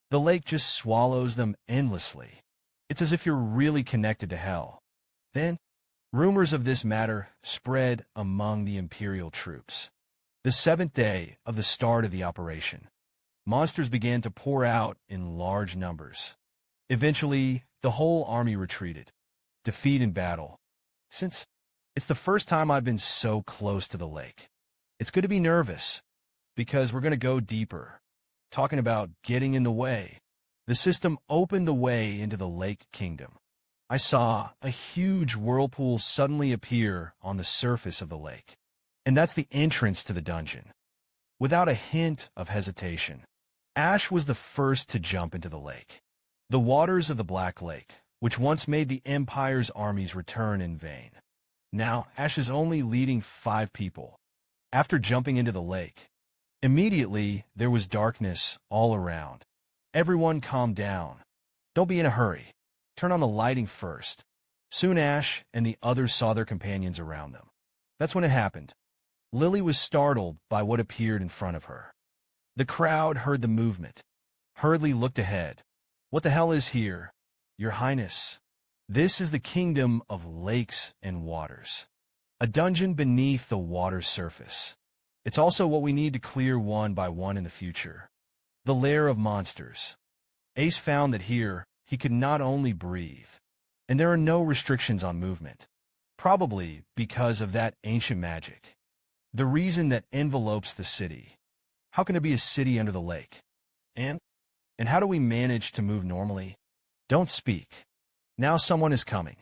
the lake just swallows them endlessly. It's as if you're really connected to hell. Then, rumors of this matter spread among the Imperial troops. The 7th day of the start of the operation, monsters began to pour out in large numbers. Eventually, the whole army retreated, defeat in battle. Since it's the first time I've been so close to the lake, it's good to be nervous, because we're going to go deeper. Talking about getting in the way. The system opened the way into the Lake Kingdom. I saw a huge whirlpool suddenly appear on the surface of the lake. And that's the entrance to the dungeon. Without a hint of hesitation, Ash was the first to jump into the lake. The waters of the Black Lake, which once made the Empire's armies return in vain. Now, Ash is only leading 5 people. After jumping into the lake, immediately there was darkness all around. Everyone calmed down. Don't be in a hurry. Turn on the lighting first. Soon Ash and the others saw their companions around them. That's when it happened. Lily was startled by what appeared in front of her. The crowd heard the movement. Hurriedly looked ahead. What the hell is here, Your Highness? This is the kingdom of lakes and waters. A dungeon beneath the water's surface. It's also what we need to clear one by one in the future. The lair of monsters. Ace found that here, he could not only breathe, and there are no restrictions on movement. Probably because of that ancient magic. The reason that envelopes the city. How can there be a city under the lake? And how do we manage to move normally? Don't speak. Now someone is coming.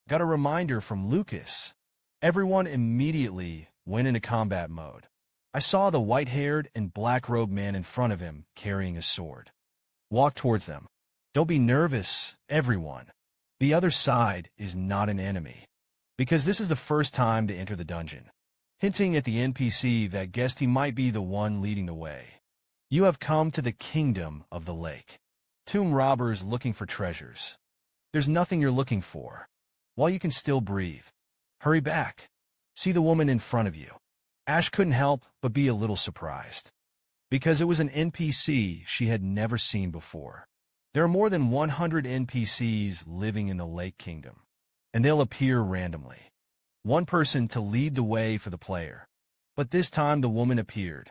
Got a reminder from Lucas. Everyone immediately went into combat mode. I saw the white-haired and black-robed man in front of him carrying a sword. Walk towards them. Don't be nervous, everyone. The other side is not an enemy. Because this is the first time to enter the dungeon. Hinting at the NPC that guessed he might be the one leading the way. You have come to the kingdom of the lake. Tomb robbers looking for treasures. There's nothing you're looking for. While you can still breathe. Hurry back. See the woman in front of you. Ash couldn't help but be a little surprised. Because it was an NPC she had never seen before. There are more than 100 NPCs living in the Lake Kingdom. And they'll appear randomly. One person to lead the way for the player. But this time the woman appeared.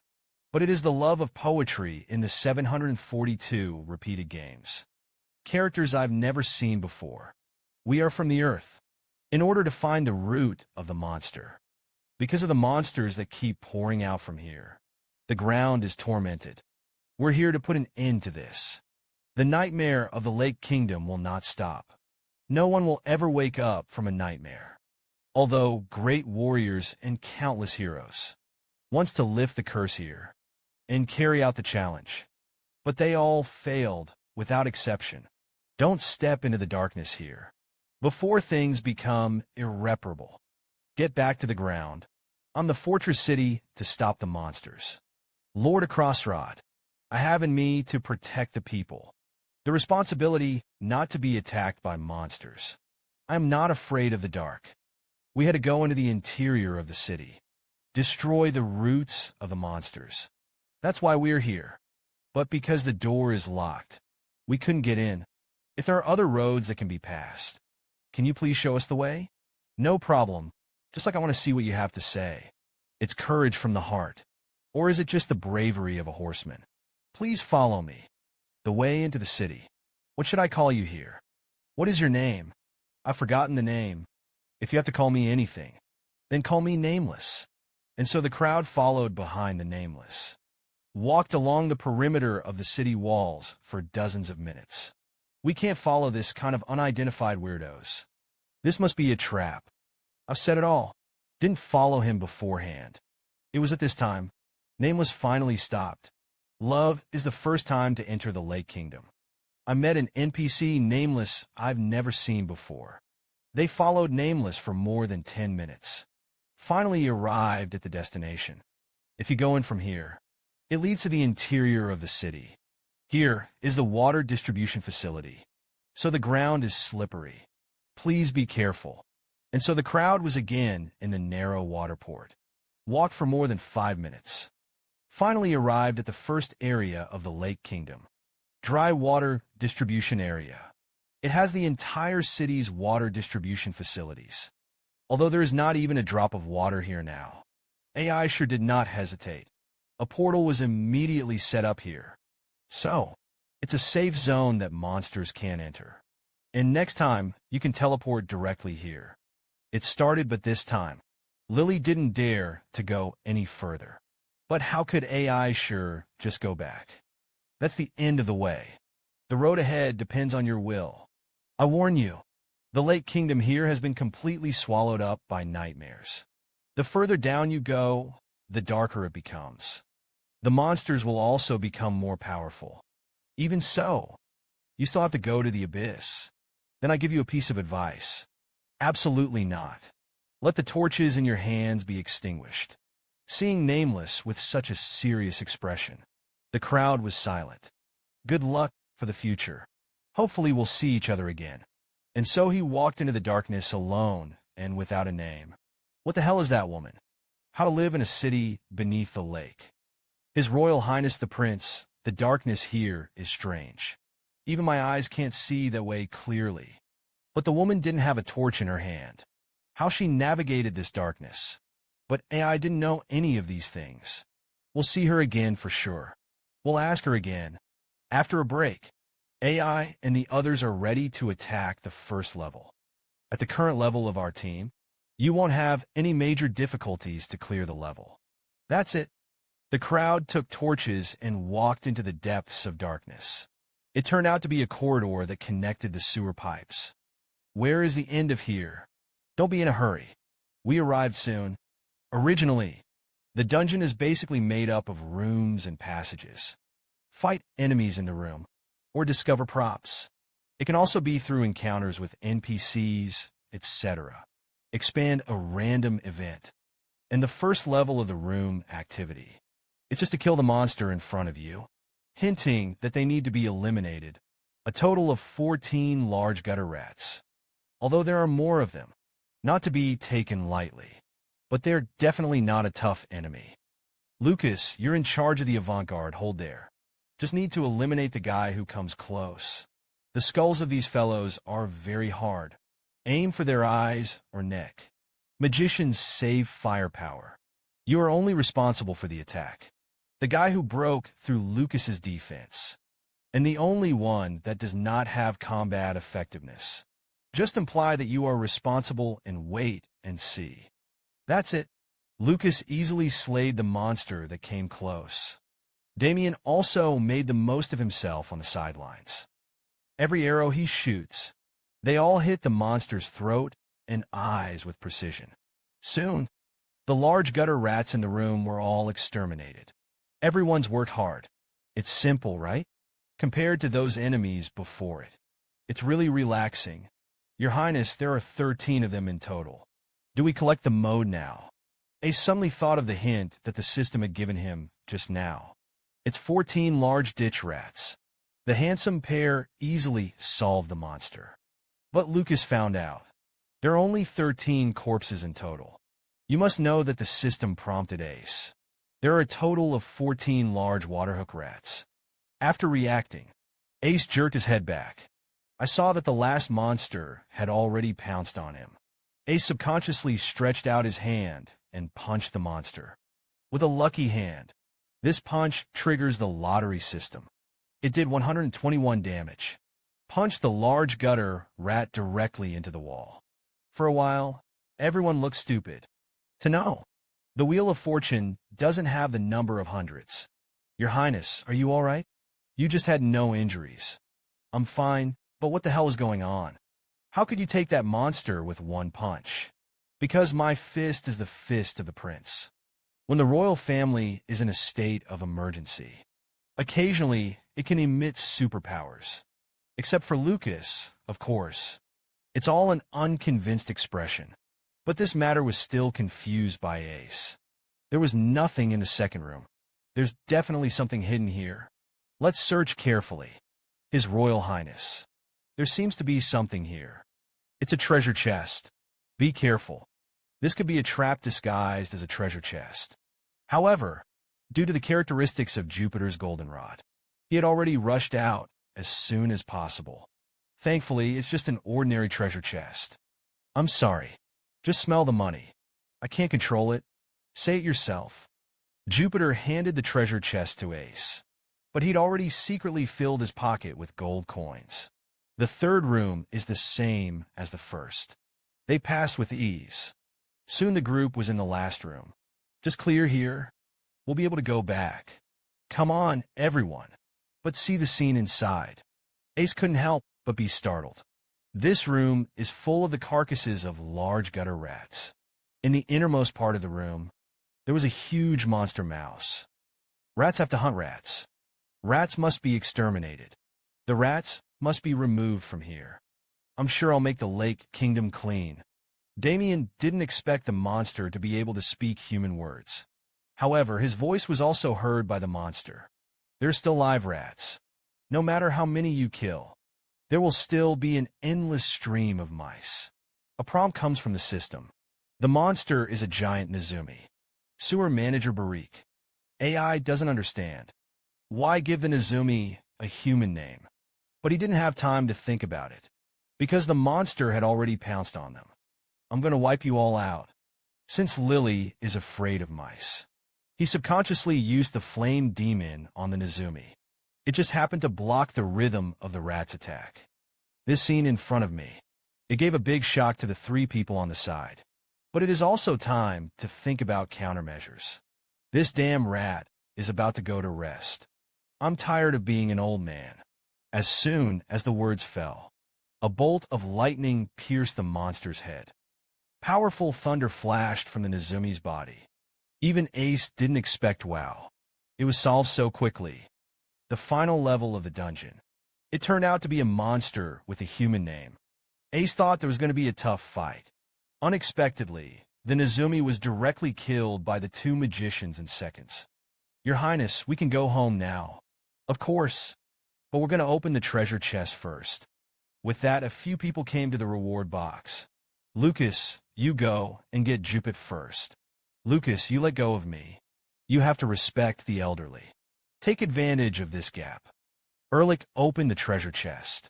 But it is the love of poetry in the 742 repeated games. characters I've never seen before. We are from the Earth, in order to find the root of the monster. Because of the monsters that keep pouring out from here, the ground is tormented. We're here to put an end to this. The nightmare of the Lake Kingdom will not stop. No one will ever wake up from a nightmare. Although great warriors and countless heroes wants to lift the curse here and carry out the challenge. But they all failed, without exception. Don't step into the darkness here before things become irreparable. Get back to the ground. I'm the fortress city to stop the monsters. Lord of Crossroad, I have in me to protect the people. The responsibility not to be attacked by monsters. I am not afraid of the dark. We had to go into the interior of the city. Destroy the roots of the monsters. That's why we're here. But because the door is locked, we couldn't get in. If there are other roads that can be passed, can you please show us the way? No problem. Just like I want to see what you have to say. It's courage from the heart. Or is it just the bravery of a horseman? Please follow me. The way into the city. What should I call you here? What is your name? I've forgotten the name. If you have to call me anything, then call me Nameless. And so the crowd followed behind the Nameless. Walked along the perimeter of the city walls for dozens of minutes. We can't follow this kind of unidentified weirdos. This must be a trap. I've said it all. Didn't follow him beforehand. It was at this time, Nameless finally stopped. Love is the first time to enter the Lake Kingdom. I met an NPC Nameless I've never seen before. They followed Nameless for more than 10 minutes. Finally arrived at the destination. If you go in from here, it leads to the interior of the city. Here is the water distribution facility. So the ground is slippery. Please be careful. And so the crowd was again in the narrow water port. Walked for more than 5 minutes. Finally arrived at the first area of the Lake Kingdom. Dry water distribution area. It has the entire city's water distribution facilities. Although there is not even a drop of water here now. AI sure did not hesitate. A portal was immediately set up here. So, it's a safe zone that monsters can't enter. And next time, you can teleport directly here. It started, but this time, Lily didn't dare to go any further. But how could AI sure just go back? That's the end of the way. The road ahead depends on your will. I warn you, the Lake Kingdom here has been completely swallowed up by nightmares. The further down you go, the darker it becomes. The monsters will also become more powerful. Even so, you still have to go to the abyss. Then I give you a piece of advice. Absolutely not. Let the torches in your hands be extinguished. Seeing Nameless with such a serious expression, the crowd was silent. Good luck for the future. Hopefully we'll see each other again. And so he walked into the darkness alone and without a name. What the hell is that woman? How to live in a city beneath the lake. His Royal Highness the Prince, the darkness here is strange. Even my eyes can't see that way clearly. But the woman didn't have a torch in her hand. How she navigated this darkness. But AI didn't know any of these things. We'll see her again for sure. We'll ask her again. After a break, AI and the others are ready to attack the first level. At the current level of our team, you won't have any major difficulties to clear the level. That's it. The crowd took torches and walked into the depths of darkness. It turned out to be a corridor that connected the sewer pipes. Where is the end of here? Don't be in a hurry. We arrived soon. Originally, the dungeon is basically made up of rooms and passages. Fight enemies in the room, or discover props. It can also be through encounters with NPCs, etc. Expand a random event. And the first level of the room activity. It's just to kill the monster in front of you, hinting that they need to be eliminated. A total of 14 large gutter rats. Although there are more of them, not to be taken lightly. But they're definitely not a tough enemy. Lucas, you're in charge of the avant-garde, hold there. Just need to eliminate the guy who comes close. The skulls of these fellows are very hard. Aim for their eyes or neck. Magicians save firepower. You are only responsible for the attack. The guy who broke through Lucas's defense. and the only one that does not have combat effectiveness. Just imply that you are responsible and wait and see. That's it. Lucas easily slayed the monster that came close. Damien also made the most of himself on the sidelines. Every arrow he shoots, they all hit the monster's throat and eyes with precision. Soon, the large gutter rats in the room were all exterminated. Everyone's worked hard. It's simple, right? Compared to those enemies before it. It's really relaxing. Your Highness, there are 13 of them in total. Do we collect the mode now? Ace suddenly thought of the hint that the system had given him just now. It's 14 large ditch rats. The handsome pair easily solved the monster. But Lucas found out. There are only 13 corpses in total. You must know that the system prompted Ace. There are a total of 14 large waterhook rats. After reacting, Ace jerked his head back. I saw that the last monster had already pounced on him. Ace subconsciously stretched out his hand and punched the monster. With a lucky hand, this punch triggers the lottery system. It did 121 damage. Punched the large gutter rat directly into the wall. For a while, everyone looked stupid. To know, the Wheel of Fortune doesn't have the number of hundreds. Your Highness, are you all right? You just had no injuries. I'm fine, but what the hell is going on? How could you take that monster with one punch? Because my fist is the fist of the prince. When the royal family is in a state of emergency, occasionally it can emit superpowers. Except for Lucas, of course. It's all an unconvinced expression. But this matter was still confused by Ace. There was nothing in the second room. There's definitely something hidden here. Let's search carefully. His Royal Highness. There seems to be something here. It's a treasure chest. Be careful. This could be a trap disguised as a treasure chest. However, due to the characteristics of Jupiter's goldenrod, he had already rushed out as soon as possible. Thankfully, it's just an ordinary treasure chest. I'm sorry. Just smell the money. I can't control it. Say it yourself. Jupiter handed the treasure chest to Ace, but he'd already secretly filled his pocket with gold coins. The third room is the same as the first. They passed with ease. Soon the group was in the last room. Just clear here. We'll be able to go back. Come on, everyone. But see the scene inside. Ace couldn't help but be startled. This room is full of the carcasses of large gutter rats. In the innermost part of the room, there was a huge monster mouse. Rats have to hunt rats. Rats must be exterminated. The rats must be removed from here. I'm sure I'll make the Lake Kingdom clean. Damien didn't expect the monster to be able to speak human words. However, his voice was also heard by the monster. There's still live rats. No matter how many you kill, there will still be an endless stream of mice. A prompt comes from the system. The monster is a giant Nezumi. Sewer Manager Barik. AI doesn't understand. Why give the Nezumi a human name? But he didn't have time to think about it, because the monster had already pounced on them. I'm going to wipe you all out. Since Lily is afraid of mice, he subconsciously used the flame demon on the Nezumi. It just happened to block the rhythm of the rat's attack. This scene in front of me, it gave a big shock to the three people on the side. But it is also time to think about countermeasures. This damn rat is about to go to rest. I'm tired of being an old man. As soon as the words fell, a bolt of lightning pierced the monster's head. Powerful thunder flashed from the Nezumi's body. Even Ace didn't expect WoW. It was solved so quickly. The final level of the dungeon. It turned out to be a monster with a human name. Ace thought there was going to be a tough fight. Unexpectedly, the Nezumi was directly killed by the two magicians in seconds. Your Highness, we can go home now. Of course, but we're going to open the treasure chest first. With that, a few people came to the reward box. Lucas, you go and get Jupit first. Lucas, you let go of me. You have to respect the elderly. Take advantage of this gap. Ehrlich opened the treasure chest.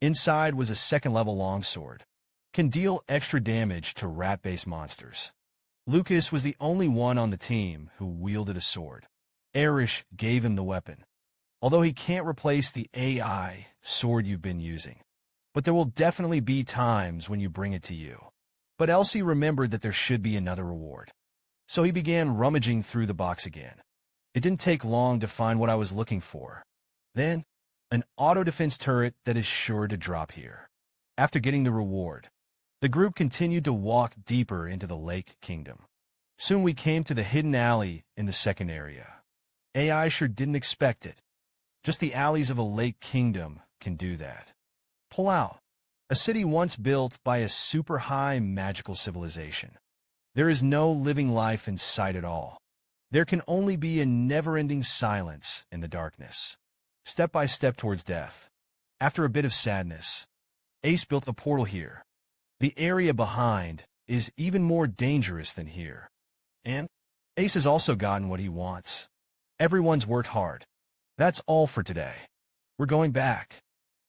Inside was a second-level longsword. Can deal extra damage to rat-based monsters. Lucas was the only one on the team who wielded a sword. Erish gave him the weapon. although he can't replace the AI sword you've been using. But there will definitely be times when you bring it to you. But Elsie remembered that there should be another reward. So he began rummaging through the box again. It didn't take long to find what I was looking for. Then, an auto-defense turret that is sure to drop here. After getting the reward, the group continued to walk deeper into the Lake Kingdom. Soon we came to the hidden alley in the second area. AI sure didn't expect it. Just the alleys of a Lake Kingdom can do that. Pull out. A city once built by a super-high magical civilization. There is no living life in sight at all. There can only be a never-ending silence in the darkness. Step by step towards death. After a bit of sadness, Ace built a portal here. The area behind is even more dangerous than here. And Ace has also gotten what he wants. Everyone's worked hard. That's all for today. We're going back.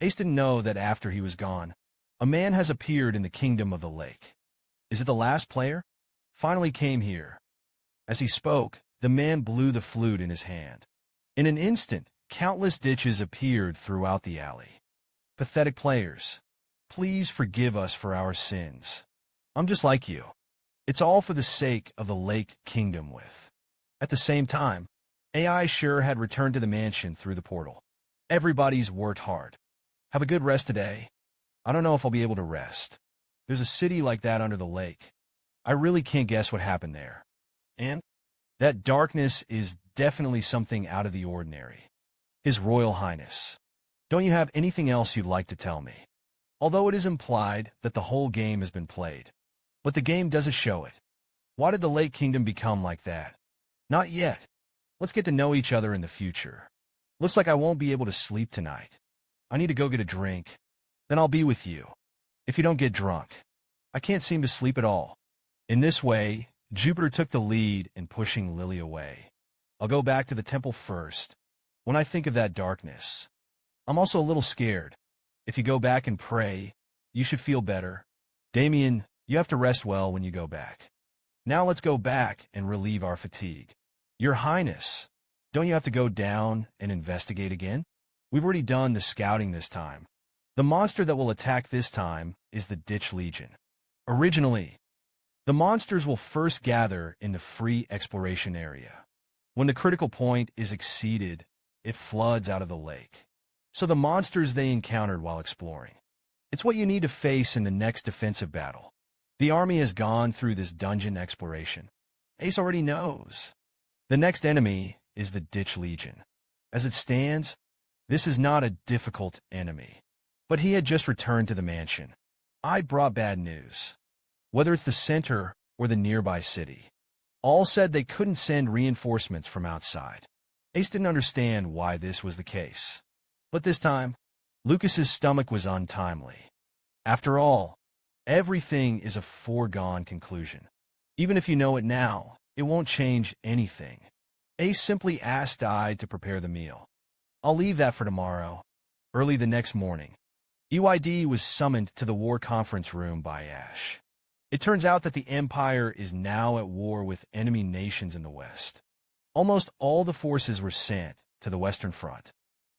Ace didn't know that after he was gone, a man has appeared in the kingdom of the lake. Is it the last player? Finally came here. As he spoke, the man blew the flute in his hand. In an instant, countless ditches appeared throughout the alley. Pathetic players, please forgive us for our sins. I'm just like you. It's all for the sake of the Lake Kingdom with. At the same time, AI sure had returned to the mansion through the portal. Everybody's worked hard. Have a good rest today. I don't know if I'll be able to rest. There's a city like that under the lake. I really can't guess what happened there. And that darkness is definitely something out of the ordinary. His Royal Highness. Don't you have anything else you'd like to tell me? Although it is implied that the whole game has been played. But the game doesn't show it. Why did the Lake Kingdom become like that? Not yet. Let's get to know each other in the future. Looks like I won't be able to sleep tonight. I need to go get a drink. Then I'll be with you. If you don't get drunk. I can't seem to sleep at all. In this way, Jupiter took the lead in pushing Lily away. I'll go back to the temple first. When I think of that darkness, I'm also a little scared. If you go back and pray, you should feel better. Damien, you have to rest well when you go back. Now let's go back and relieve our fatigue. Your Highness, don't you have to go down and investigate again? We've already done the scouting this time. The monster that will attack this time is the Ditch Legion. Originally, the monsters will first gather in the free exploration area. When the critical point is exceeded, it floods out of the lake. So the monsters they encountered while exploring. It's what you need to face in the next defensive battle. The army has gone through this dungeon exploration. Ace already knows. The next enemy is the Ditch Legion. As it stands, this is not a difficult enemy. But he had just returned to the mansion. I brought bad news. Whether it's the center or the nearby city, all said they couldn't send reinforcements from outside. Ace didn't understand why this was the case. But this time, Lucas's stomach was untimely. After all, everything is a foregone conclusion. Even if you know it now, it won't change anything. Ace simply asked I to prepare the meal. I'll leave that for tomorrow. Early the next morning, EYD was summoned to the war conference room by Ash. It turns out that the Empire is now at war with enemy nations in the West. Almost all the forces were sent to the Western Front.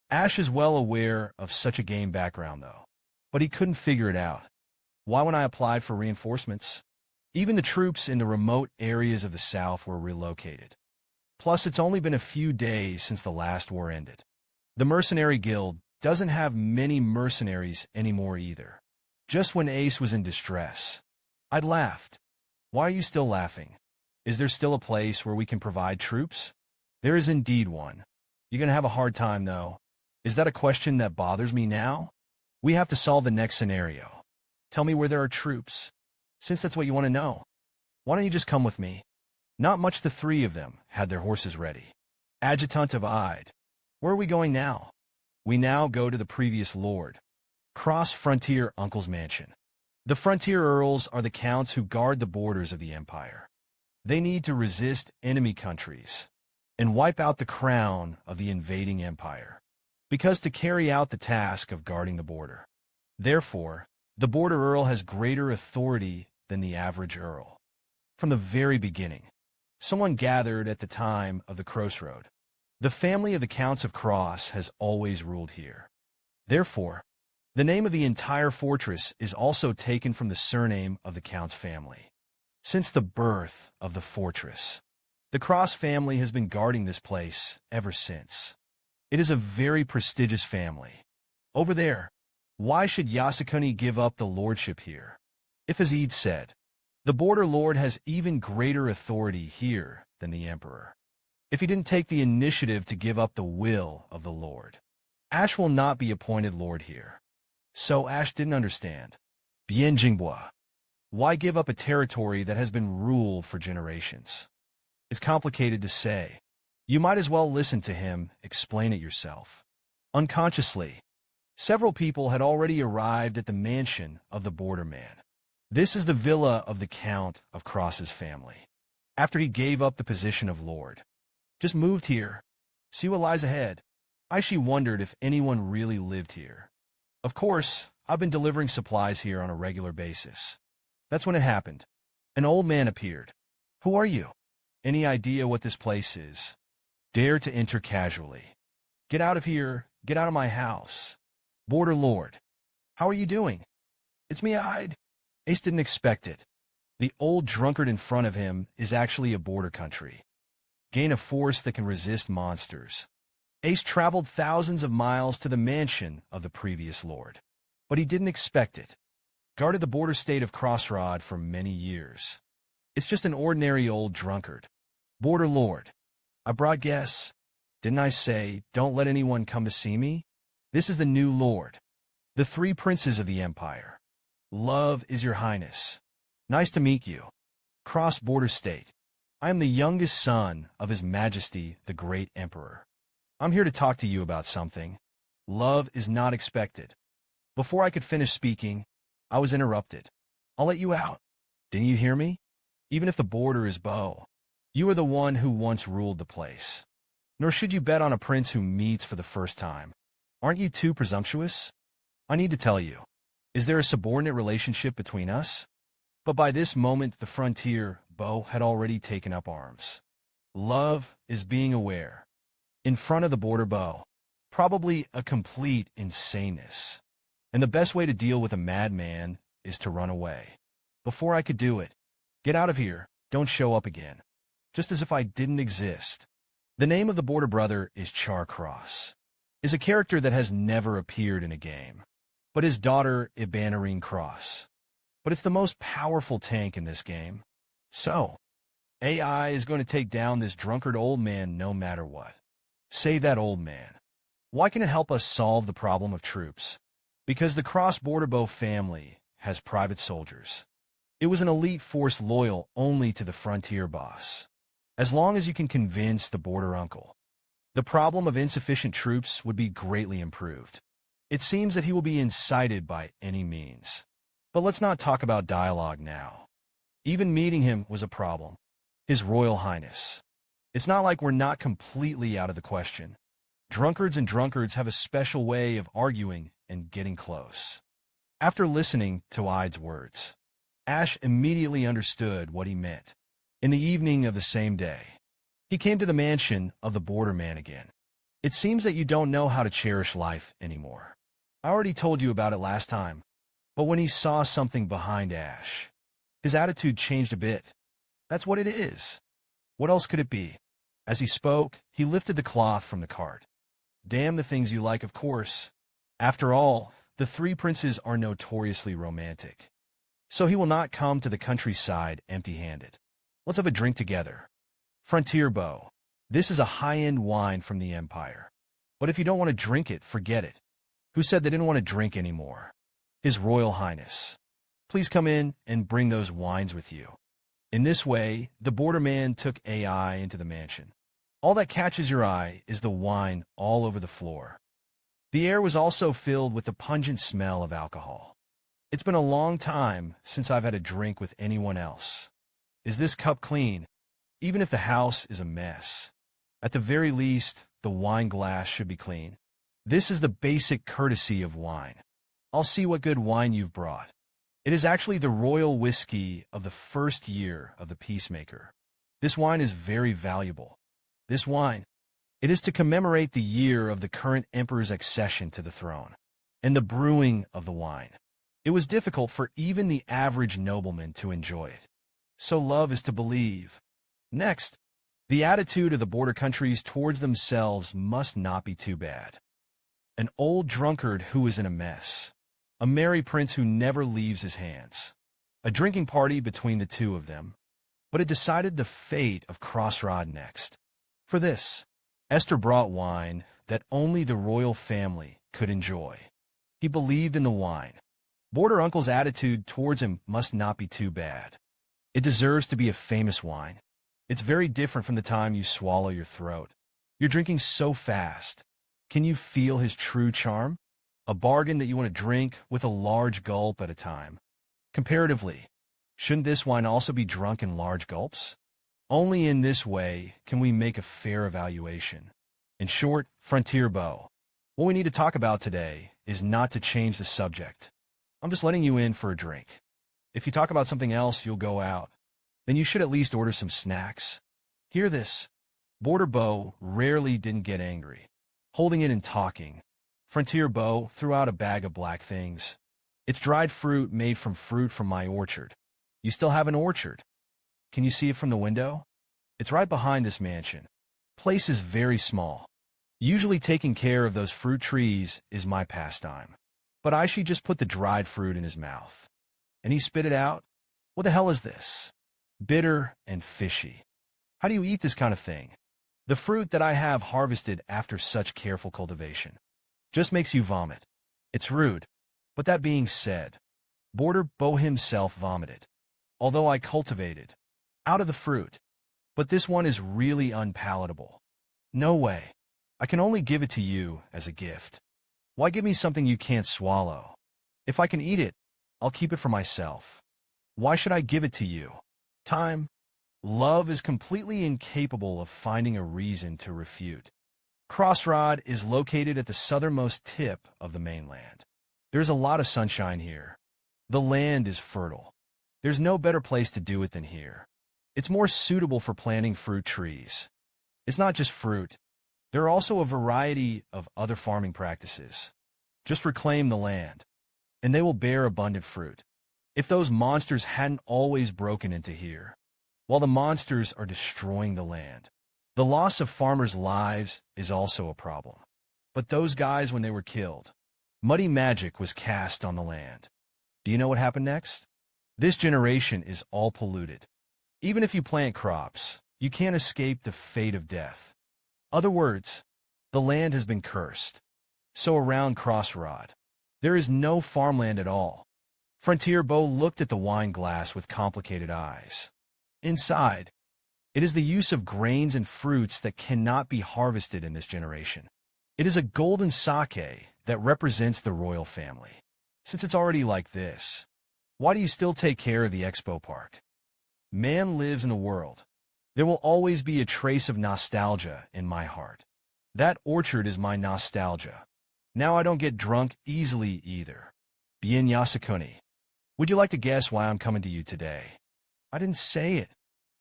Ash is well aware of such a game background, though, but he couldn't figure it out. Why, when I applied for reinforcements, even the troops in the remote areas of the South were relocated. Plus, it's only been a few days since the last war ended. The Mercenary Guild doesn't have many mercenaries anymore either. Just when Ace was in distress, I'd laughed. Why are you still laughing? Is there still a place where we can provide troops? There is indeed one. You're going to have a hard time, though. Is that a question that bothers me now? We have to solve the next scenario. Tell me where there are troops. Since that's what you want to know, why don't you just come with me? Not much the three of them had their horses ready. Adjutant of eyed. Where are we going now? We now go to the previous lord. Cross-frontier uncle's mansion. The frontier earls are the counts who guard the borders of the empire. They need to resist enemy countries and wipe out the crown of the invading empire, because to carry out the task of guarding the border. Therefore, the border earl has greater authority than the average earl. From the very beginning, someone gathered at the time of the Crossroad. The family of the Counts of Cross has always ruled here. Therefore, the name of the entire fortress is also taken from the surname of the Count's family. Since the birth of the fortress, the Cross family has been guarding this place ever since. It is a very prestigious family. Over there, why should Yasukuni give up the lordship here? If, as Eid said, the border lord has even greater authority here than the emperor. If he didn't take the initiative to give up the will of the lord, Ash will not be appointed lord here. So Ash didn't understand. Bien Jinghua. Why give up a territory that has been ruled for generations? It's complicated to say. You might as well listen to him explain it yourself. Unconsciously, several people had already arrived at the mansion of the borderman. This is the villa of the Count of Cross's family. After he gave up the position of lord, just moved here. See what lies ahead. Aishi wondered if anyone really lived here. Of course, I've been delivering supplies here on a regular basis. That's when it happened. An old man appeared. Who are you? Any idea what this place is? Dare to enter casually. Get out of here. Get out of my house. Border Lord. How are you doing? It's me, Ide. Ace didn't expect it. The old drunkard in front of him is actually a border country. Gain a force that can resist monsters. Ace traveled thousands of miles to the mansion of the previous lord. But he didn't expect it. Guarded the border state of Crossroad for many years. It's just an ordinary old drunkard. Border lord. I brought guests. Didn't I say, don't let anyone come to see me? This is the new lord. The three princes of the empire. Love is your highness. Nice to meet you. Cross-border state. I am the youngest son of His Majesty, the Great Emperor. I'm here to talk to you about something. Love is not expected. Before I could finish speaking, I was interrupted. I'll let you out. Didn't you hear me? Even if the border is Bo, you are the one who once ruled the place. Nor should you bet on a prince who meets for the first time. Aren't you too presumptuous? I need to tell you. Is there a subordinate relationship between us? But by this moment, the frontier, Bo had already taken up arms. Love is being aware. In front of the border, Bo. Probably a complete insaneness. And the best way to deal with a madman is to run away. Before I could do it, get out of here, don't show up again. Just as if I didn't exist. The name of the border brother is Char Cross. Is a character that has never appeared in a game. But his daughter, Evangelin Cross. But it's the most powerful tank in this game. So, AI is going to take down this drunkard old man no matter what. Save that old man. Why can it help us solve the problem of troops? Because the Cross-Border Bow family has private soldiers. It was an elite force loyal only to the frontier boss. As long as you can convince the border uncle, the problem of insufficient troops would be greatly improved. It seems that he will be incited by any means. But let's not talk about dialogue now. Even meeting him was a problem. His Royal Highness. It's not like we're not completely out of the question. Drunkards and drunkards have a special way of arguing and getting close. After listening to Ide's words, Ash immediately understood what he meant. In the evening of the same day, he came to the mansion of the borderman again. It seems that you don't know how to cherish life anymore. I already told you about it last time, but when he saw something behind Ash, his attitude changed a bit. That's what it is. What else could it be? As he spoke, he lifted the cloth from the cart. Damn the things you like, of course. After all, the three princes are notoriously romantic. So he will not come to the countryside empty-handed. Let's have a drink together. Frontier Bow. This is a high-end wine from the Empire. But if you don't want to drink it, forget it. Who said they didn't want to drink anymore? His Royal Highness. Please come in and bring those wines with you. In this way, the borderman took AI into the mansion. All that catches your eye is the wine all over the floor. The air was also filled with the pungent smell of alcohol. It's been a long time since I've had a drink with anyone else. Is this cup clean? Even if the house is a mess. At the very least, the wine glass should be clean. This is the basic courtesy of wine. I'll see what good wine you've brought. It is actually the royal whiskey of the first year of the Peacemaker. This wine is very valuable. This wine, It is to commemorate the year of the current emperor's accession to the throne and the brewing of the wine. It was difficult for even the average nobleman to enjoy it. So love is to believe. Next, the attitude of the border countries towards themselves must not be too bad. An old drunkard who is in a mess. A merry prince who never leaves his hands. A drinking party between the two of them. But it decided the fate of Crossroad next. For this, Esther brought wine that only the royal family could enjoy. He believed in the wine. Border uncle's attitude towards him must not be too bad. It deserves to be a famous wine. It's very different from the time you swallow your throat. You're drinking so fast. Can you feel his true charm? A bargain that you want to drink with a large gulp at a time. Comparatively, shouldn't this wine also be drunk in large gulps? Only in this way can we make a fair evaluation. In short, Frontier Bow. What we need to talk about today is not to change the subject. I'm just letting you in for a drink. If you talk about something else, you'll go out. Then you should at least order some snacks. Hear this. Border Bow rarely didn't get angry. Holding it and talking. Frontier Bow threw out a bag of black things. It's dried fruit made from fruit from my orchard. You still have an orchard. Can you see it from the window? It's right behind this mansion. Place is very small. Usually taking care of those fruit trees is my pastime. But Aishi just put the dried fruit in his mouth. And he spit it out. What the hell is this? Bitter and fishy. How do you eat this kind of thing? The fruit that I have harvested after such careful cultivation just makes you vomit. It's rude. But that being said, Border Bow himself vomited. Although I cultivated out of the fruit. But this one is really unpalatable. No way. I can only give it to you as a gift. Why give me something you can't swallow? If I can eat it, I'll keep it for myself. Why should I give it to you? Time. Love is completely incapable of finding a reason to refute. Crossroad is located at the southernmost tip of the mainland. There's a lot of sunshine here. The land is fertile. There's no better place to do it than here. It's more suitable for planting fruit trees. It's not just fruit. There are also a variety of other farming practices. Just reclaim the land, and they will bear abundant fruit. If those monsters hadn't always broken into here, while the monsters are destroying the land, the loss of farmers' lives is also a problem. But those guys, when they were killed, muddy magic was cast on the land. Do you know what happened next? This generation is all polluted. Even if you plant crops, you can't escape the fate of death. Other words, the land has been cursed. So around Crossroad, there is no farmland at all. Frontier Bow looked at the wine glass with complicated eyes. Inside, it is the use of grains and fruits that cannot be harvested in this generation. It is a golden sake that represents the royal family. Since it's already like this, why do you still take care of the expo park? Man lives in the world. There will always be a trace of nostalgia in my heart. That orchard is my nostalgia. Now I don't get drunk easily either. Bien Yasukuni. Would you like to guess why I'm coming to you today? I didn't say it.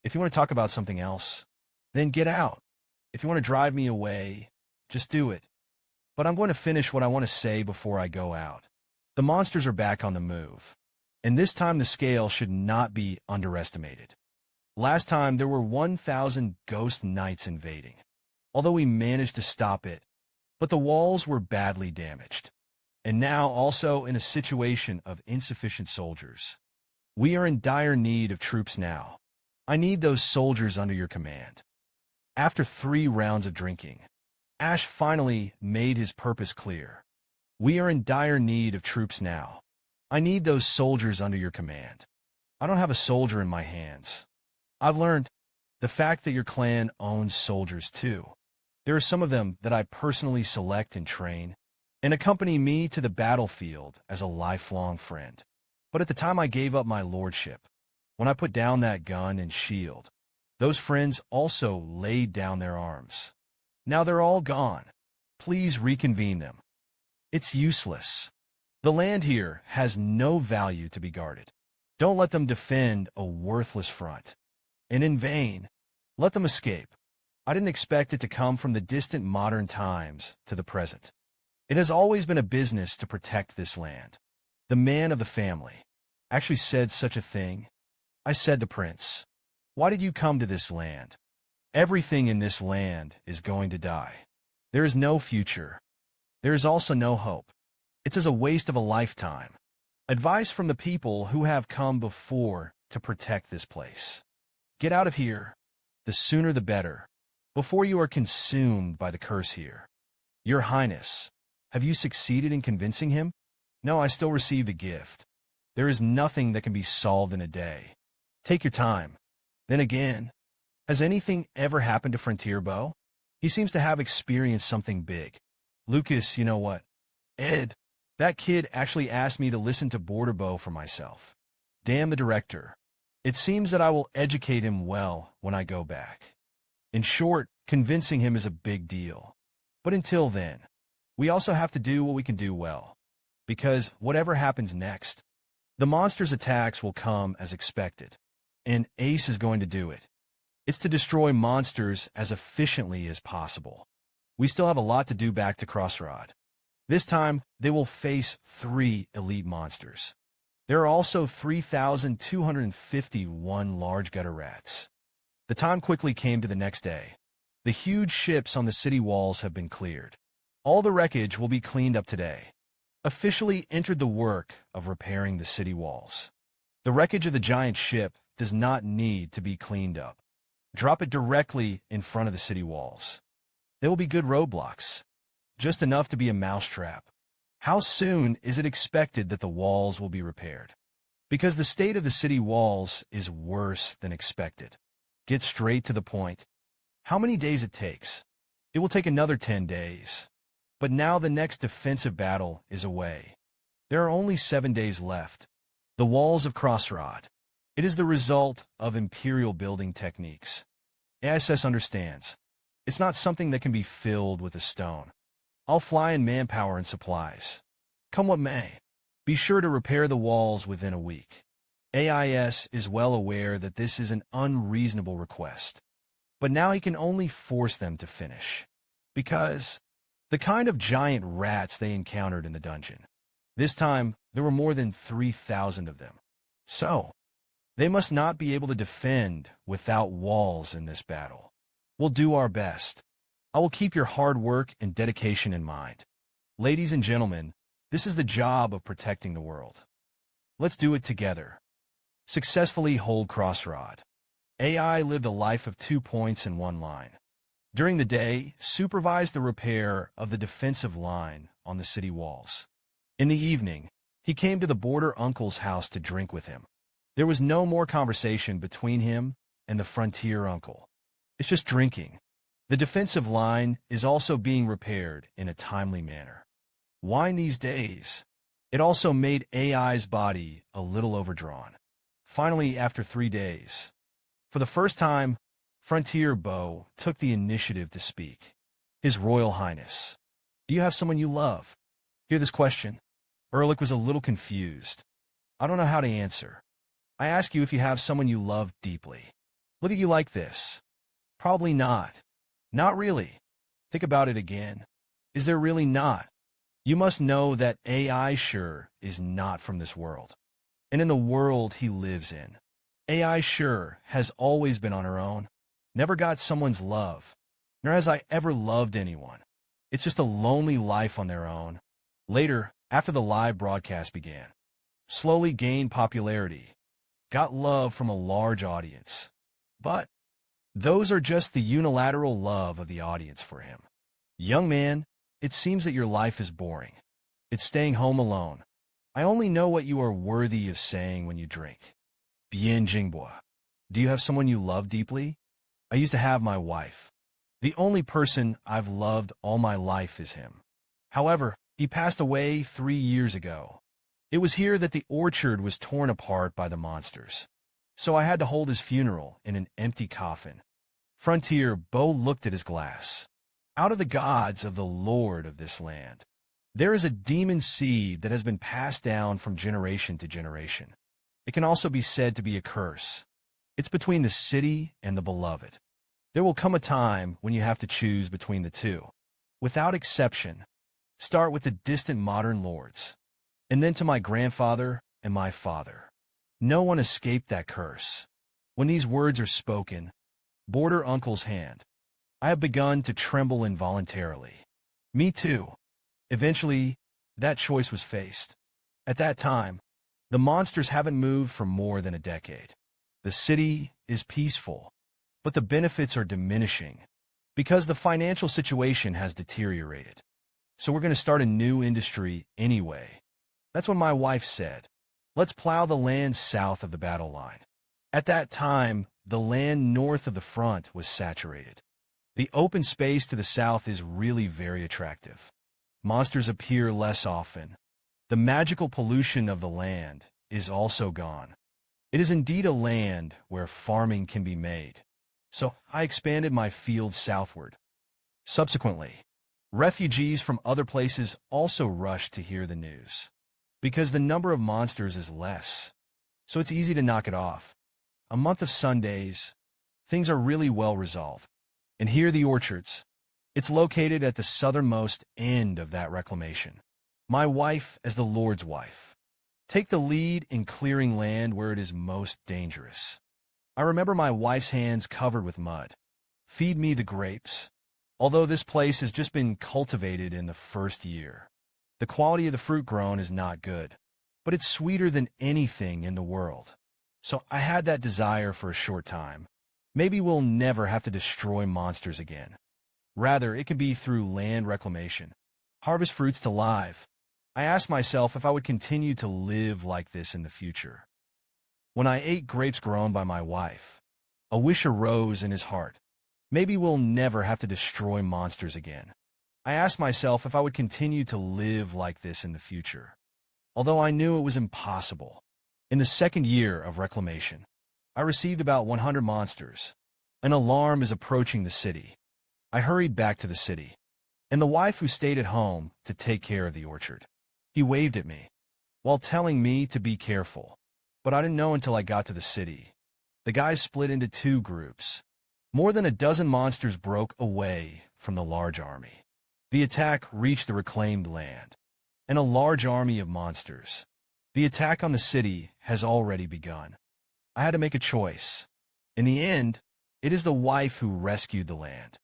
If you want to talk about something else, then get out. If you want to drive me away, just do it. But I'm going to finish what I want to say before I go out. The monsters are back on the move. And this time the scale should not be underestimated. Last time there were 1,000 ghost knights invading, although we managed to stop it, but the walls were badly damaged. And now also in a situation of insufficient soldiers. We are in dire need of troops now. I need those soldiers under your command. After 3 rounds of drinking, Ash finally made his purpose clear. We are in dire need of troops now. I need those soldiers under your command. I don't have a soldier in my hands. I've learned the fact that your clan owns soldiers too. There are some of them that I personally select and train, and accompany me to the battlefield as a lifelong friend. But at the time I gave up my lordship, when I put down that gun and shield, those friends also laid down their arms. Now they're all gone. Please reconvene them. It's useless. The land here has no value to be guarded. Don't let them defend a worthless front. And in vain, let them escape. I didn't expect it to come from the distant modern times to the present. It has always been a business to protect this land. The man of the family actually said such a thing. I said to Prince, "Why did you come to this land? Everything in this land is going to die. There is no future. There is also no hope. It's as a waste of a lifetime." Advice from the people who have come before to protect this place. Get out of here. The sooner the better, before you are consumed by the curse here. Your Highness, have you succeeded in convincing him? No, I still received a gift. There is nothing that can be solved in a day. Take your time. Then again, has anything ever happened to Frontier Bow? He seems to have experienced something big. Lucas, you know what? Ed, that kid actually asked me to listen to Border Bow for myself. Damn the director. It seems that I will educate him well when I go back. In short, convincing him is a big deal. But until then, we also have to do what we can do well. Because whatever happens next, the monster's attacks will come as expected. And Ace is going to do it. It's to destroy monsters as efficiently as possible. We still have a lot to do back to Crossroad. This time, they will face 3 elite monsters. There are also 3,251 large gutter rats. The time quickly came to the next day. The huge ships on the city walls have been cleared. All the wreckage will be cleaned up today. Officially entered the work of repairing the city walls. The wreckage of the giant ship does not need to be cleaned up. Drop it directly in front of the city walls. They will be good roadblocks, just enough to be a mousetrap. How soon is it expected that the walls will be repaired? Because the state of the city walls is worse than expected. Get straight to the point. How many days it takes? It will take another 10 days. But now the next defensive battle is away. There are only 7 days left. The walls of Crossroad. It is the result of Imperial building techniques. ASS understands. It's not something that can be filled with a stone. I'll fly in manpower and supplies. Come what may. Be sure to repair the walls within a week. AIS is well aware that this is an unreasonable request. But now he can only force them to finish. Because the kind of giant rats they encountered in the dungeon. This time, there were more than 3,000 of them. So, they must not be able to defend without walls in this battle. We'll do our best. I will keep your hard work and dedication in mind. Ladies and gentlemen, this is the job of protecting the world. Let's do it together. Successfully hold Crossroad. AI lived a life of 2 points in 1 line. During the day, supervised the repair of the defensive line on the city walls. In the evening, he came to the border uncle's house to drink with him. There was no more conversation between him and the frontier uncle. It's just drinking. The defensive line is also being repaired in a timely manner. Wine these days. It also made AI's body a little overdrawn. Finally, after 3 days, for the first time, Frontier Bow took the initiative to speak. His Royal Highness, do you have someone you love? Hear this question? Ehrlich was a little confused. I don't know how to answer. I ask you if you have someone you love deeply. Look at you like this. Probably not. Not really. Think about it again. Is there really not? You must know that AI sure is not from this world. And in the world he lives in. AI sure has always been on her own. Never got someone's love. Nor has I ever loved anyone. It's just a lonely life on their own. Later, after the live broadcast began, slowly gained popularity. Got love from a large audience. But those are just the unilateral love of the audience for him. Young man, it seems that your life is boring. It's staying home alone. I only know what you are worthy of saying when you drink. Bien Jingbo. Do you have someone you love deeply? I used to have my wife. The only person I've loved all my life is him. However, he passed away 3 years ago. It was here that the orchard was torn apart by the monsters. So I had to hold his funeral in an empty coffin. Frontier Bow looked at his glass. Out of the gods of the Lord of this land, there is a demon seed that has been passed down from generation to generation. It can also be said to be a curse. It's between the city and the beloved. There will come a time when you have to choose between the two. Without exception, start with the distant modern lords, and then to my grandfather and my father. No one escaped that curse. When these words are spoken, border uncle's hand, I have begun to tremble involuntarily. Me too. Eventually, that choice was faced. At that time, the monsters haven't moved for more than a decade. The city is peaceful, but the benefits are diminishing because the financial situation has deteriorated. So we're going to start a new industry anyway. That's when my wife said, let's plow the land south of the battle line. At that time, the land north of the front was saturated. The open space to the south is really very attractive. Monsters appear less often. The magical pollution of the land is also gone. It is indeed a land where farming can be made. So I expanded my field southward. Subsequently, refugees from other places also rushed to hear the news, because the number of monsters is less, so it's easy to knock it off. A month of Sundays, things are really well resolved. And here the orchards. It's located at the southernmost end of that reclamation. My wife, as the Lord's wife, take the lead in clearing land where it is most dangerous. I remember my wife's hands covered with mud. Feed me the grapes. Although this place has just been cultivated in the first year, the quality of the fruit grown is not good, but it's sweeter than anything in the world. So I had that desire for a short time. Maybe we'll never have to destroy monsters again. Rather, it can be through land reclamation. Harvest fruits to live. I asked myself if I would continue to live like this in the future. When I ate grapes grown by my wife, a wish arose in his heart. Maybe we'll never have to destroy monsters again. I asked myself if I would continue to live like this in the future, although I knew it was impossible. In the second year of reclamation, I received about 100 monsters. An alarm is approaching the city. I hurried back to the city, and the wife who stayed at home to take care of the orchard. He waved at me, while telling me to be careful. But I didn't know until I got to the city. The guys split into two groups. More than a dozen monsters broke away from the large army. The attack reached the reclaimed land, and a large army of monsters. The attack on the city has already begun. I had to make a choice. In the end, it is the wife who rescued the land,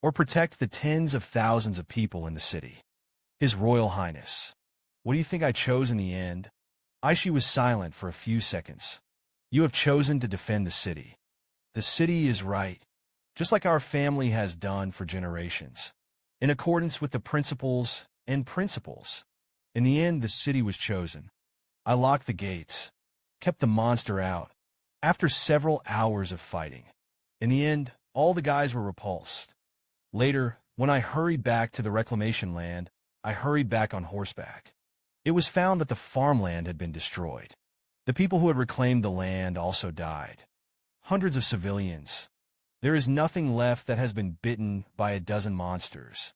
or protect the tens of thousands of people in the city. His Royal Highness. What do you think I chose in the end? Aishi was silent for a few seconds. You have chosen to defend the city. The city is right, just like our family has done for generations, in accordance with the principles and principles. In the end, the city was chosen. I locked the gates, kept the monster out. After several hours of fighting, in the end, all the guys were repulsed. Later, when I hurried back to the reclamation land, I hurried back on horseback. It was found that the farmland had been destroyed. The people who had reclaimed the land also died. Hundreds of civilians. There is nothing left that has been bitten by a dozen monsters.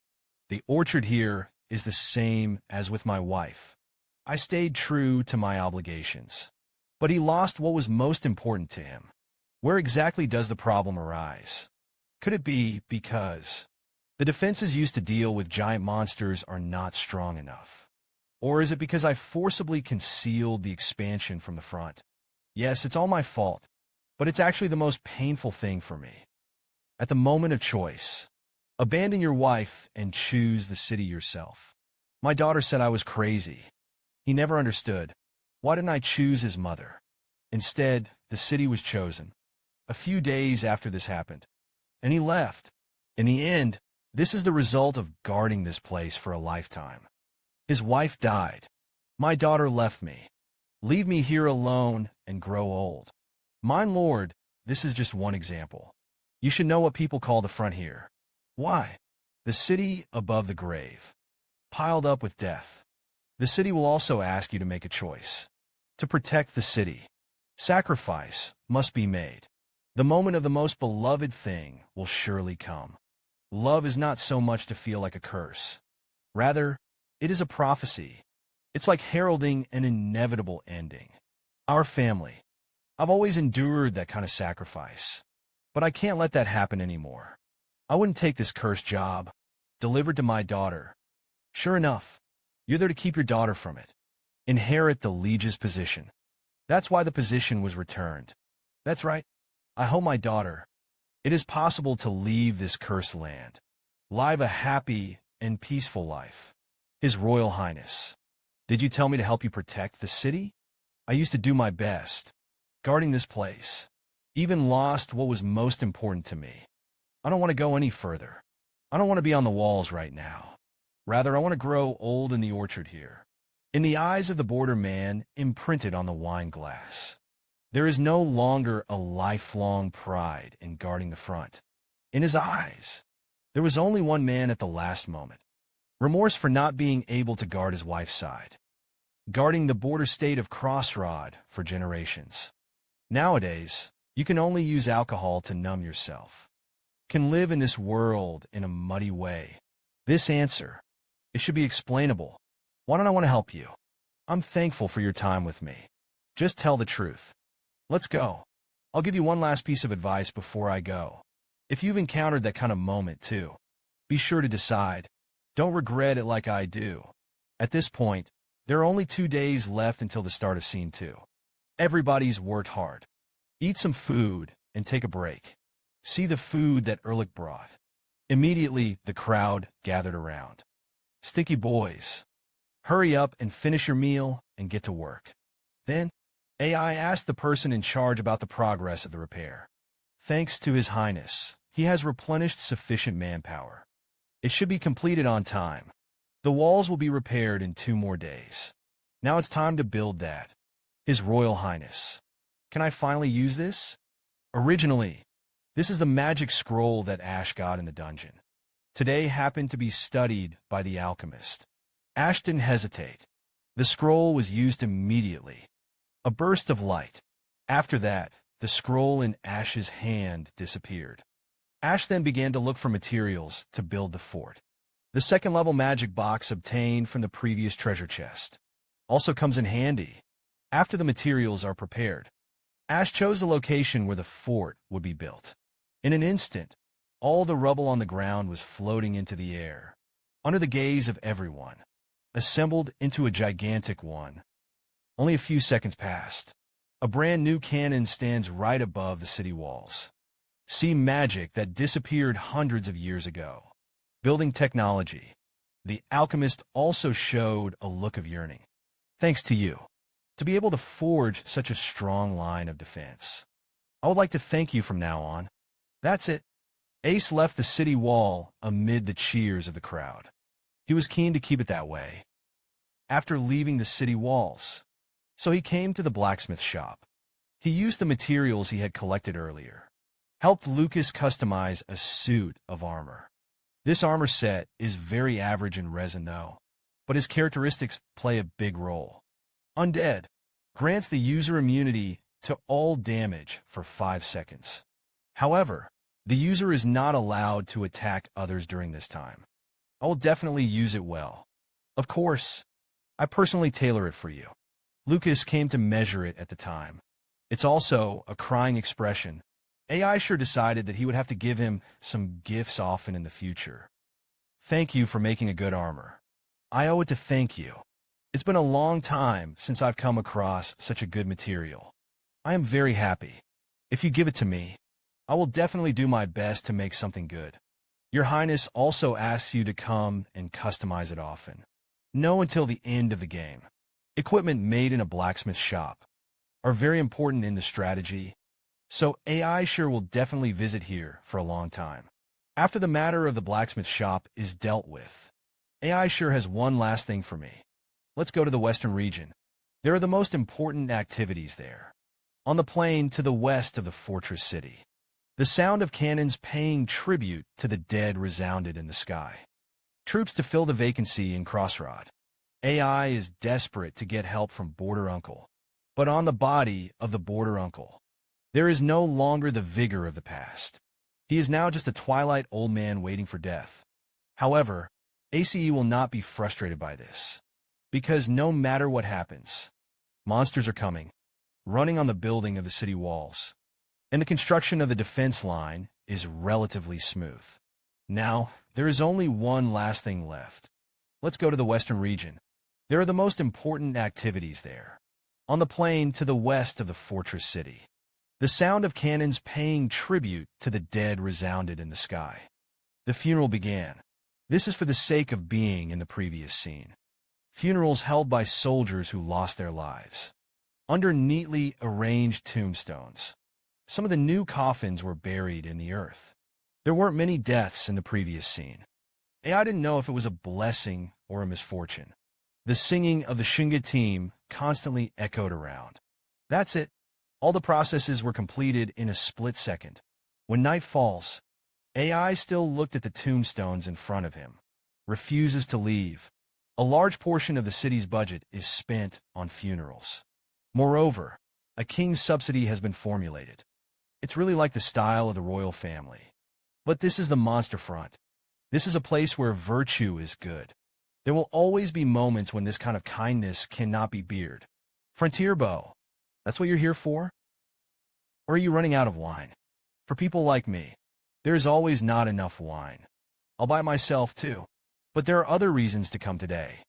The orchard here is the same as with my wife. I stayed true to my obligations. But he lost what was most important to him. Where exactly does the problem arise? Could it be because the defenses used to deal with giant monsters are not strong enough? Or is it because I forcibly concealed the expansion from the front? Yes, it's all my fault, but it's actually the most painful thing for me. At the moment of choice, abandon your wife and choose the city yourself. My daughter said I was crazy. He never understood. Why didn't I choose his mother? Instead, the city was chosen. A few days after this happened, and he left. In the end, this is the result of guarding this place for a lifetime. His wife died. My daughter left me. Leave me here alone and grow old. My lord, this is just one example. You should know what people call the front here. Why? The city above the grave, piled up with death. The city will also ask you to make a choice. To protect the city, sacrifice must be made. The moment of the most beloved thing will surely come. Love is not so much to feel like a curse. Rather, it is a prophecy. It's like heralding an inevitable ending. Our family. I've always endured that kind of sacrifice. But I can't let that happen anymore. I wouldn't take this cursed job, delivered to my daughter. Sure enough, you're there to keep your daughter from it. Inherit the liege's position. That's why the position was returned. That's right. I hope my daughter. It is possible to leave this cursed land. Live a happy and peaceful life. His Royal Highness. Did you tell me to help you protect the city? I used to do my best, guarding this place. Even lost what was most important to me. I don't want to go any further. I don't want to be on the walls right now. Rather, I want to grow old in the orchard here. In the eyes of the border man imprinted on the wine glass, there is no longer a lifelong pride in guarding the front. In his eyes, there was only one man at the last moment. Remorse for not being able to guard his wife's side. Guarding the border state of Crossroad for generations. Nowadays, you can only use alcohol to numb yourself. Can live in this world in a muddy way. This answer, it should be explainable. Why don't I want to help you? I'm thankful for your time with me. Just tell the truth. Let's go. I'll give you one last piece of advice before I go. If you've encountered that kind of moment too, be sure to decide. Don't regret it like I do. At this point, there are only 2 days left until the start of Scene 2. Everybody's worked hard. Eat some food and take a break. See the food that Ehrlich brought. Immediately, the crowd gathered around. Stinky boys. Hurry up and finish your meal and get to work. Then, AI asked the person in charge about the progress of the repair. Thanks to His Highness, he has replenished sufficient manpower. It should be completed on time. The walls will be repaired in 2 more days. Now it's time to build that. His Royal Highness. Can I finally use this? Originally, this is the magic scroll that Ash got in the dungeon. Today happened to be studied by the alchemist. Ash didn't hesitate. The scroll was used immediately. A burst of light. After that, the scroll in Ash's hand disappeared. Ash then began to look for materials to build the fort. The second-level magic box obtained from the previous treasure chest also comes in handy. After the materials are prepared, Ash chose the location where the fort would be built. In an instant, all the rubble on the ground was floating into the air, under the gaze of everyone, assembled into a gigantic one. Only a few seconds passed. A brand new cannon stands right above the city walls. See magic that disappeared hundreds of years ago. Building technology. The alchemist also showed a look of yearning. Thanks to you. To be able to forge such a strong line of defense. I would like to thank you from now on. That's it. Ace left the city wall amid the cheers of the crowd. He was keen to keep it that way. After leaving the city walls, so he came to the blacksmith shop. He used the materials he had collected earlier. Helped Lucas customize a suit of armor. This armor set is very average in resin though, but his characteristics play a big role. Undead grants the user immunity to all damage for 5 seconds. However, the user is not allowed to attack others during this time. I will definitely use it well. Of course, I personally tailor it for you. Lucas came to measure it at the time. It's also a crying expression. AI sure decided that he would have to give him some gifts often in the future. Thank you for making a good armor. I owe it to thank you. It's been a long time since I've come across such a good material. I am very happy. If you give it to me, I will definitely do my best to make something good. Your Highness also asks you to come and customize it often. No until the end of the game. Equipment made in a blacksmith shop are very important in the strategy, so AI sure will definitely visit here for a long time. After the matter of the blacksmith shop is dealt with, AI sure has one last thing for me. Let's go to the western region. There are the most important activities there. On the plain to the west of the fortress city, the sound of cannons paying tribute to the dead resounded in the sky. Troops to fill the vacancy in Crossroad. AI is desperate to get help from Border Uncle. But on the body of the Border Uncle, there is no longer the vigor of the past. He is now just a twilight old man waiting for death. However, ACE will not be frustrated by this. Because no matter what happens, monsters are coming, running on the building of the city walls. and the construction of the defense line is relatively smooth. Now, there is only one last thing left. Let's go to the western region. There are the most important activities there. On the plain to the west of the fortress city, the sound of cannons paying tribute to the dead resounded in the sky. The funeral began. This is for the sake of being in the previous scene. Funerals held by soldiers who lost their lives. Under neatly arranged tombstones, some of the new coffins were buried in the earth. There weren't many deaths in the previous scene. I didn't know if it was a blessing or a misfortune. The singing of the Shunga team constantly echoed around. That's it. All the processes were completed in a split second. When night falls, AI still looked at the tombstones in front of him, refuses to leave. A large portion of the city's budget is spent on funerals. Moreover, a king's subsidy has been formulated. It's really like the style of the royal family. But this is the monster front. This is a place where virtue is good. There will always be moments when this kind of kindness cannot be beard. Frontier bow. That's what you're here for? Or are you running out of wine? For people like me, there is always not enough wine. I'll buy myself too. But there are other reasons to come today.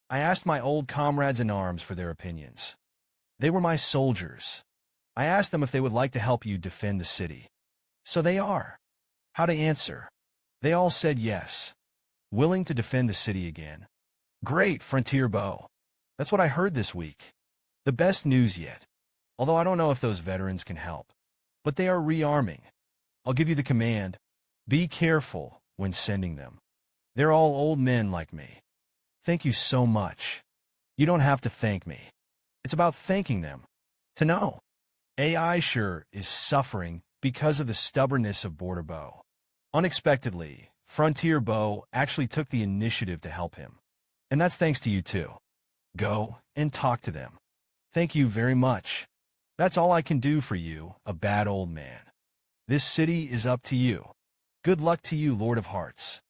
I asked my old comrades in arms for their opinions. They were my soldiers. I asked them if they would like to help you defend the city. So they are. How to answer? They all said yes. Willing to defend the city again. Great, Frontier Bow. That's what I heard this week. The best news yet. Although I don't know if those veterans can help. But they are rearming. I'll give you the command. Be careful when sending them. They're all old men like me. Thank you so much. You don't have to thank me. It's about thanking them. To know. AI sure is suffering because of the stubbornness of Border Bow. Unexpectedly, Frontier Bow actually took the initiative to help him. And that's thanks to you too. Go and talk to them. Thank you very much. That's all I can do for you, a bad old man. This city is up to you. Good luck to you, Lord of Hearts.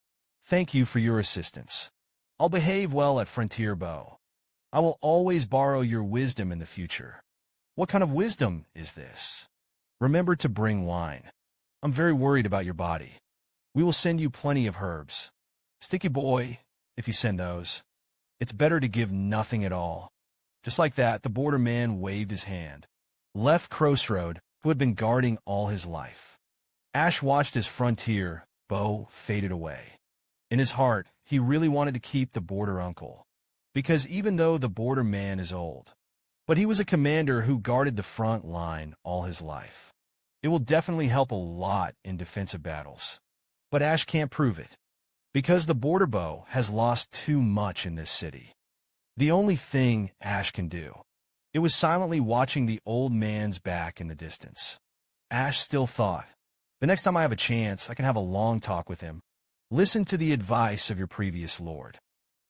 Thank you for your assistance. I'll behave well at Frontier Bow. I will always borrow your wisdom in the future. What kind of wisdom is this? Remember to bring wine. I'm very worried about your body. We will send you plenty of herbs. Sticky boy, if you send those. It's better to give nothing at all. Just like that, the border man waved his hand. Left Crossroad, who had been guarding all his life. Ash watched as Frontier Bow faded away. In his heart, he really wanted to keep the border uncle. Because even though the border man is old, but he was a commander who guarded the front line all his life. It will definitely help a lot in defensive battles. But Ash can't prove it. Because the border bow has lost too much in this city. The only thing Ash can do. It was silently watching the old man's back in the distance. Ash still thought, the next time I have a chance, I can have a long talk with him. Listen to the advice of your previous lord.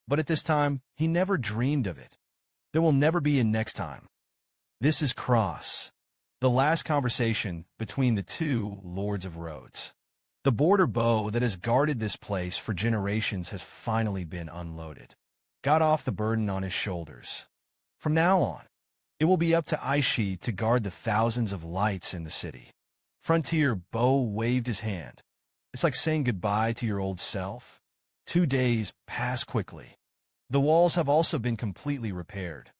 But at this time, he never dreamed of it. There will never be a next time. This is Cross. The last conversation between the two Lords of Roads. The border bow that has guarded this place for generations has finally been unloaded. Got off the burden on his shoulders. From now on, it will be up to Aishi to guard the thousands of lights in the city. Frontier Bow waved his hand. It's like saying goodbye to your old self. 2 days pass quickly. The walls have also been completely repaired,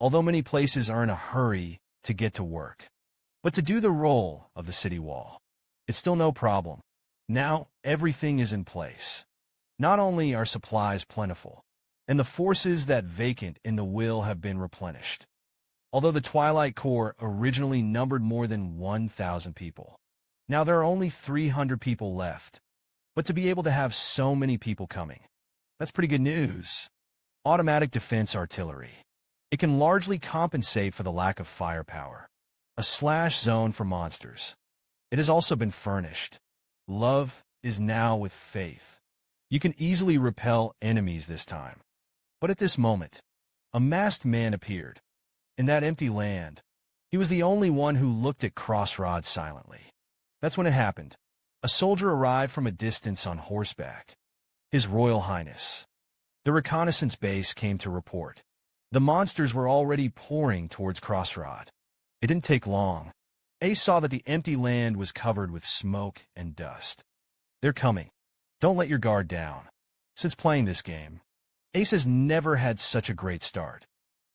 although many places are in a hurry to get to work. But to do the role of the city wall, it's still no problem. Now everything is in place. Not only are supplies plentiful, and the forces that vacant in the will have been replenished. Although the Twilight Corps originally numbered more than 1,000 people, now there are only 300 people left. But to be able to have so many people coming, that's pretty good news. Automatic defense artillery. It can largely compensate for the lack of firepower. A slash zone for monsters. It has also been furnished. Love is now with faith. You can easily repel enemies this time. But at this moment, a masked man appeared. In that empty land, he was the only one who looked at Crossroad silently. That's when it happened. A soldier arrived from a distance on horseback. His Royal Highness. The reconnaissance base came to report. The monsters were already pouring towards Crossroad. It didn't take long. Ace saw that the empty land was covered with smoke and dust. They're coming. Don't let your guard down. Since playing this game, Ace has never had such a great start.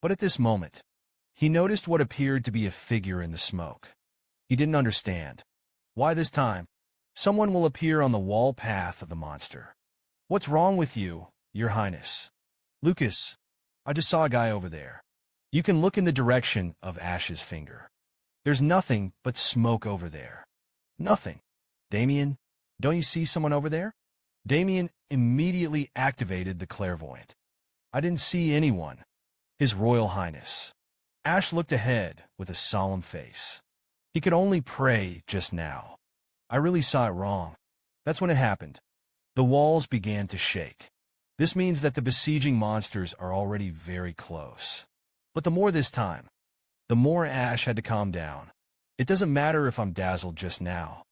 But at this moment, he noticed what appeared to be a figure in the smoke. He didn't understand. Why this time? Someone will appear on the wall path of the monster. What's wrong with you, Your Highness? Lucas, I just saw a guy over there. You can look in the direction of Ash's finger. There's nothing but smoke over there. Nothing. Damien, don't you see someone over there? Damien immediately activated the clairvoyant. I didn't see anyone. His Royal Highness. Ash looked ahead with a solemn face. He could only pray just now. I really saw it wrong. That's when it happened. The walls began to shake. This means that the besieging monsters are already very close. But the more this time, the more Ash had to calm down. It doesn't matter if I'm dazzled just now.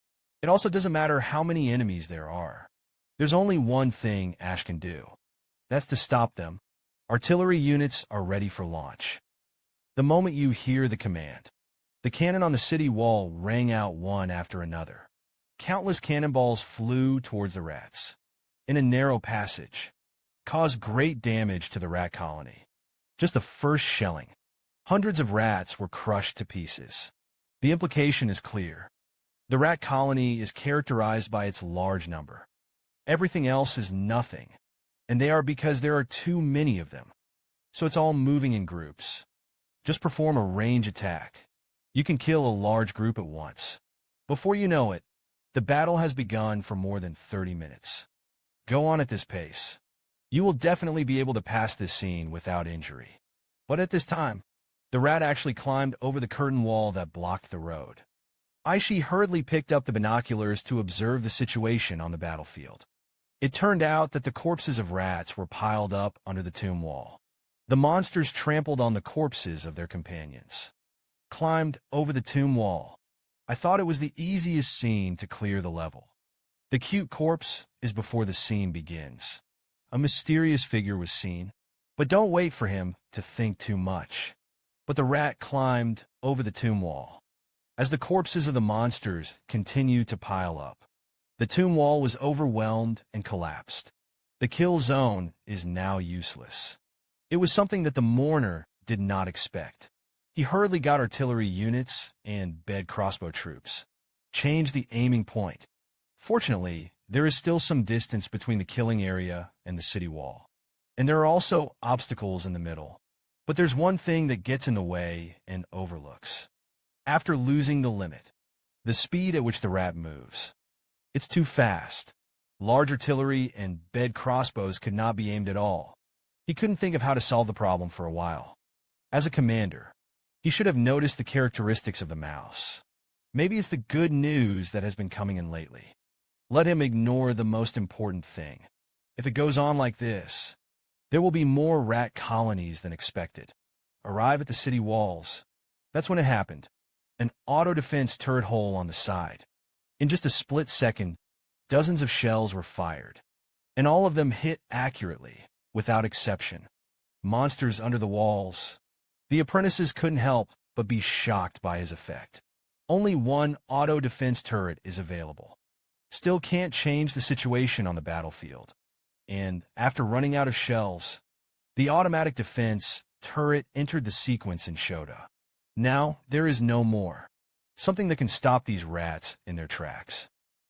It also doesn't matter how many enemies there are. There's only one thing Ash can do. That's to stop them. Artillery units are ready for launch. The moment you hear the command, the cannon on the city wall rang out one after another. Countless cannonballs flew towards the rats. In a narrow passage, caused great damage to the rat colony. Just the first shelling. Hundreds of rats were crushed to pieces. The implication is clear. The rat colony is characterized by its large number. Everything else is nothing, and they are because there are too many of them. So it's all moving in groups. Just perform a range attack. You can kill a large group at once. Before you know it, the battle has begun for more than 30 minutes. Go on at this pace. You will definitely be able to pass this scene without injury. But at this time, the rat actually climbed over the curtain wall that blocked the road. Aishi hurriedly picked up the binoculars to observe the situation on the battlefield. It turned out that the corpses of rats were piled up under the tomb wall. The monsters trampled on the corpses of their companions. Climbed over the tomb wall. I thought it was the easiest scene to clear the level. The cute corpse is before the scene begins. A mysterious figure was seen, but don't wait for him to think too much. But the rat climbed over the tomb wall. As the corpses of the monsters continued to pile up, the tomb wall was overwhelmed and collapsed. The kill zone is now useless. It was something that the mourner did not expect. He hurriedly got artillery units and bed crossbow troops. Changed the aiming point. Fortunately, there is still some distance between the killing area and the city wall. And there are also obstacles in the middle. But there's one thing that gets in the way and overlooks. After losing the limit, the speed at which the rat moves. It's too fast. Large artillery and bed crossbows could not be aimed at all. He couldn't think of how to solve the problem for a while. As a commander, he should have noticed the characteristics of the mouse. Maybe it's the good news that has been coming in lately. Let him ignore the most important thing. If it goes on like this, there will be more rat colonies than expected. Arrive at the city walls. That's when it happened. An auto-defense turret hole on the side. In just a split second, dozens of shells were fired. And all of them hit accurately, without exception. Monsters under the walls. The apprentices couldn't help but be shocked by his effect. Only one auto-defense turret is available. Still can't change the situation on the battlefield. And after running out of shells, the automatic defense turret entered the sequence in Shota. Now, there is no more. Something that can stop these rats in their tracks.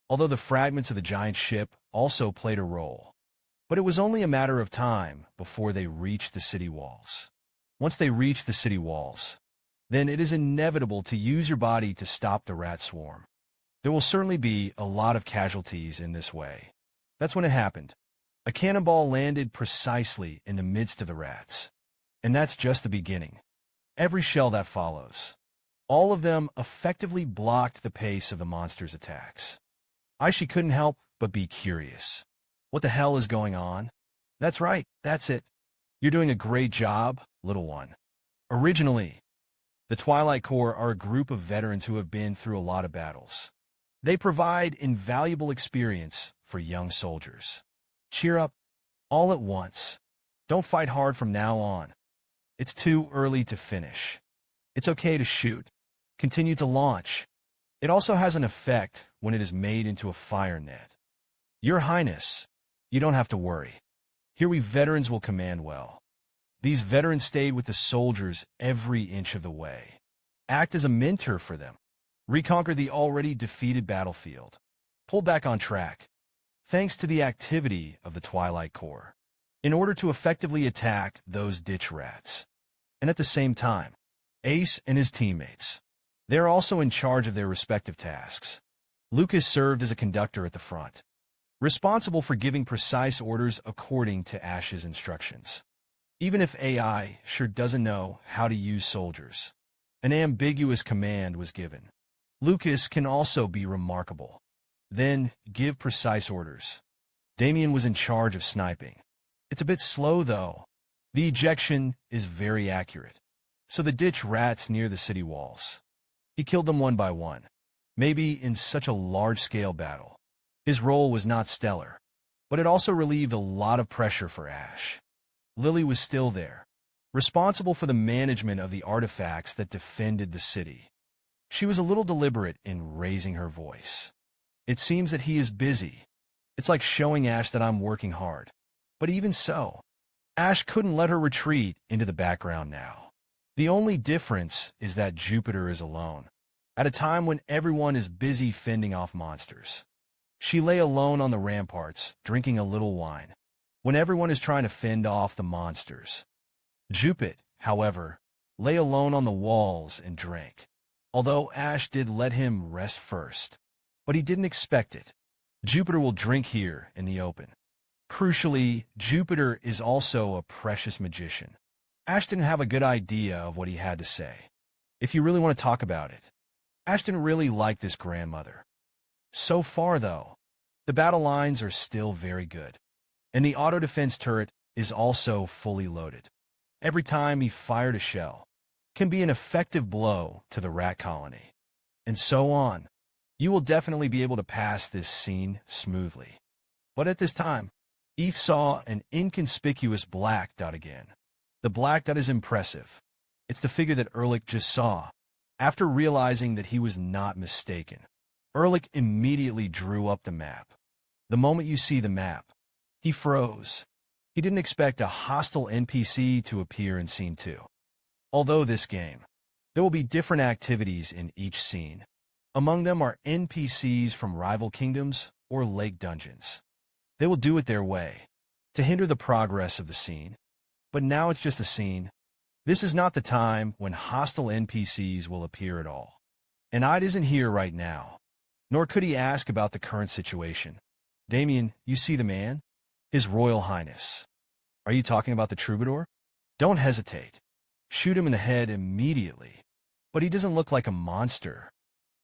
Although the fragments of the giant ship also played a role. But it was only a matter of time before they reached the city walls. Once they reach the city walls, then it is inevitable to use your body to stop the rat swarm. There will certainly be a lot of casualties in this way. That's when it happened. A cannonball landed precisely in the midst of the rats. And that's just the beginning. Every shell that follows, all of them effectively blocked the pace of the monster's attacks. Aishi couldn't help but be curious. What the hell is going on? That's right, that's it. You're doing a great job, little one. Originally, the Twilight Corps are a group of veterans who have been through a lot of battles. They provide invaluable experience for young soldiers. Cheer up, all at once. Don't fight hard from now on. It's too early to finish. It's okay to shoot. Continue to launch. It also has an effect when it is made into a fire net. Your Highness, you don't have to worry. Here we veterans will command well. These veterans stayed with the soldiers every inch of the way. Act as a mentor for them. Reconquer the already defeated battlefield. Pull back on track. Thanks to the activity of the Twilight Corps, in order to effectively attack those ditch rats. And at the same time, Ace and his teammates, they are also in charge of their respective tasks. Lucas served as a conductor at the front, responsible for giving precise orders according to Ash's instructions. Even if AI sure doesn't know how to use soldiers, an ambiguous command was given. Lucas can also be remarkable. Then give precise orders. Damien was in charge of sniping. It's a bit slow, though. The ejection is very accurate. So the ditch rats near the city walls. He killed them one by one. Maybe in such a large-scale battle. His role was not stellar, but it also relieved a lot of pressure for Ash. Lily was still there, responsible for the management of the artifacts that defended the city. She was a little deliberate in raising her voice. It seems that he is busy. It's like showing Ash that I'm working hard. But even so, Ash couldn't let her retreat into the background now. The only difference is that Jupiter is alone, at a time when everyone is busy fending off monsters. She lay alone on the ramparts, drinking a little wine, when everyone is trying to fend off the monsters. Jupiter, however, lay alone on the walls and drank, although Ash did let him rest first. But he didn't expect it. Jupiter will drink here in the open. Crucially, Jupiter is also a precious magician. Ash didn't have a good idea of what he had to say. If you really want to talk about it, Ash didn't really like this grandmother. So far, though, the battle lines are still very good. And the auto-defense turret is also fully loaded. Every time he fired a shell, can be an effective blow to the rat colony. And so on. You will definitely be able to pass this scene smoothly. But at this time, Eth saw an inconspicuous black dot again. The black dot is impressive. It's the figure that Ehrlich just saw. After realizing that he was not mistaken, Ehrlich immediately drew up the map. The moment you see the map, he froze. He didn't expect a hostile NPC to appear in Scene 2. Although this game, there will be different activities in each scene. Among them are NPCs from rival kingdoms or lake dungeons. They will do it their way, to hinder the progress of the scene. But now it's just a scene. This is not the time when hostile NPCs will appear at all. And Ide isn't here right now, nor could he ask about the current situation. Damien, you see the man? His Royal Highness. Are you talking about the troubadour? Don't hesitate. Shoot him in the head immediately. But he doesn't look like a monster.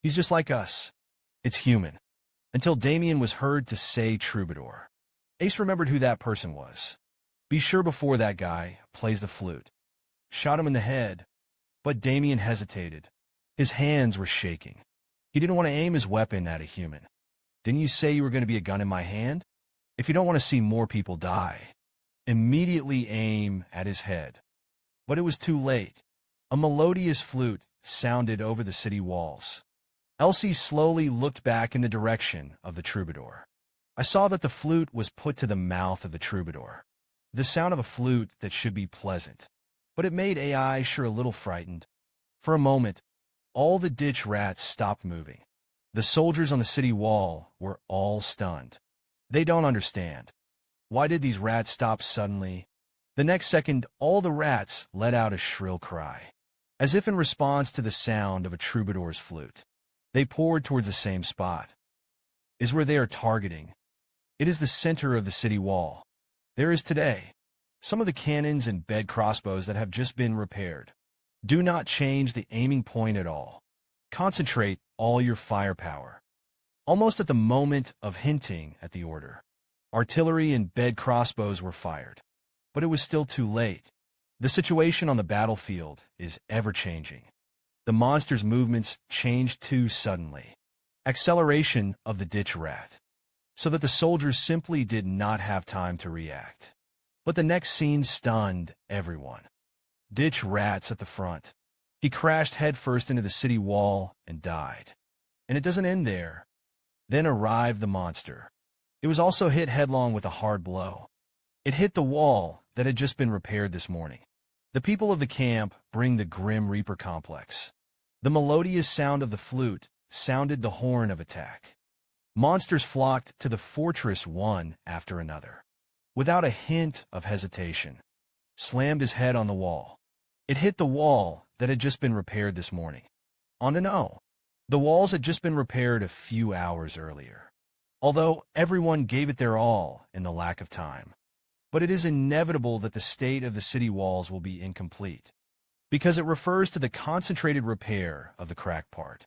He's just like us. It's human. Until Damien was heard to say troubadour. Ace remembered who that person was. Be sure before that guy plays the flute. Shot him in the head, but Damien hesitated. His hands were shaking. He didn't want to aim his weapon at a human. Didn't you say you were going to be a gun in my hand? If you don't want to see more people die, immediately aim at his head. But it was too late. A melodious flute sounded over the city walls. Elsie slowly looked back in the direction of the troubadour. I saw that the flute was put to the mouth of the troubadour. The sound of a flute that should be pleasant. But it made AI sure a little frightened. For a moment, all the ditch rats stopped moving. The soldiers on the city wall were all stunned. They don't understand. Why did these rats stop suddenly? The next second, all the rats let out a shrill cry, as if in response to the sound of a troubadour's flute. They poured towards the same spot. Is where they are targeting. It is the center of the city wall. There is today some of the cannons and bed crossbows that have just been repaired. Do not change the aiming point at all. Concentrate all your firepower. Almost at the moment of hinting at the order, artillery and bed crossbows were fired. But it was still too late. The situation on the battlefield is ever-changing. The monster's movements changed too suddenly. Acceleration of the ditch rat, so that the soldiers simply did not have time to react. But the next scene stunned everyone. Ditch rats at the front. He crashed headfirst into the city wall and died. And it doesn't end there. Then arrived the monster. It was also hit headlong with a hard blow. It hit the wall that had just been repaired this morning. The people of the camp bring the Grim Reaper complex. The melodious sound of the flute sounded the horn of attack. Monsters flocked to the fortress one after another. Without a hint of hesitation, slammed his head on the wall. It hit the wall that had just been repaired this morning. On to know. The walls had just been repaired a few hours earlier. Although everyone gave it their all in the lack of time. But it is inevitable that the state of the city walls will be incomplete, because it refers to the concentrated repair of the cracked part.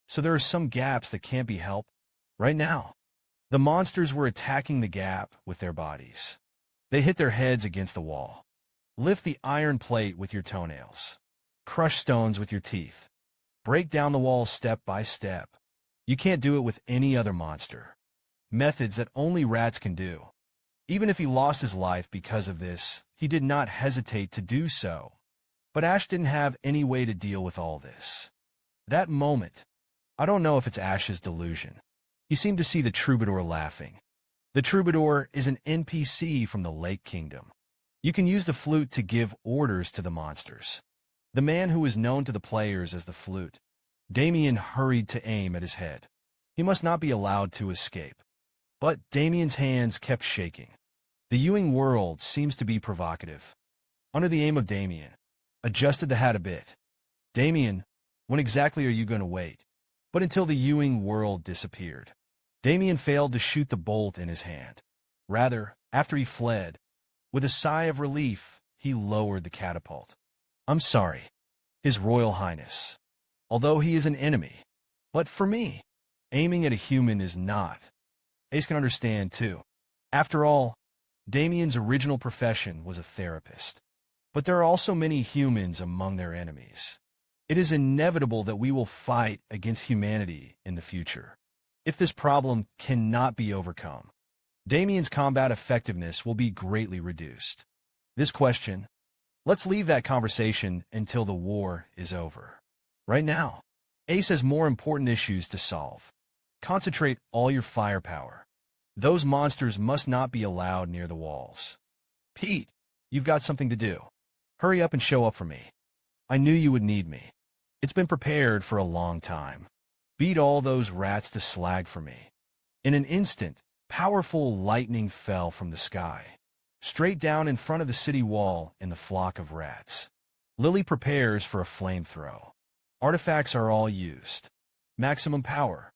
So there are some gaps that can't be helped right now. The monsters were attacking the gap with their bodies. They hit their heads against the wall. Lift the iron plate with your toenails. Crush stones with your teeth. Break down the wall step by step. You can't do it with any other monster. Methods that only rats can do. Even if he lost his life because of this, he did not hesitate to do so. But Ash didn't have any way to deal with all this. That moment, I don't know if it's Ash's delusion. He seemed to see the troubadour laughing. The troubadour is an NPC from the Lake Kingdom. You can use the flute to give orders to the monsters. The man who is known to the players as the flute. Damien hurried to aim at his head. He must not be allowed to escape. But Damien's hands kept shaking. The Ewing world seems to be provocative. Under the aim of Damien, adjusted the hat a bit. Damien, when exactly are you going to wait? But until the Ewing world disappeared. Damien failed to shoot the bolt in his hand. Rather, after he fled, with a sigh of relief, he lowered the catapult. I'm sorry, His Royal Highness. Although he is an enemy. But for me, aiming at a human is not. Ace can understand, too. After all, Damien's original profession was a therapist. But there are also many humans among their enemies. It is inevitable that we will fight against humanity in the future. If this problem cannot be overcome, Damien's combat effectiveness will be greatly reduced. This question, let's leave that conversation until the war is over. Right now, Ace has more important issues to solve. Concentrate all your firepower. Those monsters must not be allowed near the walls. Pete, you've got something to do. Hurry up and show up for me. I knew you would need me. It's been prepared for a long time. Beat all those rats to slag for me. In an instant, powerful lightning fell from the sky, straight down in front of the city wall in the flock of rats. Lily prepares for a flame throw. Artifacts are all used. Maximum power.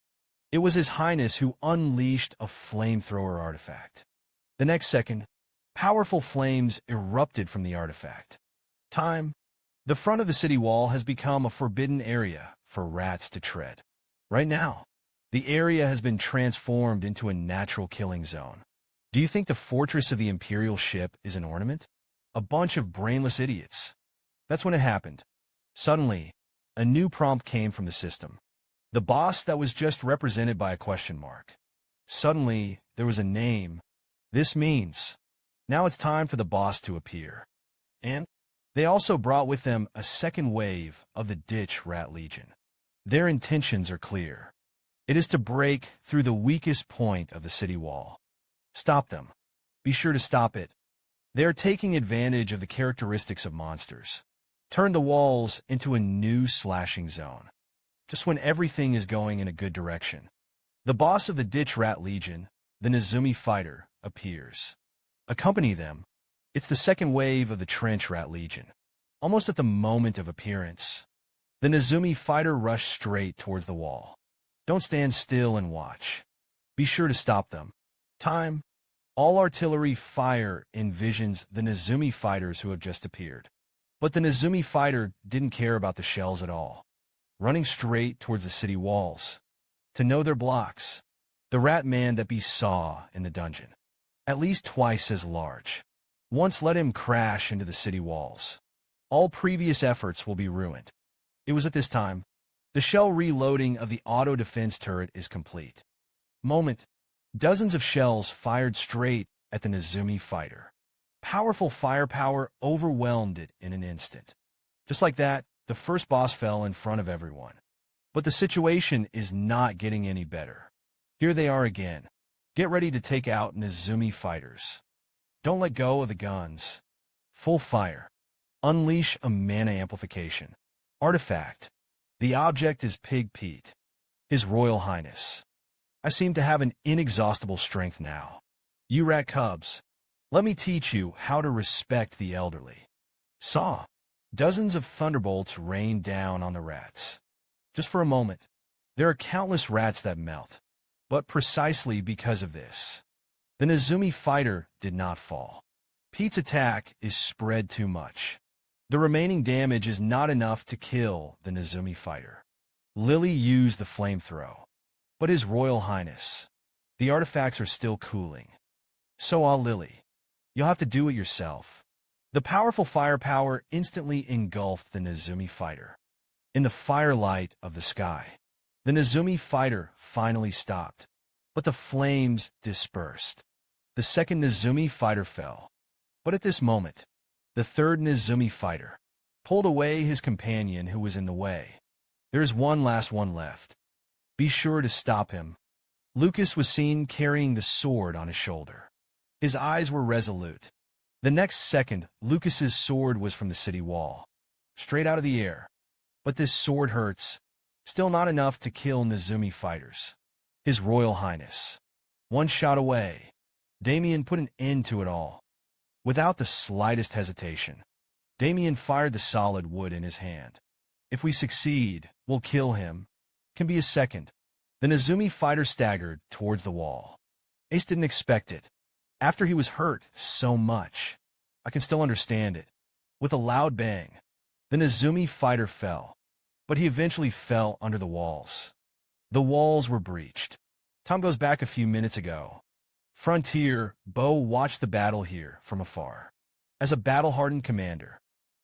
It was His Highness who unleashed a flamethrower artifact. The next second, powerful flames erupted from the artifact. Time. The front of the city wall has become a forbidden area for rats to tread. Right now, the area has been transformed into a natural killing zone. Do you think the fortress of the Imperial ship is an ornament? A bunch of brainless idiots. That's when it happened. Suddenly, a new prompt came from the system. The boss that was just represented by a question mark. Suddenly, there was a name. This means, now it's time for the boss to appear. And they also brought with them a second wave of the Ditch Rat Legion. Their intentions are clear. It is to break through the weakest point of the city wall. Stop them. Be sure to stop it. They are taking advantage of the characteristics of monsters. Turn the walls into a new slashing zone. Just when everything is going in a good direction. The boss of the Ditch Rat Legion, the Nezumi fighter, appears. Accompany them. It's the second wave of the Trench Rat Legion. Almost at the moment of appearance, the Nezumi fighter rushed straight towards the wall. Don't stand still and watch. Be sure to stop them. Time. All artillery fire envisions the Nezumi fighters who have just appeared. But the Nezumi fighter didn't care about the shells at all. Running straight towards the city walls. To know their blocks. The rat man that be saw in the dungeon. At least twice as large. Once let him crash into the city walls. All previous efforts will be ruined. It was at this time. The shell reloading of the auto defense turret is complete. Moment. Dozens of shells fired straight at the Nezumi fighter. Powerful firepower overwhelmed it in an instant. Just like that, the first boss fell in front of everyone. But the situation is not getting any better. Here they are again. Get ready to take out Nezumi fighters. Don't let go of the guns. Full fire. Unleash a mana amplification. Artifact. The object is Pig Pete, His Royal Highness. I seem to have an inexhaustible strength now. You rat cubs, let me teach you how to respect the elderly. Saw. Dozens of thunderbolts rain down on the rats. Just for a moment, there are countless rats that melt. But precisely because of this, the Nezumi fighter did not fall. Pete's attack is spread too much. The remaining damage is not enough to kill the Nezumi fighter. Lily used the flamethrower, but His Royal Highness, the artifacts are still cooling. So Lily, you'll have to do it yourself. The powerful firepower instantly engulfed the Nezumi fighter. In the firelight of the sky, the Nezumi fighter finally stopped, but the flames dispersed. The second Nezumi fighter fell. But at this moment, the third Nezumi fighter pulled away his companion who was in the way. There is one last one left. Be sure to stop him. Lucas was seen carrying the sword on his shoulder. His eyes were resolute. The next second, Lucas's sword was from the city wall, straight out of the air. But this sword hurts. Still not enough to kill Nezumi fighters. His Royal Highness. One shot away. Damien put an end to it all. Without the slightest hesitation, Damien fired the solid wood in his hand. If we succeed, we'll kill him. Can be a second. The Nezumi fighter staggered towards the wall. Ace didn't expect it. After he was hurt so much, I can still understand it. With a loud bang, the Nezumi fighter fell, but he eventually fell under the walls. The walls were breached. Time goes back a few minutes ago. Frontier Bo watched the battle here from afar. As a battle-hardened commander,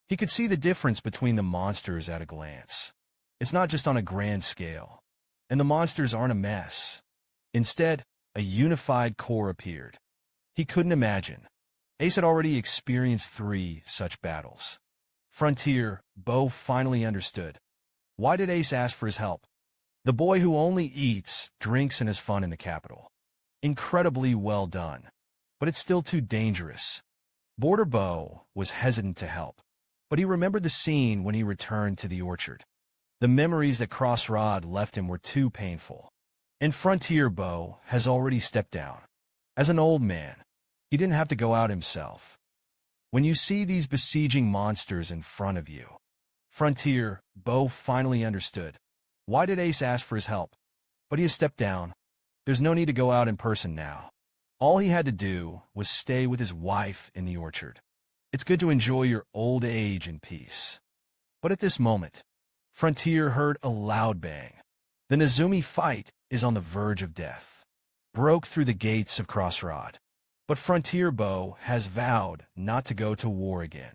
he could see the difference between the monsters at a glance. It's not just on a grand scale, and the monsters aren't a mess. Instead, a unified core appeared. He couldn't imagine. Ace had already experienced 3 such battles. Frontier Bo finally understood. Why did Ace ask for his help? The boy who only eats, drinks, and has fun in the capital. Incredibly well done. But it's still too dangerous. Border Bo was hesitant to help, but he remembered the scene when he returned to the orchard. The memories that Crossroad left him were too painful. And Frontier Bo has already stepped down. As an old man, he didn't have to go out himself. When you see these besieging monsters in front of you, Frontier Bo finally understood. Why did Ace ask for his help? But he has stepped down. There's no need to go out in person now. All he had to do was stay with his wife in the orchard. It's good to enjoy your old age in peace. But at this moment, Frontier heard a loud bang. The Nezumi fight is on the verge of death. Broke through the gates of Crossroad. But Frontier Bo has vowed not to go to war again.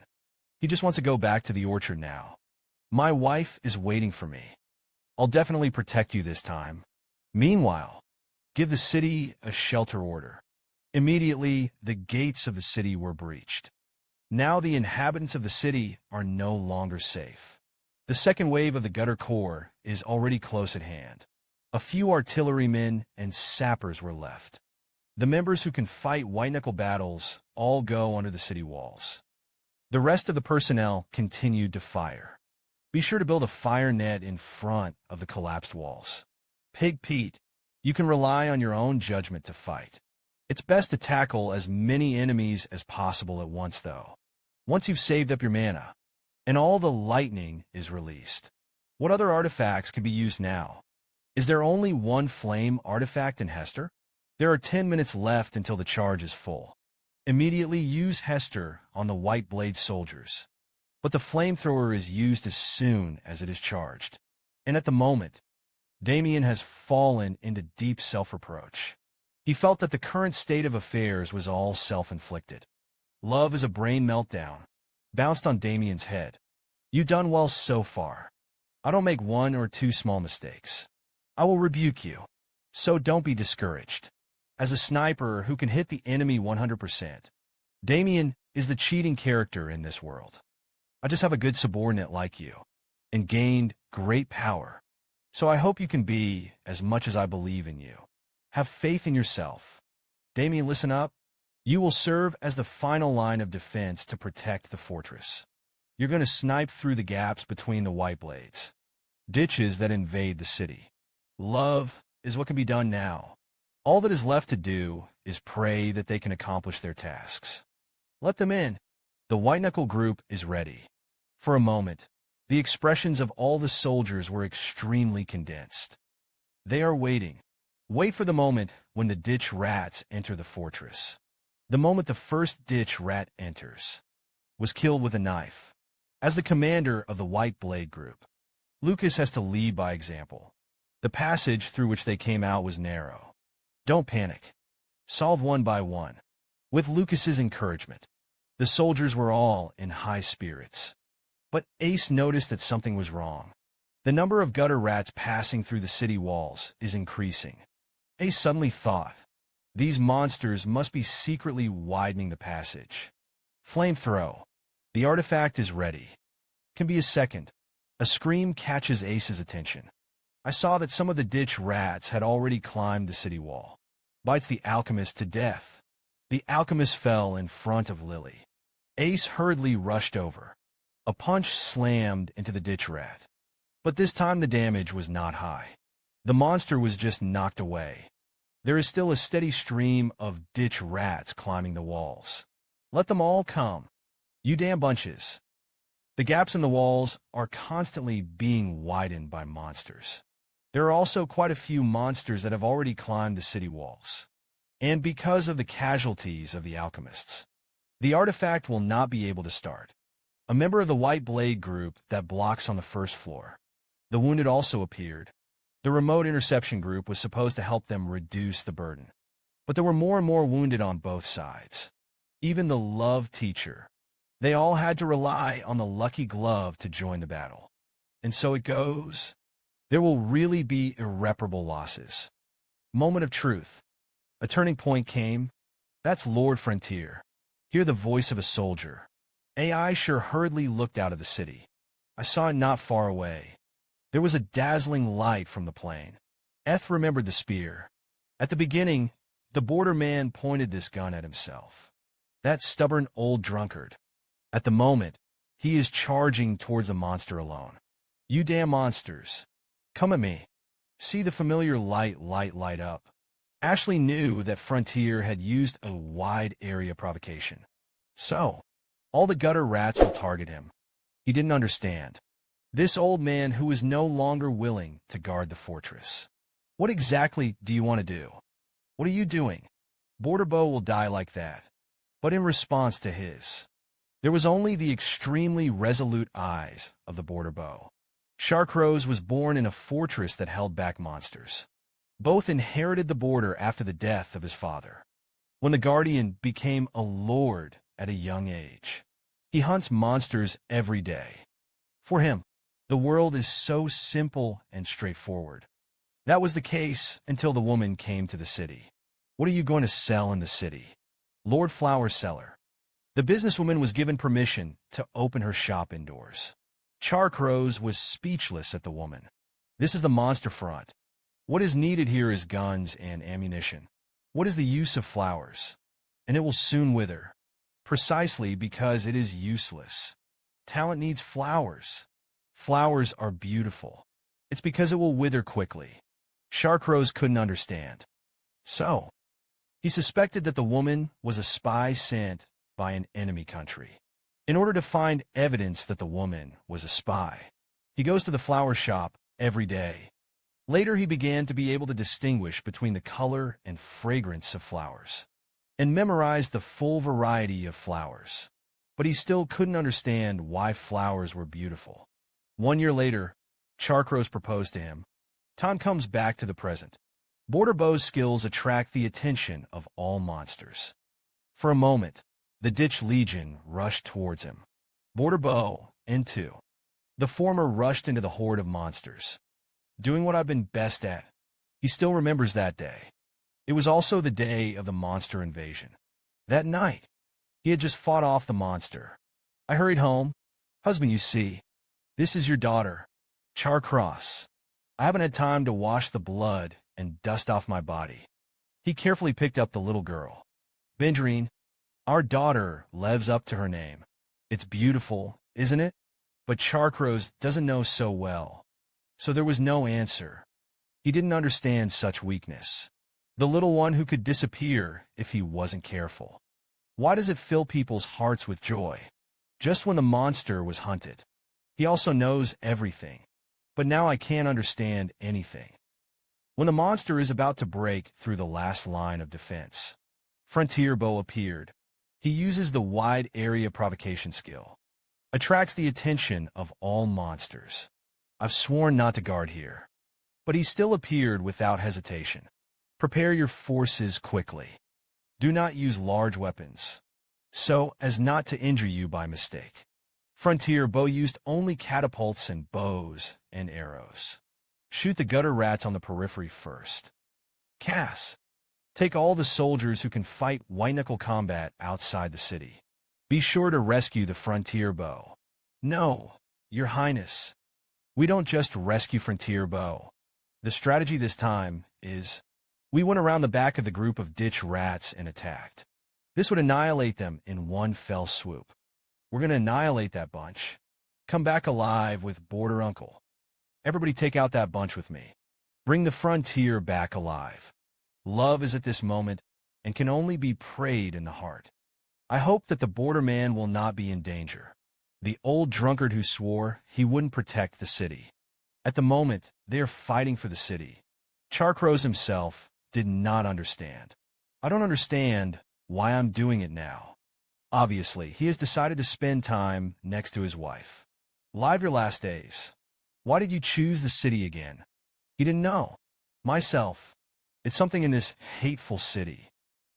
He just wants to go back to the orchard now. My wife is waiting for me. I'll definitely protect you this time. Meanwhile, give the city a shelter order. Immediately, the gates of the city were breached. Now the inhabitants of the city are no longer safe. The second wave of the Gutter Corps is already close at hand. A few artillerymen and sappers were left. The members who can fight white-knuckle battles all go under the city walls. The rest of the personnel continued to fire. Be sure to build a fire net in front of the collapsed walls. Pig Pete, you can rely on your own judgment to fight. It's best to tackle as many enemies as possible at once, though. Once you've saved up your mana, and all the lightning is released. What other artifacts can be used now? Is there only one flame artifact in Hester? There are 10 minutes left until the charge is full. Immediately use Hester on the White Blade soldiers. But the flamethrower is used as soon as it is charged. And at the moment, Damien has fallen into deep self-reproach. He felt that the current state of affairs was all self-inflicted. Love is a brain meltdown. Bounced on Damien's head. You've done well so far. I don't make 1 or 2 small mistakes. I will rebuke you. So don't be discouraged. As a sniper who can hit the enemy 100%, Damien is the cheating character in this world. I just have a good subordinate like you, and gained great power. So I hope you can be as much as I believe in you. Have faith in yourself. Damien, listen up. You will serve as the final line of defense to protect the fortress. You're going to snipe through the gaps between the white blades, ditches that invade the city. Love is what can be done now. All that is left to do is pray that they can accomplish their tasks. Let them in. The white-knuckle group is ready. For a moment, the expressions of all the soldiers were extremely condensed. They are waiting. Wait for the moment when the ditch rats enter the fortress. The moment the first ditch rat enters, was killed with a knife. As the commander of the White Blade Group, Lucas has to lead by example. The passage through which they came out was narrow. Don't panic. Solve one by one. With Lucas's encouragement, the soldiers were all in high spirits. But Ace noticed that something was wrong. The number of gutter rats passing through the city walls is increasing. Ace suddenly thought, these monsters must be secretly widening the passage. Flamethrow. The artifact is ready. Can be a second. A scream catches Ace's attention. I saw that some of the ditch rats had already climbed the city wall. Bites the alchemist to death. The alchemist fell in front of Lily. Ace hurriedly rushed over. A punch slammed into the ditch rat. But this time the damage was not high. The monster was just knocked away. There is still a steady stream of ditch rats climbing the walls. Let them all come. You damn bunches. The gaps in the walls are constantly being widened by monsters. There are also quite a few monsters that have already climbed the city walls. And because of the casualties of the alchemists, the artifact will not be able to start. A member of the White Blade Group that blocks on the first floor. The wounded also appeared. The remote interception group was supposed to help them reduce the burden. But there were more and more wounded on both sides. Even the love teacher. They all had to rely on the lucky glove to join the battle. And so it goes. There will really be irreparable losses. Moment of truth. A turning point came. That's Lord Frontier. Hear the voice of a soldier. AI sure hurriedly looked out of the city. I saw it not far away. There was a dazzling light from the plane. Eth remembered the spear. At the beginning, the border man pointed this gun at himself. That stubborn old drunkard. At the moment, he is charging towards a monster alone. You damn monsters. Come at me. See the familiar light up. Ashley knew that Frontier had used a wide area provocation. So, all the gutter rats will target him. He didn't understand. This old man who is no longer willing to guard the fortress. What exactly do you want to do? What are you doing? Border Bow will die like that. But in response to his, there was only the extremely resolute eyes of the Border Bow. Sharkrose was born in a fortress that held back monsters. Both inherited the border after the death of his father. When the Guardian became a lord at a young age, he hunts monsters every day. For him, the world is so simple and straightforward. That was the case until the woman came to the city. What are you going to sell in the city? Lord Flower Seller. The businesswoman was given permission to open her shop indoors. Charkrose was speechless at the woman. This is the monster front. What is needed here is guns and ammunition. What is the use of flowers? And it will soon wither. Precisely because it is useless. Talent needs flowers. Flowers are beautiful. It's because it will wither quickly. Sharkrose couldn't understand. So, he suspected that the woman was a spy sent by an enemy country. In order to find evidence that the woman was a spy, he goes to the flower shop every day. Later, he began to be able to distinguish between the color and fragrance of flowers, and memorized the full variety of flowers. But he still couldn't understand why flowers were beautiful. 1 year later, Charkrose proposed to him. Time comes back to the present. Border Bow's skills attract the attention of all monsters. For a moment, the Ditch Legion rushed towards him. Border Bow and two. The former rushed into the horde of monsters. Doing what I've been best at. He still remembers that day. It was also the day of the monster invasion. That night, he had just fought off the monster. I hurried home. Husband, you see, this is your daughter, Charcross. I haven't had time to wash the blood and dust off my body. He carefully picked up the little girl. Evangelin, our daughter lives up to her name. It's beautiful, isn't it? But Charcros doesn't know so well. So there was no answer. He didn't understand such weakness. The little one who could disappear if he wasn't careful. Why does it fill people's hearts with joy? Just when the monster was hunted. He also knows everything. But now I can't understand anything. When the monster is about to break through the last line of defense, Frontier Bow appeared. He uses the wide area provocation skill. Attracts the attention of all monsters. I've sworn not to guard here. But he still appeared without hesitation. Prepare your forces quickly. Do not use large weapons, so as not to injure you by mistake. Frontier Bow used only catapults and bows and arrows. Shoot the gutter rats on the periphery first. Cass, take all the soldiers who can fight white-knuckle combat outside the city. Be sure to rescue the Frontier Bow. No, Your Highness. We don't just rescue Frontier Bow. The strategy this time is, we went around the back of the group of ditch rats and attacked. This would annihilate them in one fell swoop. We're going to annihilate that bunch. Come back alive with Border Uncle. Everybody take out that bunch with me. Bring the frontier back alive. Love is at this moment and can only be prayed in the heart. I hope that the border man will not be in danger. The old drunkard who swore he wouldn't protect the city. At the moment, they are fighting for the city. Charcros himself did not understand. I don't understand why I'm doing it now. Obviously, he has decided to spend time next to his wife. Live your last days. Why did you choose the city again? He didn't know. Myself. It's something in this hateful city.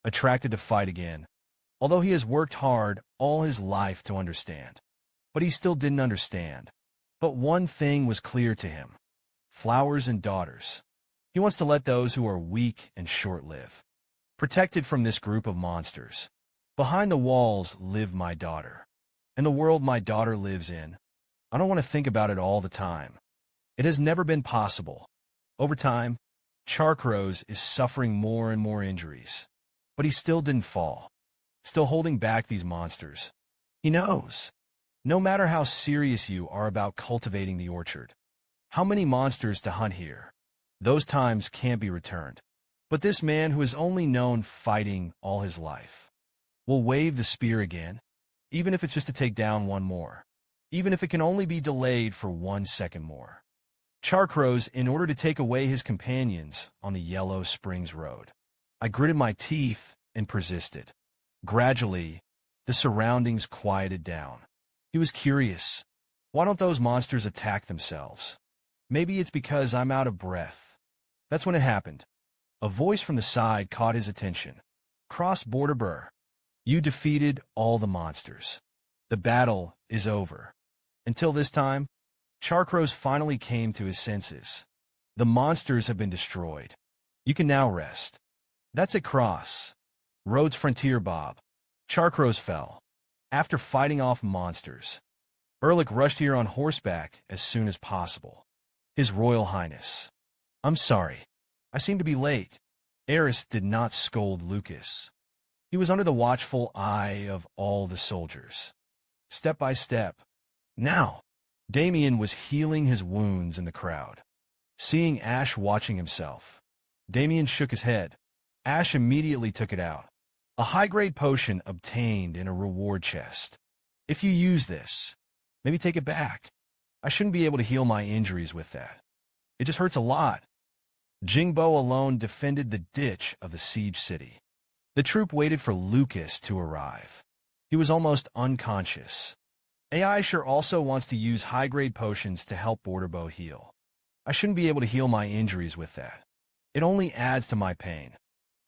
Attracted to fight again. Although he has worked hard all his life to understand. But he still didn't understand. But one thing was clear to him. Flowers and daughters. He wants to let those who are weak and short-lived. Protected from this group of monsters. Behind the walls live my daughter. And the world my daughter lives in. I don't want to think about it all the time. It has never been possible. Over time, Charcros is suffering more and more injuries. But he still didn't fall. Still holding back these monsters. He knows. No matter how serious you are about cultivating the orchard, how many monsters to hunt here, those times can't be returned. But this man who has only known fighting all his life will wave the spear again, even if it's just to take down one more, even if it can only be delayed for 1 second more. Charcros, in order to take away his companions on the Yellow Springs Road. I gritted my teeth and persisted. Gradually, the surroundings quieted down. He was curious. Why don't those monsters attack themselves? Maybe it's because I'm out of breath. That's when it happened. A voice from the side caught his attention. Cross-border burr. You defeated all the monsters. The battle is over. Until this time, Charcros finally came to his senses. The monsters have been destroyed. You can now rest. That's at Crossroad's frontier, Bob. Charcros fell. After fighting off monsters, Ehrlich rushed here on horseback as soon as possible. His Royal Highness. I'm sorry. I seem to be late. Eris did not scold Lucas. He was under the watchful eye of all the soldiers. Step by step. Now, Damien was healing his wounds in the crowd. Seeing Ash watching himself, Damien shook his head. Ash immediately took it out. A high-grade potion obtained in a reward chest. If you use this, maybe take it back. I shouldn't be able to heal my injuries with that. It just hurts a lot. Jingbo alone defended the ditch of the siege city. The troop waited for Lucas to arrive. He was almost unconscious. AI sure also wants to use high-grade potions to help Borderbow heal. I shouldn't be able to heal my injuries with that. It only adds to my pain.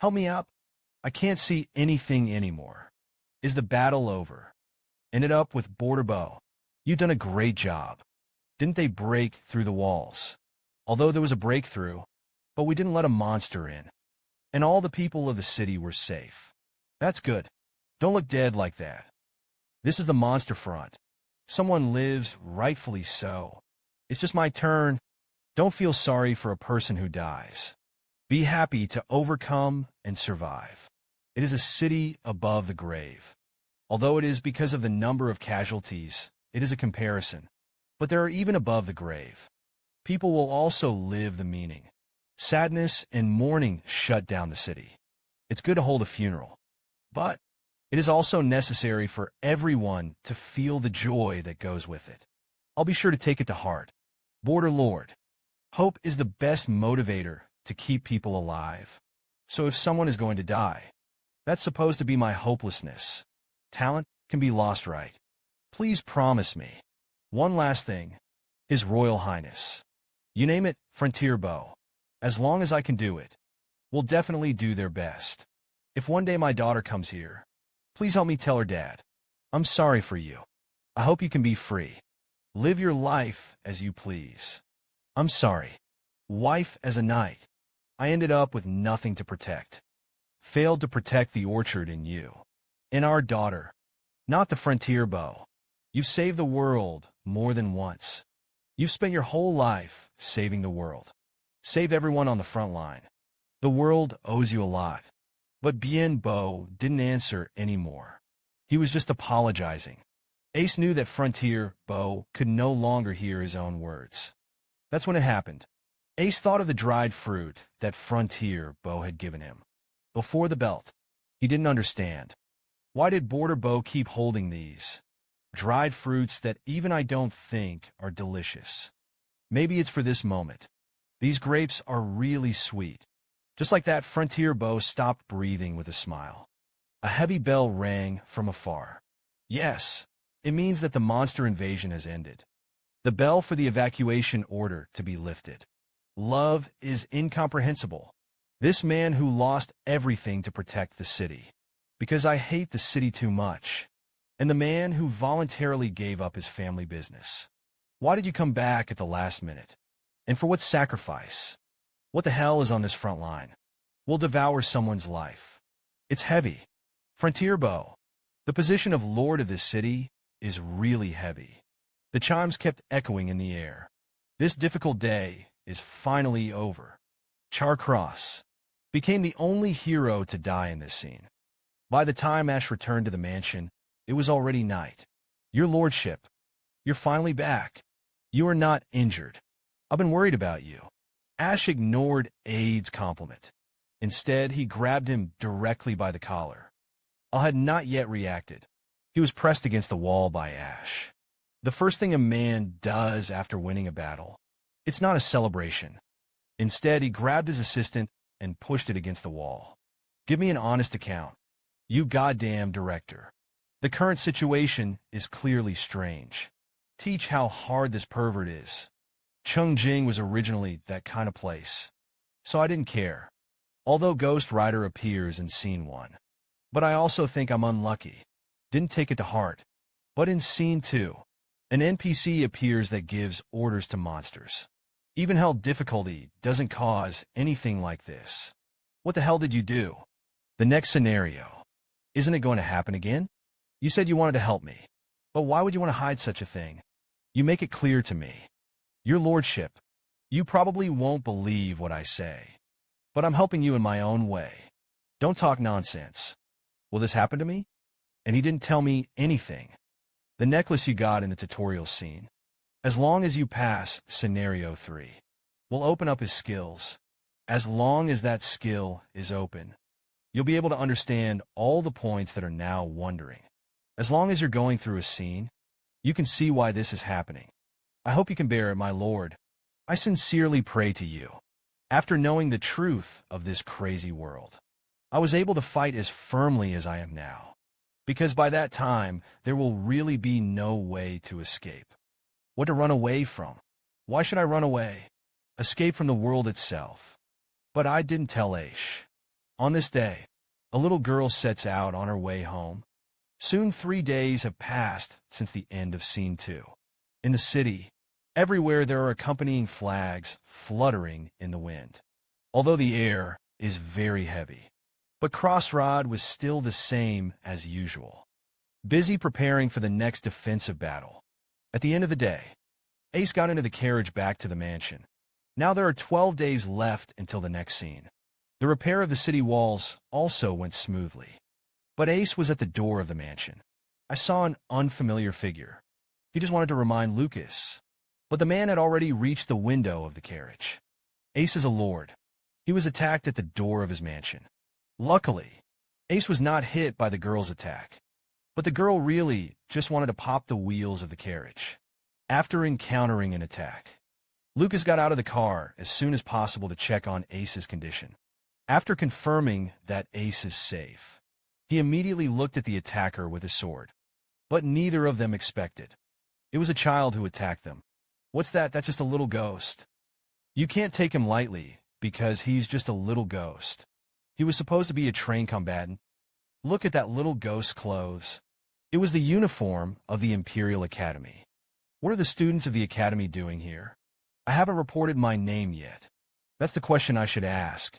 Help me up. I can't see anything anymore. Is the battle over? Ended up with Borderbow. You've done a great job. Didn't they break through the walls? Although there was a breakthrough, but we didn't let a monster in. And all the people of the city were safe. That's good. Don't look dead like that. This is the monster front. Someone lives, rightfully so. It's just my turn. Don't feel sorry for a person who dies. Be happy to overcome and survive. It is a city above the grave. Although it is because of the number of casualties, it is a comparison. But there are even above the grave. People will also live the meaning. Sadness and mourning shut down the city. It's good to hold a funeral. But it is also necessary for everyone to feel the joy that goes with it. I'll be sure to take it to heart. Borderlord. Hope is the best motivator to keep people alive. So if someone is going to die, that's supposed to be my hopelessness. Talent can be lost, right? Please promise me. One last thing. His Royal Highness. You name it, Frontier Bow. As long as I can do it, will definitely do their best. If one day my daughter comes here, please help me tell her dad. I'm sorry for you. I hope you can be free. Live your life as you please. I'm sorry. Wife as a knight. I ended up with nothing to protect. Failed to protect the orchard in you. In our daughter. Not the Frontier Bow. You've saved the world more than once. You've spent your whole life saving the world. Save everyone on the front line. The world owes you a lot. But Bien Bo didn't answer anymore. He was just apologizing. Ace knew that Frontier Bo could no longer hear his own words. That's when it happened. Ace thought of the dried fruit that Frontier Bo had given him. Before the belt. He didn't understand. Why did Border Bo keep holding these? Dried fruits that even I don't think are delicious. Maybe it's for this moment. These grapes are really sweet. Just like that, Frontier Bow stopped breathing with a smile. A heavy bell rang from afar. Yes, it means that the monster invasion has ended. The bell for the evacuation order to be lifted. Love is incomprehensible. This man who lost everything to protect the city. Because I hate the city too much. And the man who voluntarily gave up his family business. Why did you come back at the last minute? And for what sacrifice? What the hell is on this front line? We'll devour someone's life. It's heavy. Frontier Bow. The position of lord of this city is really heavy. The chimes kept echoing in the air. This difficult day is finally over. Charcross became the only hero to die in this scene. By the time Ash returned to the mansion, it was already night. Your lordship, you're finally back. You are not injured. I've been worried about you. Ash ignored Ade's compliment. Instead, he grabbed him directly by the collar. Al had not yet reacted. He was pressed against the wall by Ash. The first thing a man does after winning a battle. It's not a celebration. Instead, he grabbed his assistant and pushed it against the wall. Give me an honest account. You goddamn director. The current situation is clearly strange. Teach how hard this pervert is. Chungjing was originally that kind of place. So I didn't care. Although Ghost Rider appears in Scene 1. But I also think I'm unlucky. Didn't take it to heart. But in Scene 2, an NPC appears that gives orders to monsters. Even hell difficulty doesn't cause anything like this. What the hell did you do? The next scenario. Isn't it going to happen again? You said you wanted to help me. But why would you want to hide such a thing? You make it clear to me. Your lordship, you probably won't believe what I say. But I'm helping you in my own way. Don't talk nonsense. Will this happen to me? And he didn't tell me anything. The necklace you got in the tutorial scene. As long as you pass Scenario 3, will open up his skills. As long as that skill is open, you'll be able to understand all the points that are now wondering. As long as you're going through a scene, you can see why this is happening. I hope you can bear it, my lord. I sincerely pray to you. After knowing the truth of this crazy world, I was able to fight as firmly as I am now. Because by that time, there will really be no way to escape. What to run away from? Why should I run away? Escape from the world itself. But I didn't tell Aish. On this day, a little girl sets out on her way home. Soon 3 days have passed since the end of Scene 2. In the city, everywhere there are accompanying flags fluttering in the wind. Although the air is very heavy. But Crossroad was still the same as usual. Busy preparing for the next defensive battle. At the end of the day, Ace got into the carriage back to the mansion. Now there are 12 days left until the next scene. The repair of the city walls also went smoothly. But Ace was at the door of the mansion. I saw an unfamiliar figure. He just wanted to remind Lucas. But the man had already reached the window of the carriage. Ace is a lord. He was attacked at the door of his mansion. Luckily, Ace was not hit by the girl's attack. But the girl really just wanted to pop the wheels of the carriage. After encountering an attack, Lucas got out of the car as soon as possible to check on Ace's condition. After confirming that Ace is safe, he immediately looked at the attacker with his sword. But neither of them expected. It was a child who attacked them. What's that? That's just a little ghost. You can't take him lightly, because he's just a little ghost. He was supposed to be a trained combatant. Look at that little ghost's clothes. It was the uniform of the Imperial Academy. What are the students of the Academy doing here? I haven't reported my name yet. That's the question I should ask.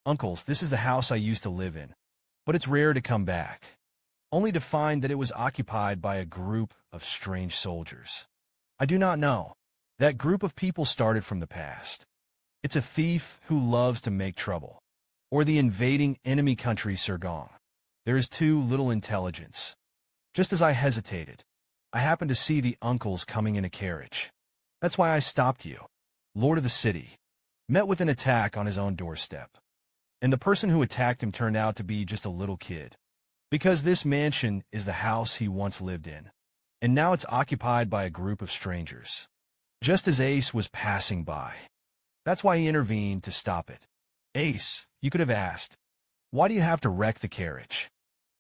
Uncles, this is the house I used to live in. But it's rare to come back, only to find that it was occupied by a group of strange soldiers. I do not know. That group of people started from the past. It's a thief who loves to make trouble. Or the invading enemy country Surgong. There is too little intelligence. Just as I hesitated, I happened to see the uncles coming in a carriage. That's why I stopped you. Lord of the city. Met with an attack on his own doorstep. And the person who attacked him turned out to be just a little kid. Because this mansion is the house he once lived in. And now it's occupied by a group of strangers. Just as Ace was passing by. That's why he intervened to stop it. Ace, you could have asked, why do you have to wreck the carriage?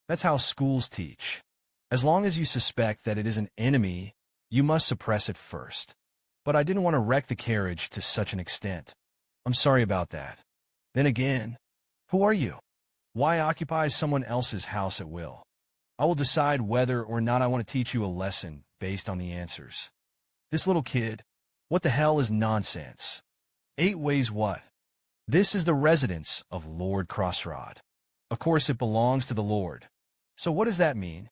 That's how schools teach. As long as you suspect that it is an enemy, you must suppress it first. But I didn't want to wreck the carriage to such an extent. I'm sorry about that. Then again, who are you? Why occupy someone else's house at will? I will decide whether or not I want to teach you a lesson based on the answers. This little kid, what the hell is nonsense? 8 ways what? This is the residence of Lord Crossroad. Of course, it belongs to the Lord. So what does that mean?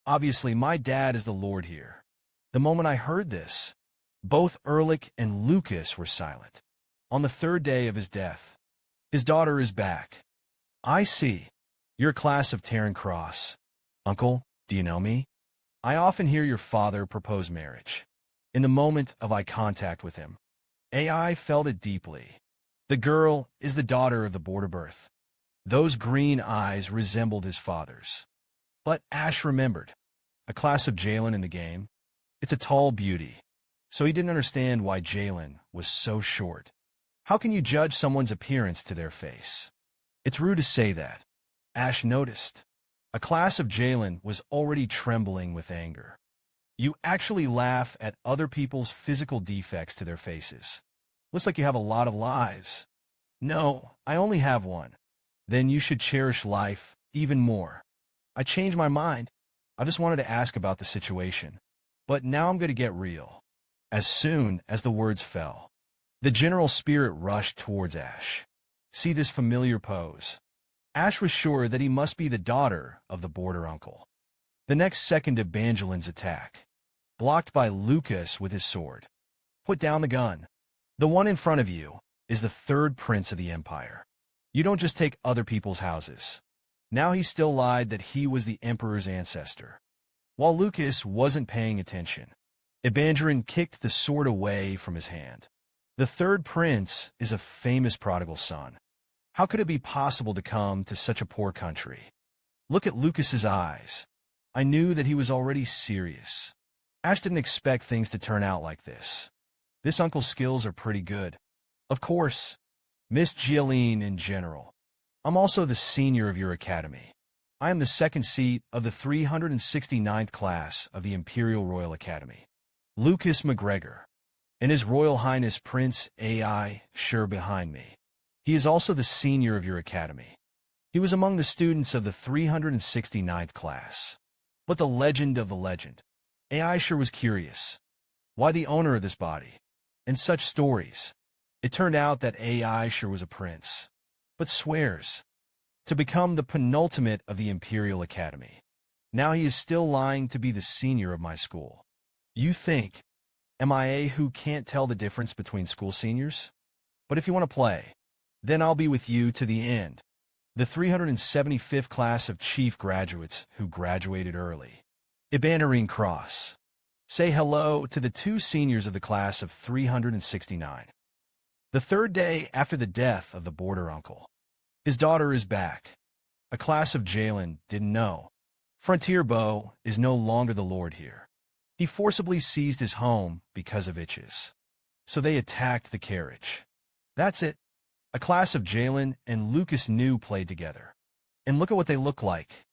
Obviously, my dad is the Lord here. The moment I heard this, both Ehrlich and Lucas were silent. On the 3rd day of his death, his daughter is back. I see. You're a class of Terran Cross. Uncle, do you know me? I often hear your father propose marriage. In the moment of eye contact with him, AI felt it deeply. The girl is the daughter of the border birth. Those green eyes resembled his father's. But Ash remembered. A class of Jalen in the game. It's a tall beauty. So he didn't understand why Jalen was so short. How can you judge someone's appearance to their face? It's rude to say that. Ash noticed. A class of Jalen was already trembling with anger. You actually laugh at other people's physical defects to their faces. Looks like you have a lot of lives. No, I only have one. Then you should cherish life even more. I changed my mind. I just wanted to ask about the situation. But now I'm going to get real. As soon as the words fell, the general spirit rushed towards Ash. See this familiar pose. Ash was sure that he must be the daughter of the border uncle. The next second, Evangelin's attack, blocked by Lucas with his sword. Put down the gun. The one in front of you is the 3rd prince of the empire. You don't just take other people's houses. Now he still lied that he was the emperor's ancestor. While Lucas wasn't paying attention, Evangelin kicked the sword away from his hand. The 3rd prince is a famous prodigal son. How could it be possible to come to such a poor country? Look at Lucas's eyes. I knew that he was already serious. Ash didn't expect things to turn out like this. This uncle's skills are pretty good. Of course, Miss Evangelin in general. I'm also the senior of your academy. I am the 2nd seat of the 369th class of the Imperial Royal Academy. Lucas McGregor. And His Royal Highness Prince AI, sure behind me. He is also the senior of your academy. He was among the students of the 369th class. But the legend of the legend. AI sure was curious. Why the owner of this body? And such stories. It turned out that AI sure was a prince. But swears to become the penultimate of the Imperial Academy. Now he is still lying to be the senior of my school. You think, am I a who can't tell the difference between school seniors? But if you want to play, then I'll be with you to the end. The 375th class of chief graduates who graduated early. Evangelin Cross. Say hello to the 2 seniors of the class of 369. The 3rd day after the death of the border uncle. His daughter is back. A class of Evangelin didn't know. Frontier Beau is no longer the lord here. He forcibly seized his home because of itches. So they attacked the carriage. That's it. A class of Evangelin and Lucas New played together. And look at what they look like.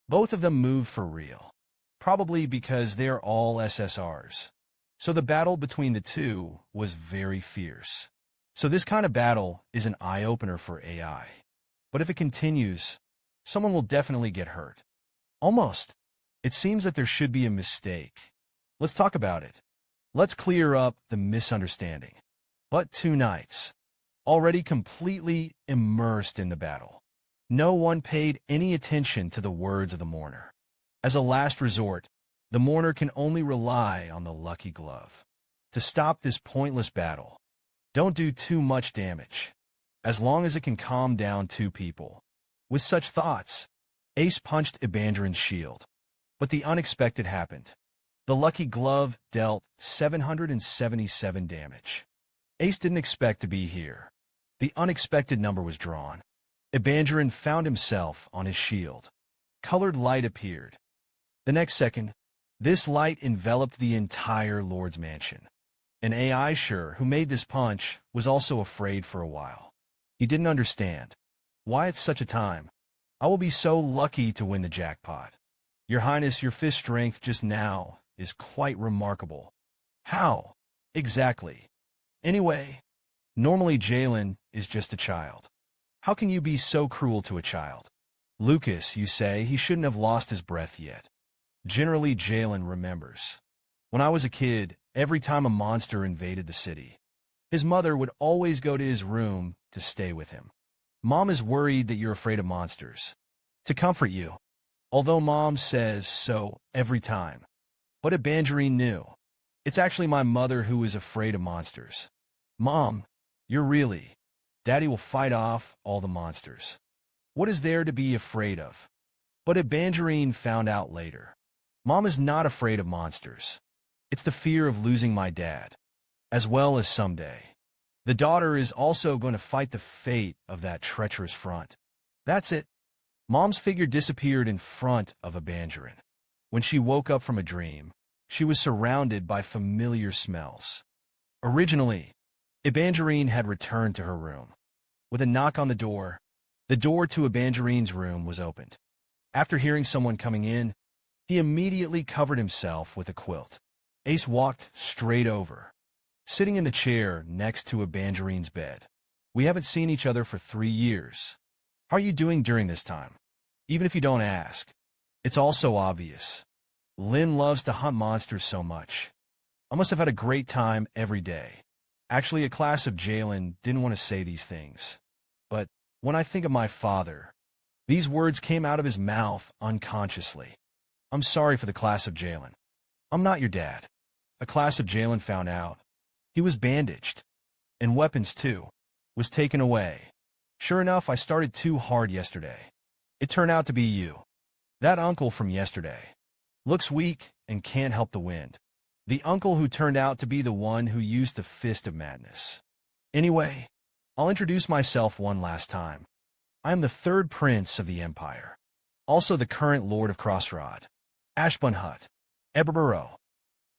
Both of them moved for real. Probably because they are all SSRs. So the battle between the two was very fierce. So this kind of battle is an eye-opener for AI. But if it continues, someone will definitely get hurt. Almost. It seems that there should be a mistake. Let's talk about it. Let's clear up the misunderstanding. But 2 knights. Already completely immersed in the battle. No one paid any attention to the words of the mourner. As a last resort, the mourner can only rely on the lucky glove. To stop this pointless battle, don't do too much damage. As long as it can calm down 2 people. With such thoughts, Ace punched Evangelin's shield. But the unexpected happened. The lucky glove dealt 777 damage. Ace didn't expect to be here. The unexpected number was drawn. Evangelin found himself on his shield. Colored light appeared. The next second, this light enveloped the entire Lord's mansion. An AI sure who made this punch was also afraid for a while. He didn't understand. Why at such a time? I will be so lucky to win the jackpot. Your Highness, your fist strength just now is quite remarkable. How? Exactly. Anyway, normally Evangelin is just a child. How can you be so cruel to a child? Lucas, you say, he shouldn't have lost his breath yet. Generally, Evangelin remembers. When I was a kid, every time a monster invaded the city, his mother would always go to his room to stay with him. Mom is worried that you're afraid of monsters. To comfort you. Although Mom says so every time. But Evangelin knew. It's actually my mother who is afraid of monsters. Mom, you're really. Daddy will fight off all the monsters. What is there to be afraid of? But Evangelin found out later. Mom is not afraid of monsters. It's the fear of losing my dad, as well as someday. The daughter is also going to fight the fate of that treacherous front. That's it. Mom's figure disappeared in front of Evangelin. When she woke up from a dream, she was surrounded by familiar smells. Originally, Evangelin had returned to her room. With a knock on the door to Evangelin's room was opened. After hearing someone coming in, he immediately covered himself with a quilt. Ace walked straight over, sitting in the chair next to Evangelin's bed. We haven't seen each other for 3 years. How are you doing during this time? Even if you don't ask, it's also obvious. Lin loves to hunt monsters so much. I must have had a great time every day. Actually, a class of Evangelin didn't want to say these things. But when I think of my father, these words came out of his mouth unconsciously. I'm sorry for the class of Evangelin. I'm not your dad. A class of Evangelin found out. He was bandaged. And weapons, too, was taken away. Sure enough, I started too hard yesterday. It turned out to be you. That uncle from yesterday. Looks weak and can't help the wind. The uncle who turned out to be the one who used the fist of madness. Anyway, I'll introduce myself one last time. I am the 3rd prince of the Empire. Also the current lord of Crossroad. Ashbun Hut. Eberborough.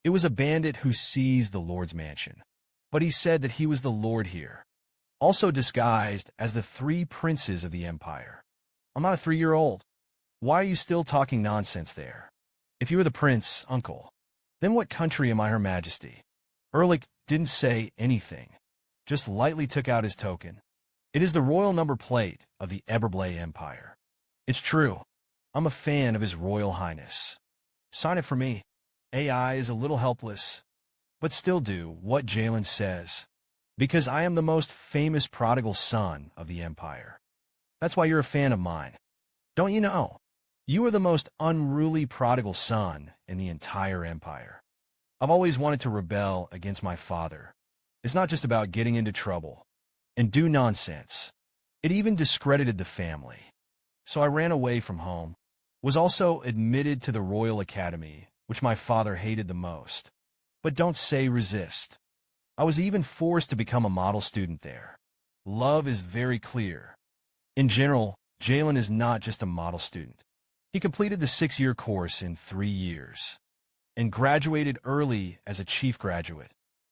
It was a bandit who seized the lord's mansion. But he said that he was the lord here. Also disguised as the 3 princes of the Empire. I'm not a 3-year-old. Why are you still talking nonsense there? If you were the prince, uncle, then what country am I Her Majesty? Ehrlich didn't say anything, just lightly took out his token. It is the royal number plate of the Eberblay Empire. It's true. I'm a fan of His Royal Highness. Sign it for me. AI is a little helpless, but still do what Evangelin says, because I am the most famous prodigal son of the Empire. That's why you're a fan of mine. Don't you know? You are the most unruly prodigal son in the entire Empire. I've always wanted to rebel against my father. It's not just about getting into trouble. and do nonsense. It even discredited the family. So I ran away from home, was also admitted to the Royal Academy, which my father hated the most. But don't say resist. I was even forced to become a model student there. Love is very clear. In general, Jalen is not just a model student. He completed the 6-year course in 3 years and graduated early as a chief graduate.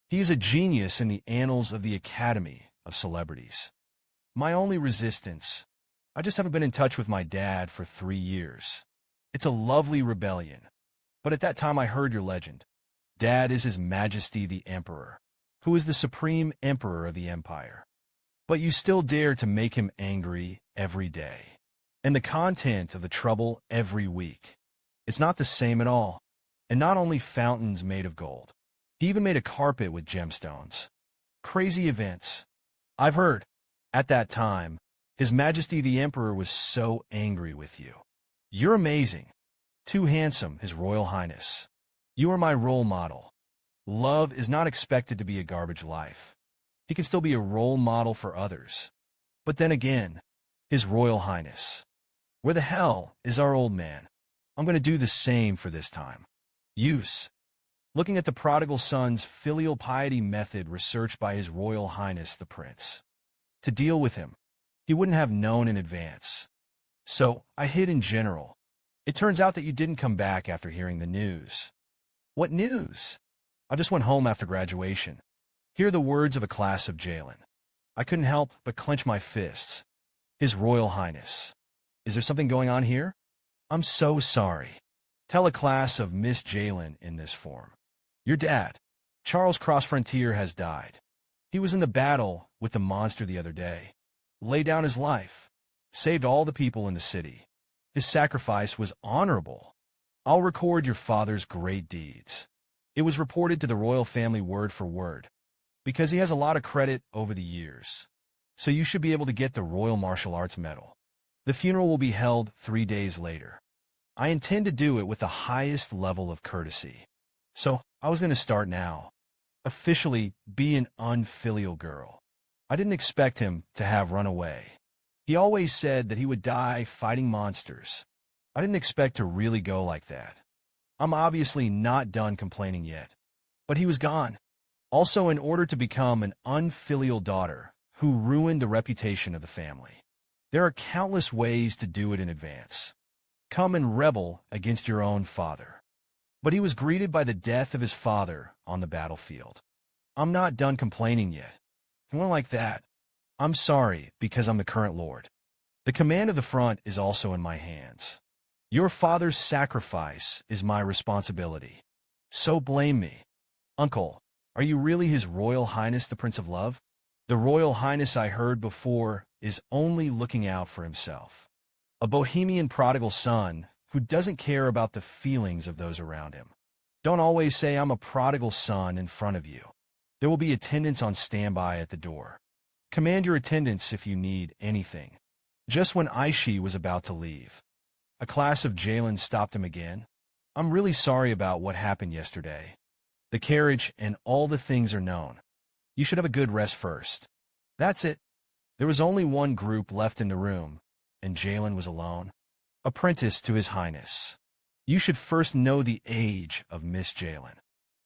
He is a genius in the annals of the Academy of Celebrities. My only resistance, I just haven't been in touch with my dad for 3 years. It's a lovely rebellion. But at that time I heard your legend. Dad is His Majesty the Emperor, who is the supreme emperor of the empire. But you still dare to make him angry every day. And the content of the trouble every week. It's not the same at all. And not only fountains made of gold. He even made a carpet with gemstones. Crazy events. I've heard. At that time, His Majesty the Emperor was so angry with you. You're amazing. Too handsome, His Royal Highness. You are my role model. Love is not expected to be a garbage life. He can still be a role model for others. But then again, His Royal Highness. Where the hell is our old man? I'm going to do the same for this time. Use. Looking at the prodigal son's filial piety method researched by His Royal Highness the Prince. To deal with him, he wouldn't have known in advance. So, I hid in general. It turns out that you didn't come back after hearing the news. What news? I just went home after graduation. Hear the words of a class of Jalen. I couldn't help but clench my fists. His Royal Highness. Is there something going on here? I'm so sorry. Tell a class of Miss Jalen in this form. Your dad, Charles Crossfrontier, has died. He was in the battle with the monster the other day. Laid down his life. Saved all the people in the city. His sacrifice was honorable. I'll record your father's great deeds. It was reported to the royal family word for word, because he has a lot of credit over the years. So you should be able to get the Royal Martial Arts Medal. The funeral will be held 3 days later. I intend to do it with the highest level of courtesy. So I was going to start now. Officially be an unfilial girl. I didn't expect him to have run away. He always said that he would die fighting monsters. I didn't expect to really go like that. I'm obviously not done complaining yet. But he was gone. Also, in order to become an unfilial daughter who ruined the reputation of the family. There are countless ways to do it in advance. Come and rebel against your own father. But he was greeted by the death of his father on the battlefield. I'm not done complaining yet. If you want like that, I'm sorry because I'm the current lord. The command of the front is also in my hands. Your father's sacrifice is my responsibility. So blame me. Uncle, are you really His Royal Highness the Prince of Love? The Royal Highness I heard before is only looking out for himself. A bohemian prodigal son who doesn't care about the feelings of those around him. Don't always say I'm a prodigal son in front of you. There will be attendants on standby at the door. Command your attendants if you need anything. Just when Aishi was about to leave, a class of Jalen stopped him again. I'm really sorry about what happened yesterday. The carriage and all the things are known. You should have a good rest first. That's it. There was only one group left in the room, and Jalen was alone. Apprentice to His Highness. You should first know the age of Miss Jalen.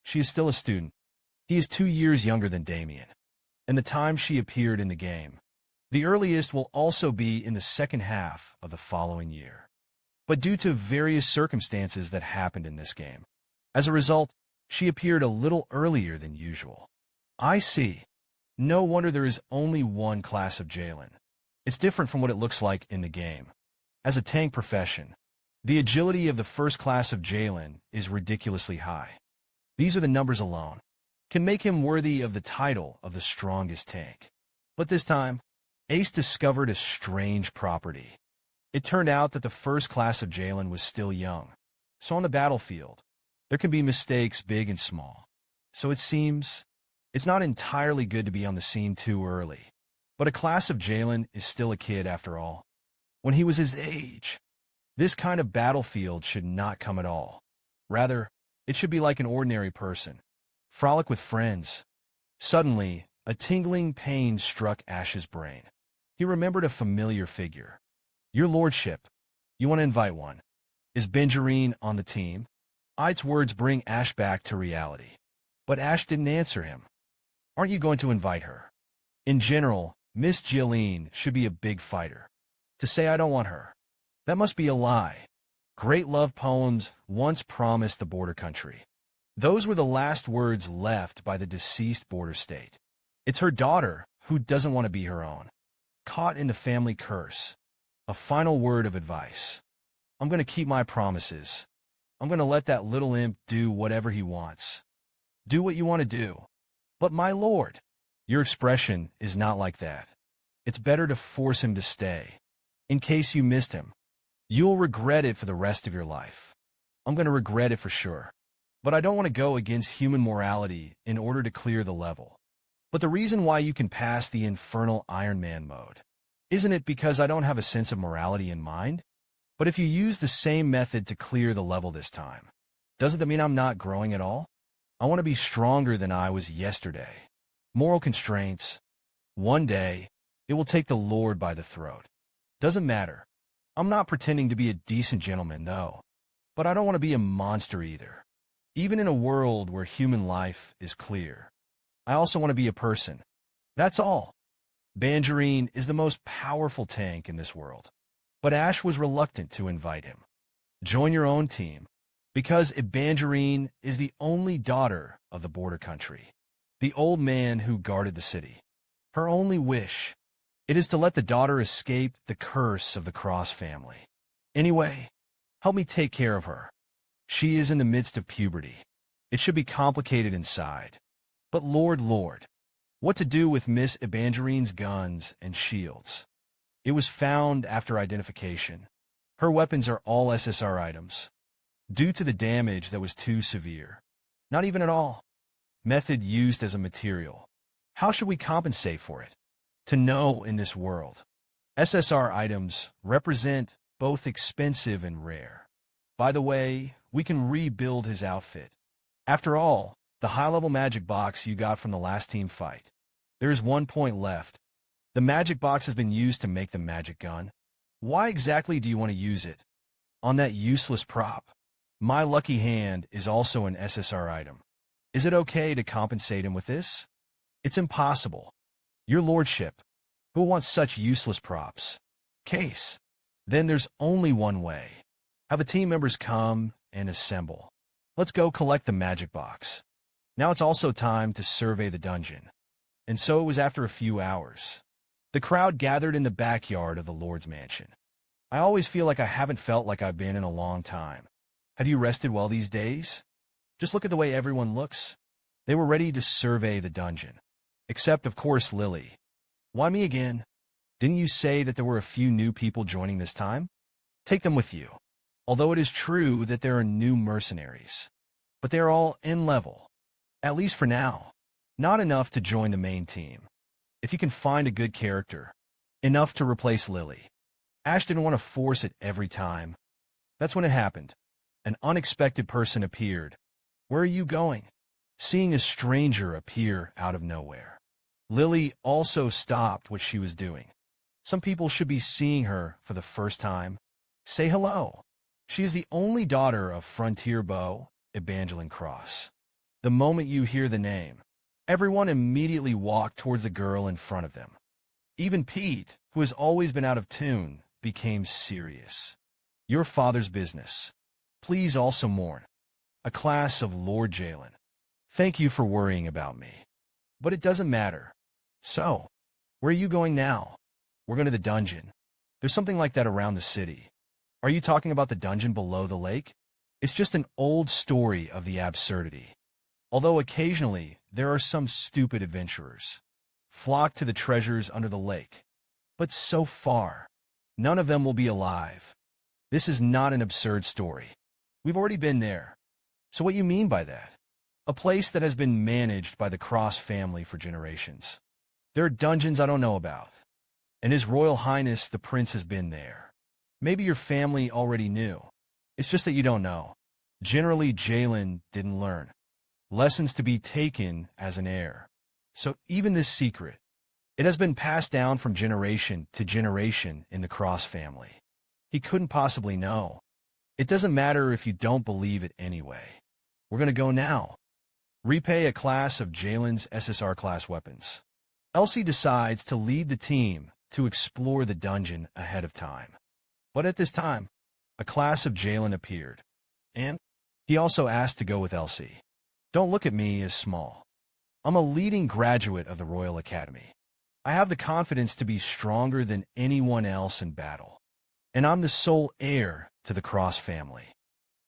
She is still a student. He is 2 years younger than Damien. And the time she appeared in the game. The earliest will also be in the second half of the following year. But due to various circumstances that happened in this game, as a result, she appeared a little earlier than usual. I see. No wonder there is only one class of Jalen. It's different from what it looks like in the game. As a tank profession, the agility of the first class of Jalen is ridiculously high. These are the numbers alone. Can make him worthy of the title of the strongest tank. But this time, Ace discovered a strange property. It turned out that the first class of Jalen was still young. So on the battlefield, there can be mistakes big and small. So it seems it's not entirely good to be on the scene too early. But a class of Jalen is still a kid after all. When he was his age, this kind of battlefield should not come at all. Rather, it should be like an ordinary person. Frolic with friends. Suddenly, A tingling pain struck Ash's brain. He remembered a familiar figure. Your lordship, you want to invite one? Is Evangelin on the team? Ide's words bring Ash back to reality. But Ash didn't answer him. Aren't you going to invite her? In general, Miss Evangelin should be a big fighter. To say I don't want her, that must be a lie. Great love poems once promised the border country. Those were the last words left by the deceased border state. It's her daughter who doesn't want to be her own. Caught in the family curse. A final word of advice. I'm going to keep my promises. I'm going to let that little imp do whatever he wants. Do what you want to do. But my lord, your expression is not like that. It's better to force him to stay. In case you missed him, you'll regret it for the rest of your life. I'm going to regret it for sure. But I don't want to go against human morality in order to clear the level. But the reason why you can pass the infernal Iron Man mode, isn't it because I don't have a sense of morality in mind? But if you use the same method to clear the level this time, doesn't that mean I'm not growing at all? I want to be stronger than I was yesterday. Moral constraints. One day, it will take the Lord by the throat. Doesn't matter. I'm not pretending to be a decent gentleman, though. But I don't want to be a monster either. Even in a world where human life is clear. I also want to be a person. That's all. Evangelin is the most powerful tank in this world. But Ash was reluctant to invite him. Join your own team. Because Evangelin is the only daughter of the border country. The old man who guarded the city. Her only wish. It is to let the daughter escape the curse of the Cross family. Anyway, help me take care of her. She is in the midst of puberty. It should be complicated inside. But Lord, what to do with Miss Evangelin's guns and shields? It was found after identification. Her weapons are all SSR items. Due to the damage that was too severe. Not even at all. Method used as a material. How should we compensate for it? To know in this world. SSR items represent both expensive and rare. By the way, we can rebuild his outfit. After all, the high-level magic box you got from the last team fight. There is 1 point left. The magic box has been used to make the magic gun. Why exactly do you want to use it? On that useless prop. My lucky hand is also an SSR item. Is it okay to compensate him with this? It's impossible. Your lordship, who wants such useless props? Case. Then there's only one way. Have the team members come and assemble. Let's go collect the magic box. Now it's also time to survey the dungeon. And so it was after a few hours. The crowd gathered in the backyard of the Lord's mansion. I always feel like I haven't felt like I've been in a long time. Have you rested well these days? Just look at the way everyone looks. They were ready to survey the dungeon. Except, of course, Lily. Why me again? Didn't you say that there were a few new people joining this time? Take them with you. Although it is true that there are new mercenaries. But they are all in level. At least for now. Not enough to join the main team. If you can find a good character. Enough to replace Lily. Ash didn't want to force it every time. That's when it happened. An unexpected person appeared. Where are you going? Seeing a stranger appear out of nowhere. Lily also stopped what she was doing. Some people should be seeing her for the first time. Say hello. She is the only daughter of Frontier Beau, Evangelin Cross. The moment you hear the name, everyone immediately walked towards the girl in front of them. Even Pete, who has always been out of tune, became serious. Your father's business. Please also mourn. A class of Lord Evangelin. Thank you for worrying about me. But it doesn't matter. So, where are you going now? We're going to the dungeon. There's something like that around the city. Are you talking about the dungeon below the lake? It's just an old story of the absurdity. Although occasionally, there are some stupid adventurers. Flock to the treasures under the lake. But so far, none of them will be alive. This is not an absurd story. We've already been there. So what you mean by that? A place that has been managed by the Cross family for generations. There are dungeons I don't know about. And His Royal Highness the Prince has been there. Maybe your family already knew. It's just that you don't know. Generally, Evangelin didn't learn. Lessons to be taken as an heir. So even this secret, it has been passed down from generation to generation in the Cross family. He couldn't possibly know. It doesn't matter if you don't believe it anyway. We're going to go now. Repay a class of Jalen's SSR class weapons. Elsie decides to lead the team to explore the dungeon ahead of time. But at this time, a class of Jalen appeared, and he also asked to go with Elsie. Don't look at me as small. I'm a leading graduate of the Royal Academy. I have the confidence to be stronger than anyone else in battle. And I'm the sole heir to the Cross family.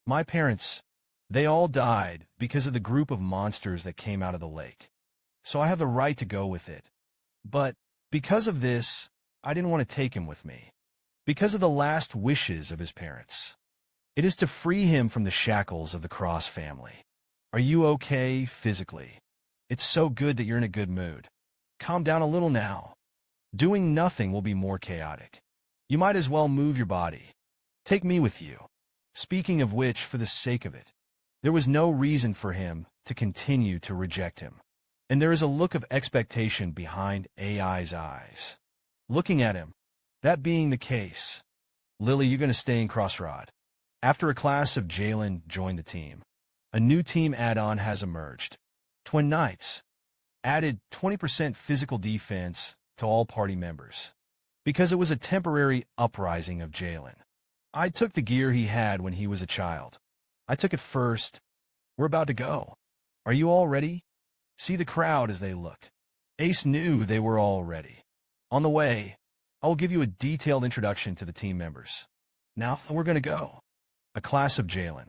My parents, they all died because of the group of monsters that came out of the lake. So I have the right to go with it. But because of this, I didn't want to take him with me. Because of the last wishes of his parents. It is to free him from the shackles of the Cross family. Are you okay physically? It's so good that you're in a good mood. Calm down a little now. Doing nothing will be more chaotic. You might as well move your body. Take me with you. Speaking of which, for the sake of it, there was no reason for him to continue to reject him. And there is a look of expectation behind AI's eyes. Looking at him, that being the case, Lily, you're going to stay in Crossroad. After a class of Jalen joined the team, a new team add-on has emerged. Twin Knights added 20% physical defense to all party members. Because it was a temporary uprising of Jalen. I took the gear he had when he was a child. I took it first. We're about to go. Are you all ready? See the crowd as they look. Ace knew they were all ready. On the way, I will give you a detailed introduction to the team members. Now we're going to go. A class of Jalen.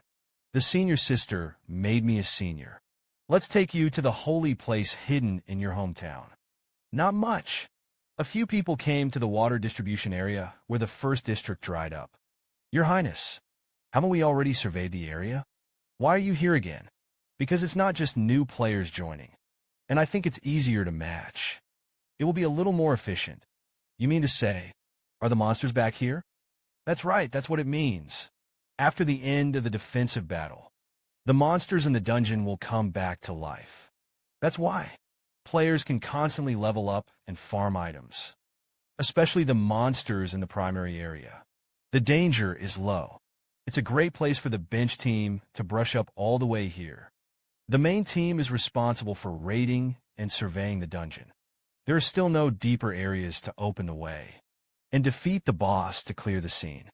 The senior sister made me a senior. Let's take you to the holy place hidden in your hometown. Not much. A few people came to the water distribution area where the first district dried up. Your Highness, haven't we already surveyed the area? Why are you here again? Because it's not just new players joining. And I think it's easier to match. It will be a little more efficient. You mean to say, are the monsters back here? That's right, that's what it means. After the end of the defensive battle, the monsters in the dungeon will come back to life. That's why players can constantly level up and farm items, especially the monsters in the primary area. The danger is low. It's a great place for the bench team to brush up all the way here. The main team is responsible for raiding and surveying the dungeon. There are still no deeper areas to open the way, and defeat the boss to clear the scene.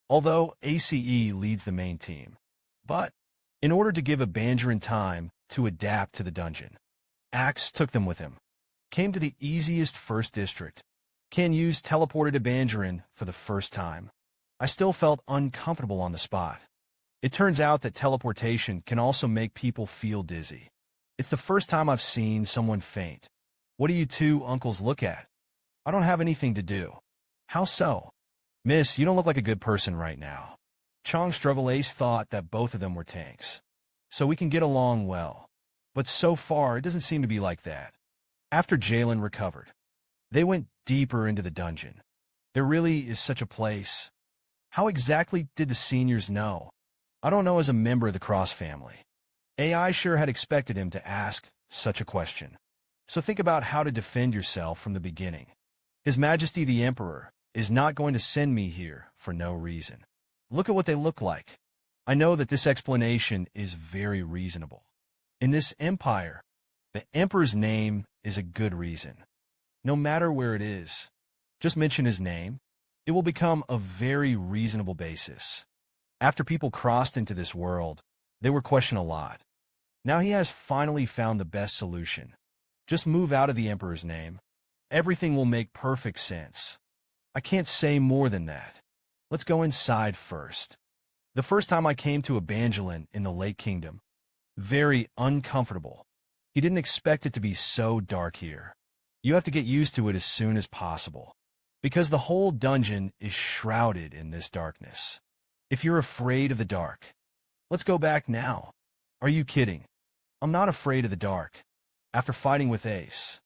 Although ACE leads the main team. But in order to give Evangelin time to adapt to the dungeon, Axe took them with him. Came to the easiest first district. Can use teleported Evangelin for the first time. I still felt uncomfortable on the spot. It turns out that teleportation can also make people feel dizzy. It's the first time I've seen someone faint. What do you two uncles look at? I don't have anything to do. How so? Miss, you don't look like a good person right now. Chong Struggle Ace thought that both of them were tanks. So we can get along well. But so far, it doesn't seem to be like that. After Jalen recovered, they went deeper into the dungeon. There really is such a place. How exactly did the seniors know? I don't know as a member of the Cross family. AI sure had expected him to ask such a question. So think about how to defend yourself from the beginning. His Majesty the Emperor is not going to send me here for no reason. Look at what they look like. I know that this explanation is very reasonable. In this empire, the Emperor's name is a good reason. No matter where it is, just mention his name. It will become a very reasonable basis. After people crossed into this world, they were questioned a lot. Now he has finally found the best solution. Just move out of the Emperor's name. Everything will make perfect sense. I can't say more than that. Let's go inside first. The first time I came to Evangelin in the Lake Kingdom, very uncomfortable. He didn't expect it to be so dark here. You have to get used to it as soon as possible, because the whole dungeon is shrouded in this darkness. If you're afraid of the dark, let's go back now. Are you kidding? I'm not afraid of the dark. After fighting with Ace,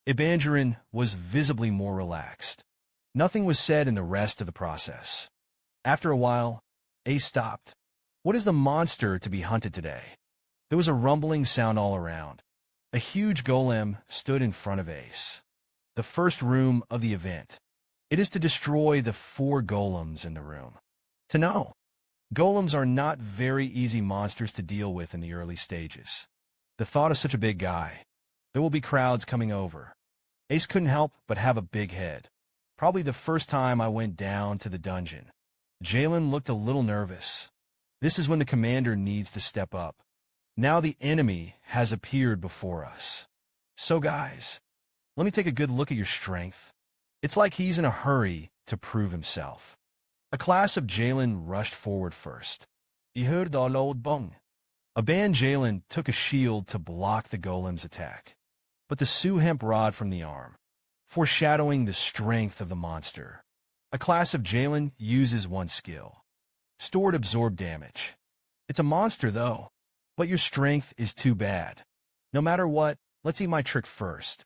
Evangelin was visibly more relaxed. Nothing was said in the rest of the process. After a while, Ace stopped. What is the monster to be hunted today? There was a rumbling sound all around. A huge golem stood in front of Ace. The first room of the event. It is to destroy the 4 golems in the room. To know, golems are not very easy monsters to deal with in the early stages. The thought of such a big guy. There will be crowds coming over. Ace couldn't help but have a big head. Probably the first time I went down to the dungeon. Jalen looked a little nervous. This is when the commander needs to step up. Now the enemy has appeared before us. So guys, let me take a good look at your strength. It's like he's in a hurry to prove himself. A class of Jalen rushed forward first. Overlord. A band Jalen took a shield to block the golem's attack. But the Sue hemp rod from the arm, foreshadowing the strength of the monster. A class of Jalen uses one skill. Stored absorb damage. It's a monster though, but your strength is too bad. No matter what, let's see my trick first.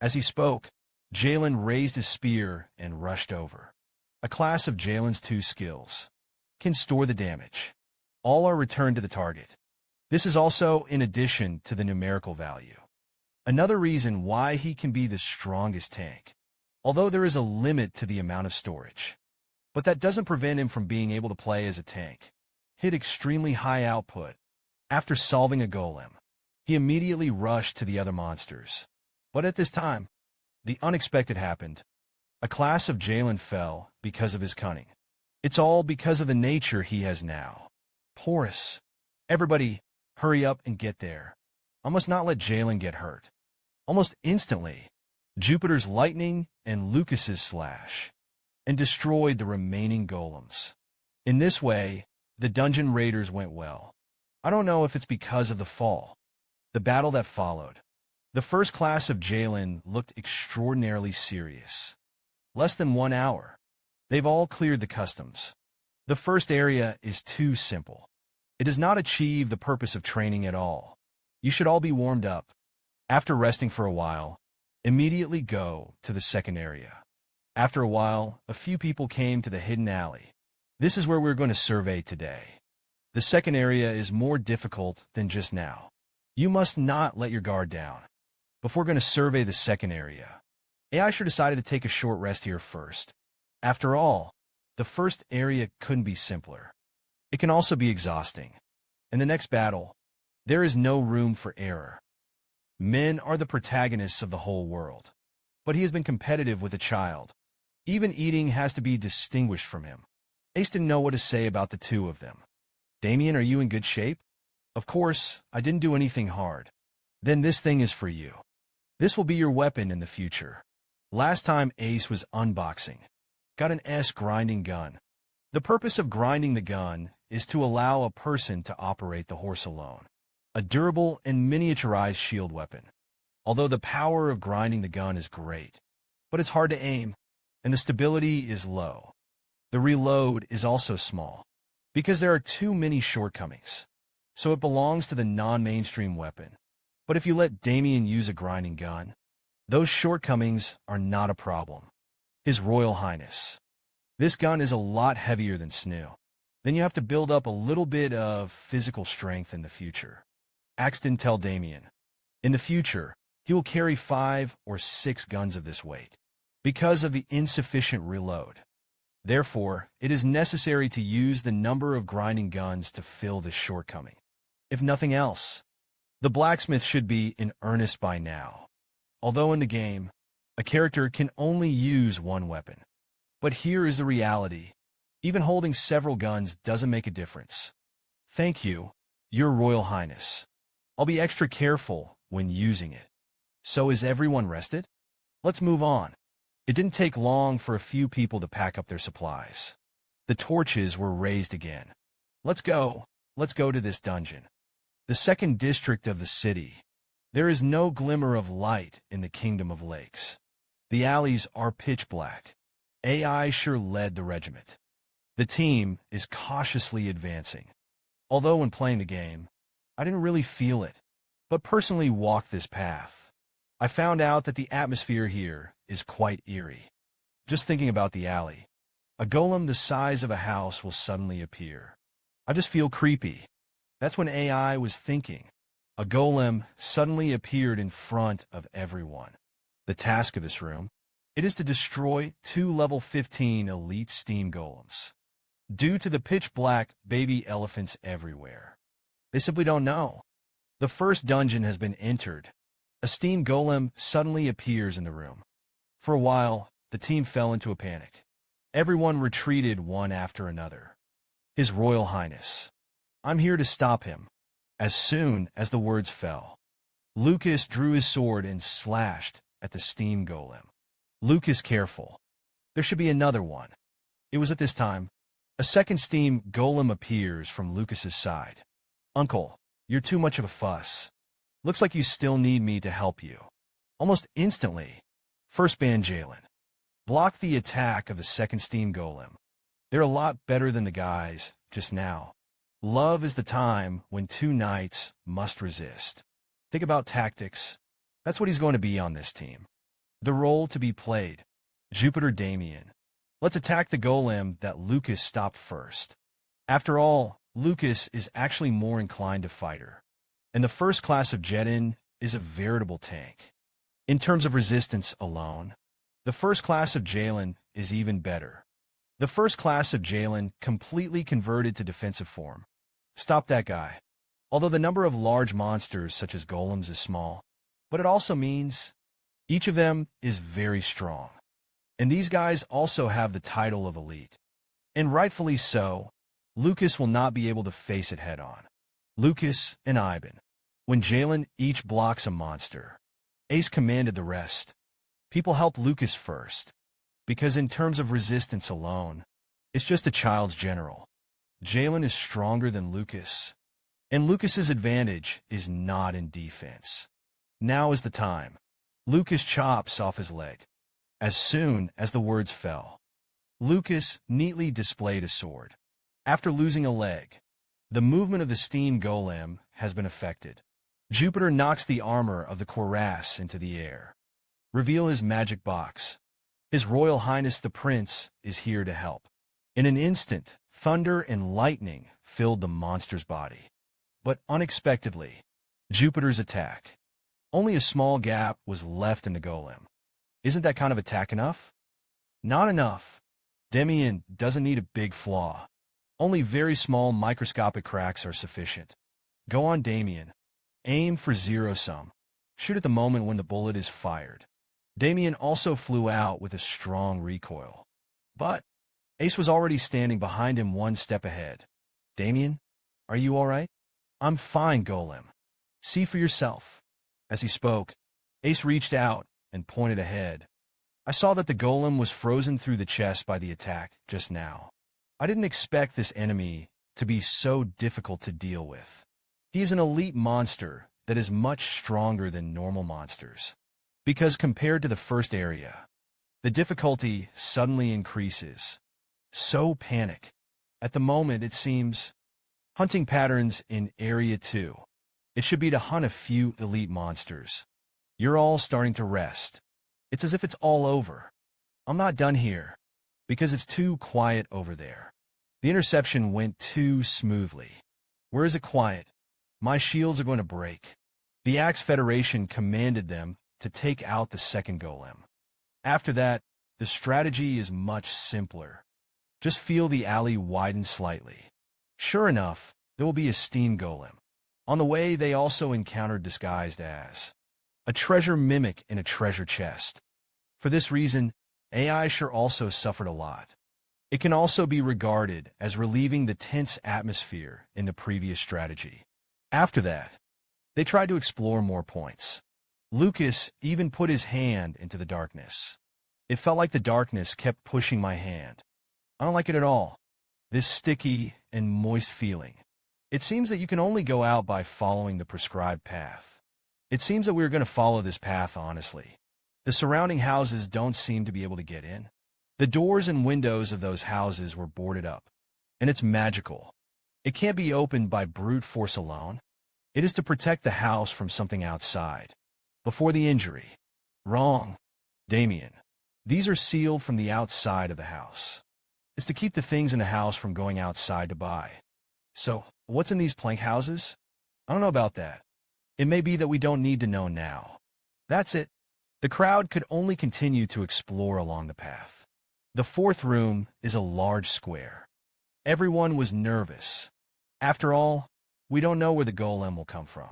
As he spoke, Jalen raised his spear and rushed over. A class of Jalen's 2 skills can store the damage. All are returned to the target. This is also in addition to the numerical value. Another reason why he can be the strongest tank, although there is a limit to the amount of storage. But that doesn't prevent him from being able to play as a tank. Hit extremely high output. After solving a golem, he immediately rushed to the other monsters. But at this time, the unexpected happened. A class of Jalen fell because of his cunning. It's all because of the nature he has now. Porous. Everybody, hurry up and get there. I must not let Jalen get hurt. Almost instantly, Jupiter's lightning and Lucas's slash, and destroyed the remaining golems. In this way, the dungeon raiders went well. I don't know if it's because of the fall. The battle that followed. The first class of Jalen looked extraordinarily serious. Less than 1 hour. They've all cleared the customs. The first area is too simple. It does not achieve the purpose of training at all. You should all be warmed up. After resting for a while, immediately go to the second area. After a while, a few people came to the hidden alley. This is where we're going to survey today. The second area is more difficult than just now. You must not let your guard down. Before going to survey the second area, AI sure decided to take a short rest here first. After all, the first area couldn't be simpler. It can also be exhausting. In the next battle, there is no room for error. Men are the protagonists of the whole world. But he has been competitive with a child. Even eating has to be distinguished from him. Ace didn't know what to say about the 2 of them. Damien, are you in good shape? Of course, I didn't do anything hard. Then this thing is for you. This will be your weapon in the future. Last time Ace was unboxing. Got an S grinding gun. The purpose of grinding the gun is to allow a person to operate the horse alone. A durable and miniaturized shield weapon. Although the power of grinding the gun is great, but it's hard to aim, and the stability is low. The reload is also small, because there are too many shortcomings. So it belongs to the non-mainstream weapon. But if you let Damien use a grinding gun, those shortcomings are not a problem. His Royal Highness. This gun is a lot heavier than Snoo. Then you have to build up a little bit of physical strength in the future. Axton tell Damien. In the future, he will carry 5 or 6 guns of this weight, because of the insufficient reload. Therefore, it is necessary to use the number of grinding guns to fill this shortcoming. If nothing else, the blacksmith should be in earnest by now. Although in the game, a character can only use 1 weapon. But here is the reality. Even holding several guns doesn't make a difference. Thank you, Your Royal Highness. I'll be extra careful when using it. So is everyone rested? Let's move on. It didn't take long for a few people to pack up their supplies. The torches were raised again. Let's go to this dungeon. The second district of the city. There is no glimmer of light in the Kingdom of Lakes. The alleys are pitch black. AI sure led the regiment. The team is cautiously advancing. Although when playing the game, I didn't really feel it, but personally walked this path. I found out that the atmosphere here is quite eerie. Just thinking about the alley, a golem the size of a house will suddenly appear. I just feel creepy. That's when AI was thinking. A golem suddenly appeared in front of everyone. The task of this room, it is to destroy 2 level 15 elite steam golems. Due to the pitch-black baby elephants everywhere, they simply don't know. The first dungeon has been entered. A steam golem suddenly appears in the room. For a while, the team fell into a panic. Everyone retreated one after another. His Royal Highness, I'm here to stop him. As soon as the words fell, Lucas drew his sword and slashed at the steam golem. Lucas, careful. There should be another one. It was at this time, a second steam golem appears from Lucas's side. Uncle, you're too much of a fuss. Looks like you still need me to help you. Almost instantly, first Evangelin blocked the attack of the second steam golem. They're a lot better than the guys just now. Love is the time when 2 knights must resist. Think about tactics. That's what he's going to be on this team. The role to be played. Jupiter Damien. Let's attack the golem that Lucas stopped first. After all, Lucas is actually more inclined to fighter. And the first class of Jedin is a veritable tank. In terms of resistance alone, the first class of Jalen is even better. The first class of Jalen completely converted to defensive form. Stop that guy. Although the number of large monsters such as golems is small, but it also means each of them is very strong. And these guys also have the title of elite. And rightfully so, Lucas will not be able to face it head-on. Lucas and Ivan. When Jalen each blocks a monster, Ace commanded the rest. People help Lucas first, because in terms of resistance alone, it's just a child's general. Jalen is stronger than Lucas, and Lucas's advantage is not in defense. Now is the time. Lucas chops off his leg. As soon as the words fell, Lucas neatly displayed a sword. After losing a leg, the movement of the steam golem has been affected. Jupiter knocks the armor of the cuirass into the air. Reveal his magic box. His Royal Highness the Prince is here to help. In an instant, thunder and lightning filled the monster's body. But unexpectedly, Jupiter's attack. Only a small gap was left in the golem. Isn't that kind of attack enough? Not enough. Damien doesn't need a big flaw. Only very small microscopic cracks are sufficient. Go on, Damien. Aim for zero-sum. Shoot at the moment when the bullet is fired. Damien also flew out with a strong recoil. But Ace was already standing behind him one step ahead. Damien, are you all right? I'm fine, Golem. See for yourself. As he spoke, Ace reached out and pointed ahead. I saw that the golem was frozen through the chest by the attack just now. I didn't expect this enemy to be so difficult to deal with. He is an elite monster that is much stronger than normal monsters. Because compared to the first area, the difficulty suddenly increases. So panic. At the moment, it seems, hunting patterns in Area 2. It should be to hunt a few elite monsters. You're all starting to rest. It's as if it's all over. I'm not done here, because it's too quiet over there. The interception went too smoothly. Where is it quiet? My shields are going to break. The Axe Federation commanded them to take out the second golem. After that, the strategy is much simpler. Just feel the alley widen slightly. Sure enough, there will be a steam golem. On the way, they also encountered disguised as a treasure mimic in a treasure chest. For this reason, AI sure also suffered a lot. It can also be regarded as relieving the tense atmosphere in the previous strategy. After that, they tried to explore more points. Lucas even put his hand into the darkness. It felt like the darkness kept pushing my hand. I don't like it at all. This sticky and moist feeling. It seems that you can only go out by following the prescribed path. It seems that we're going to follow this path honestly. The surrounding houses don't seem to be able to get in. The doors and windows of those houses were boarded up. And it's magical. It can't be opened by brute force alone. It is to protect the house from something outside. Before the injury. Wrong. Damien. These are sealed from the outside of the house. It's to keep the things in the house from going outside to buy. So, what's in these plank houses? I don't know about that. It may be that we don't need to know now. That's it. The crowd could only continue to explore along the path. The fourth room is a large square. Everyone was nervous. After all, we don't know where the golem will come from.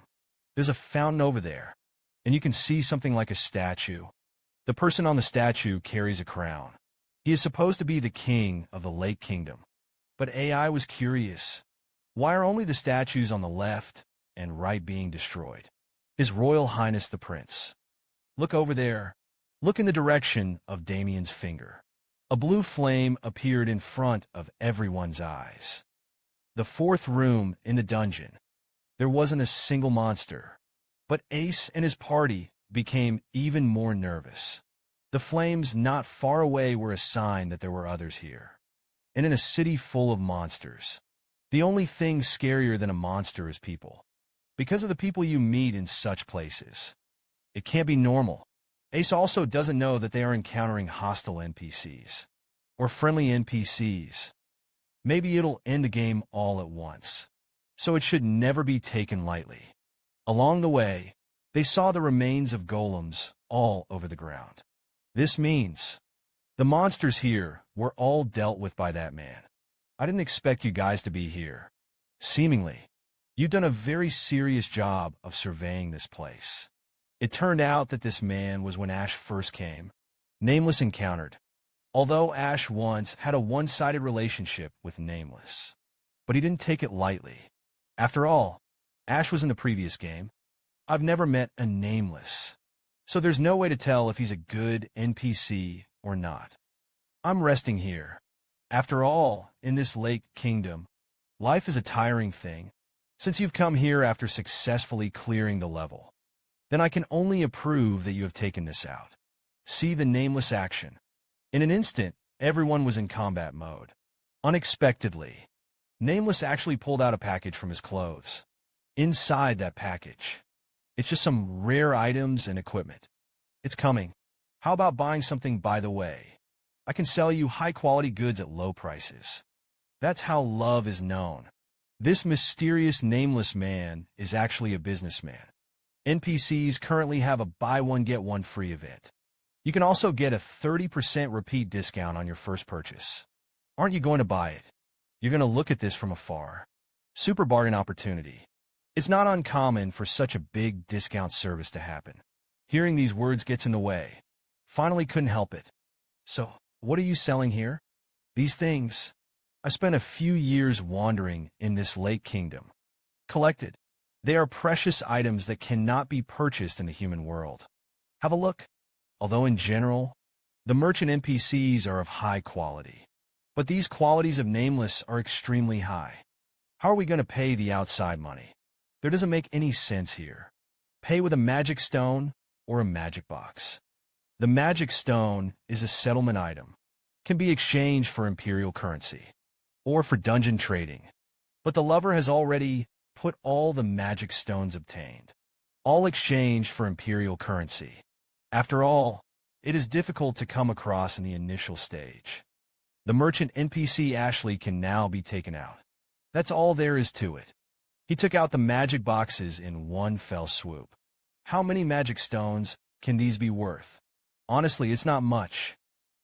There's a fountain over there, and you can see something like a statue. The person on the statue carries a crown. He is supposed to be the king of the Lake Kingdom. But AI was curious. Why are only the statues on the left and right being destroyed? His Royal Highness the Prince. Look over there. Look in the direction of Damien's finger. A blue flame appeared in front of everyone's eyes. The fourth room in the dungeon. There wasn't a single monster. But Ace and his party became even more nervous. The flames not far away were a sign that there were others here. And in a city full of monsters, the only thing scarier than a monster is people. Because of the people you meet in such places. It can't be normal. Ace also doesn't know that they are encountering hostile NPCs. Or friendly NPCs. Maybe it'll end the game all at once. So it should never be taken lightly. Along the way, they saw the remains of golems all over the ground. This means the monsters here were all dealt with by that man. I didn't expect you guys to be here. Seemingly, you've done a very serious job of surveying this place. It turned out that this man was when Ash first came. Nameless encountered. Although Ash once had a one-sided relationship with Nameless. But he didn't take it lightly. After all, Ash was in the previous game. I've never met a Nameless. So there's no way to tell if he's a good NPC or not. I'm resting here. After all, in this Lake Kingdom, life is a tiring thing. Since you've come here after successfully clearing the level, then I can only approve that you have taken this out. See the Nameless action. In an instant, everyone was in combat mode. Unexpectedly, Nameless actually pulled out a package from his clothes. Inside that package, it's just some rare items and equipment. It's coming. How about buying something by the way? I can sell you high-quality goods at low prices. That's how love is known. This mysterious Nameless man is actually a businessman. NPCs currently have a buy one get one free event. You can also get a 30% repeat discount on your first purchase. Aren't you going to buy it? You're going to look at this from afar. Super bargain opportunity. It's not uncommon for such a big discount service to happen. Hearing these words gets in the way. Finally couldn't help it. So, what are you selling here? These things. I spent a few years wandering in this Lake Kingdom. Collected. They are precious items that cannot be purchased in the human world. Have a look. Although in general, the merchant NPCs are of high quality. But these qualities of Nameless are extremely high. How are we going to pay the outside money? There doesn't make any sense here. Pay with a magic stone or a magic box. The magic stone is a settlement item. Can be exchanged for imperial currency or for dungeon trading. But the lover has already put all the magic stones obtained, all exchanged for imperial currency. After all, it is difficult to come across in the initial stage. The merchant NPC Ashley can now be taken out. That's all there is to it. He took out the magic boxes in one fell swoop. How many magic stones can these be worth? Honestly, it's not much.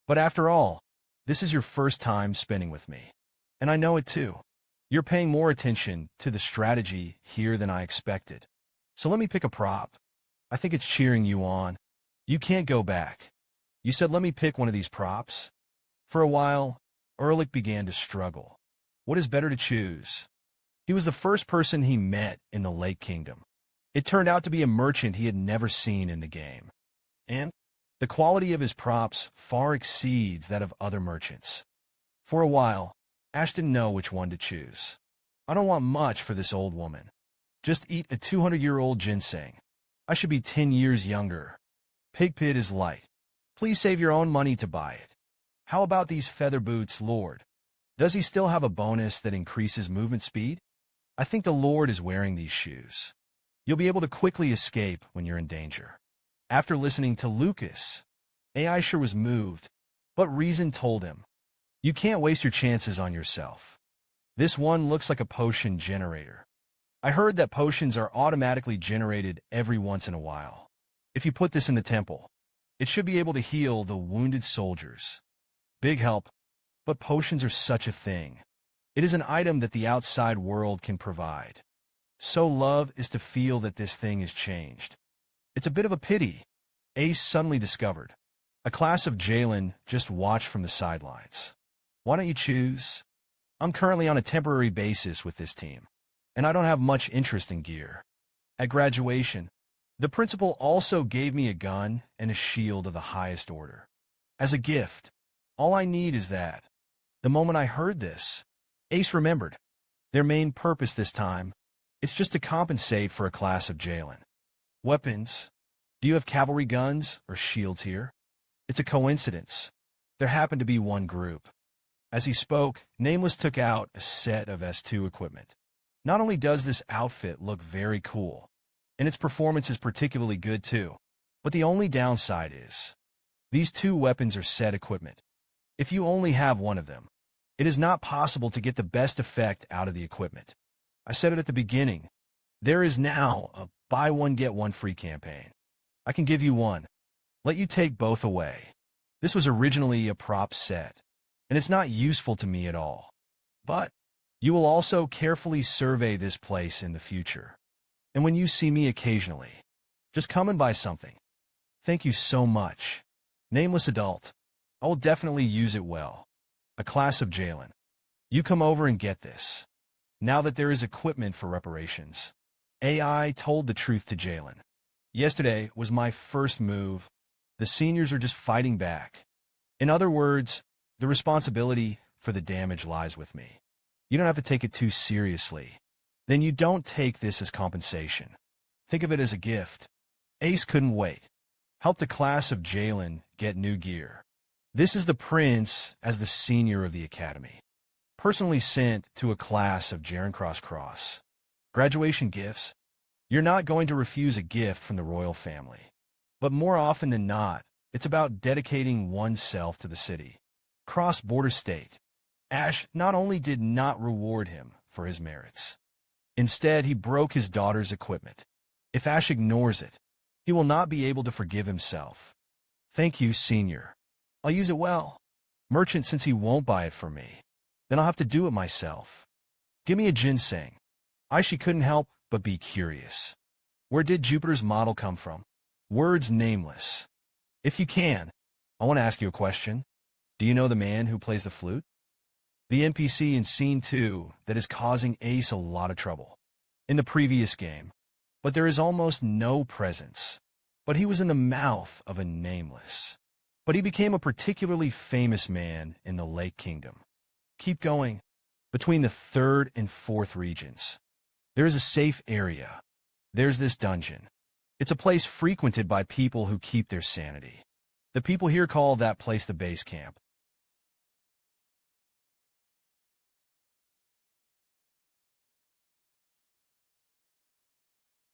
But after all, this is your first time spending with me. And I know it too. You're paying more attention to the strategy here than I expected. So let me pick a prop. I think it's cheering you on. You can't go back. You said let me pick one of these props. For a while, Ehrlich began to struggle. What is better to choose? He was the first person he met in the Lake Kingdom. It turned out to be a merchant he had never seen in the game. And the quality of his props far exceeds that of other merchants. For a while, Ash didn't know which one to choose. I don't want much for this old woman. Just eat a 200-year-old ginseng. I should be 10 years younger. Pig pit is light. Please save your own money to buy it. How about these feather boots, Lord? Does he still have a bonus that increases movement speed? I think the Lord is wearing these shoes. You'll be able to quickly escape when you're in danger. After listening to Lucas, AI sure was moved, but reason told him, you can't waste your chances on yourself. This one looks like a potion generator. I heard that potions are automatically generated every once in a while. If you put this in the temple, it should be able to heal the wounded soldiers. Big help, but potions are such a thing. It is an item that the outside world can provide. So love is to feel that this thing is changed. It's a bit of a pity. Ace suddenly discovered. A class of Jalen just watched from the sidelines. Why don't you choose? I'm currently on a temporary basis with this team, and I don't have much interest in gear. At graduation, the principal also gave me a gun and a shield of the highest order. As a gift, all I need is that. The moment I heard this, Ace remembered. Their main purpose this time, it's just to compensate for a class of Jalen. Weapons. Do you have cavalry guns or shields here? It's a coincidence. There happened to be one group. As he spoke, Nameless took out a set of S2 equipment. Not only does this outfit look very cool, and its performance is particularly good too, but the only downside is, these two weapons are set equipment. If you only have one of them, it is not possible to get the best effect out of the equipment. I said it at the beginning. There is now a buy one get one free campaign. I can give you one. Let you take both away. This was originally a prop set, and it's not useful to me at all. But you will also carefully survey this place in the future. And when you see me occasionally, just come and buy something. Thank you so much. Nameless adult. I will definitely use it well. A class of Jalen. You come over and get this. Now that there is equipment for reparations. AI told the truth to Jalen. Yesterday was my first move. The seniors are just fighting back. In other words, the responsibility for the damage lies with me. You don't have to take it too seriously. Then you don't take this as compensation. Think of it as a gift. Ace couldn't wait. Help the class of Jalen get new gear. This is the prince as the senior of the academy. Personally sent to a class of Jaren Cross. Graduation gifts. You're not going to refuse a gift from the royal family. But more often than not, it's about dedicating oneself to the city. Cross-border state. Ash not only did not reward him for his merits. Instead, he broke his daughter's equipment. If Ash ignores it, he will not be able to forgive himself. Thank you, senior. I'll use it well. Merchant, since he won't buy it for me, then I'll have to do it myself. Give me a ginseng. Aishi couldn't help but be curious. Where did Jupiter's model come from? Words nameless. If you can, I want to ask you a question. Do you know the man who plays the flute? The NPC in Scene 2 that is causing Ace a lot of trouble. In the previous game, but there is almost no presence. But he was in the mouth of a nameless. But he became a particularly famous man in the Lake Kingdom. Keep going. Between the 3rd and 4th regions, there is a safe area. There's this dungeon. It's a place frequented by people who keep their sanity. The people here call that place the base camp.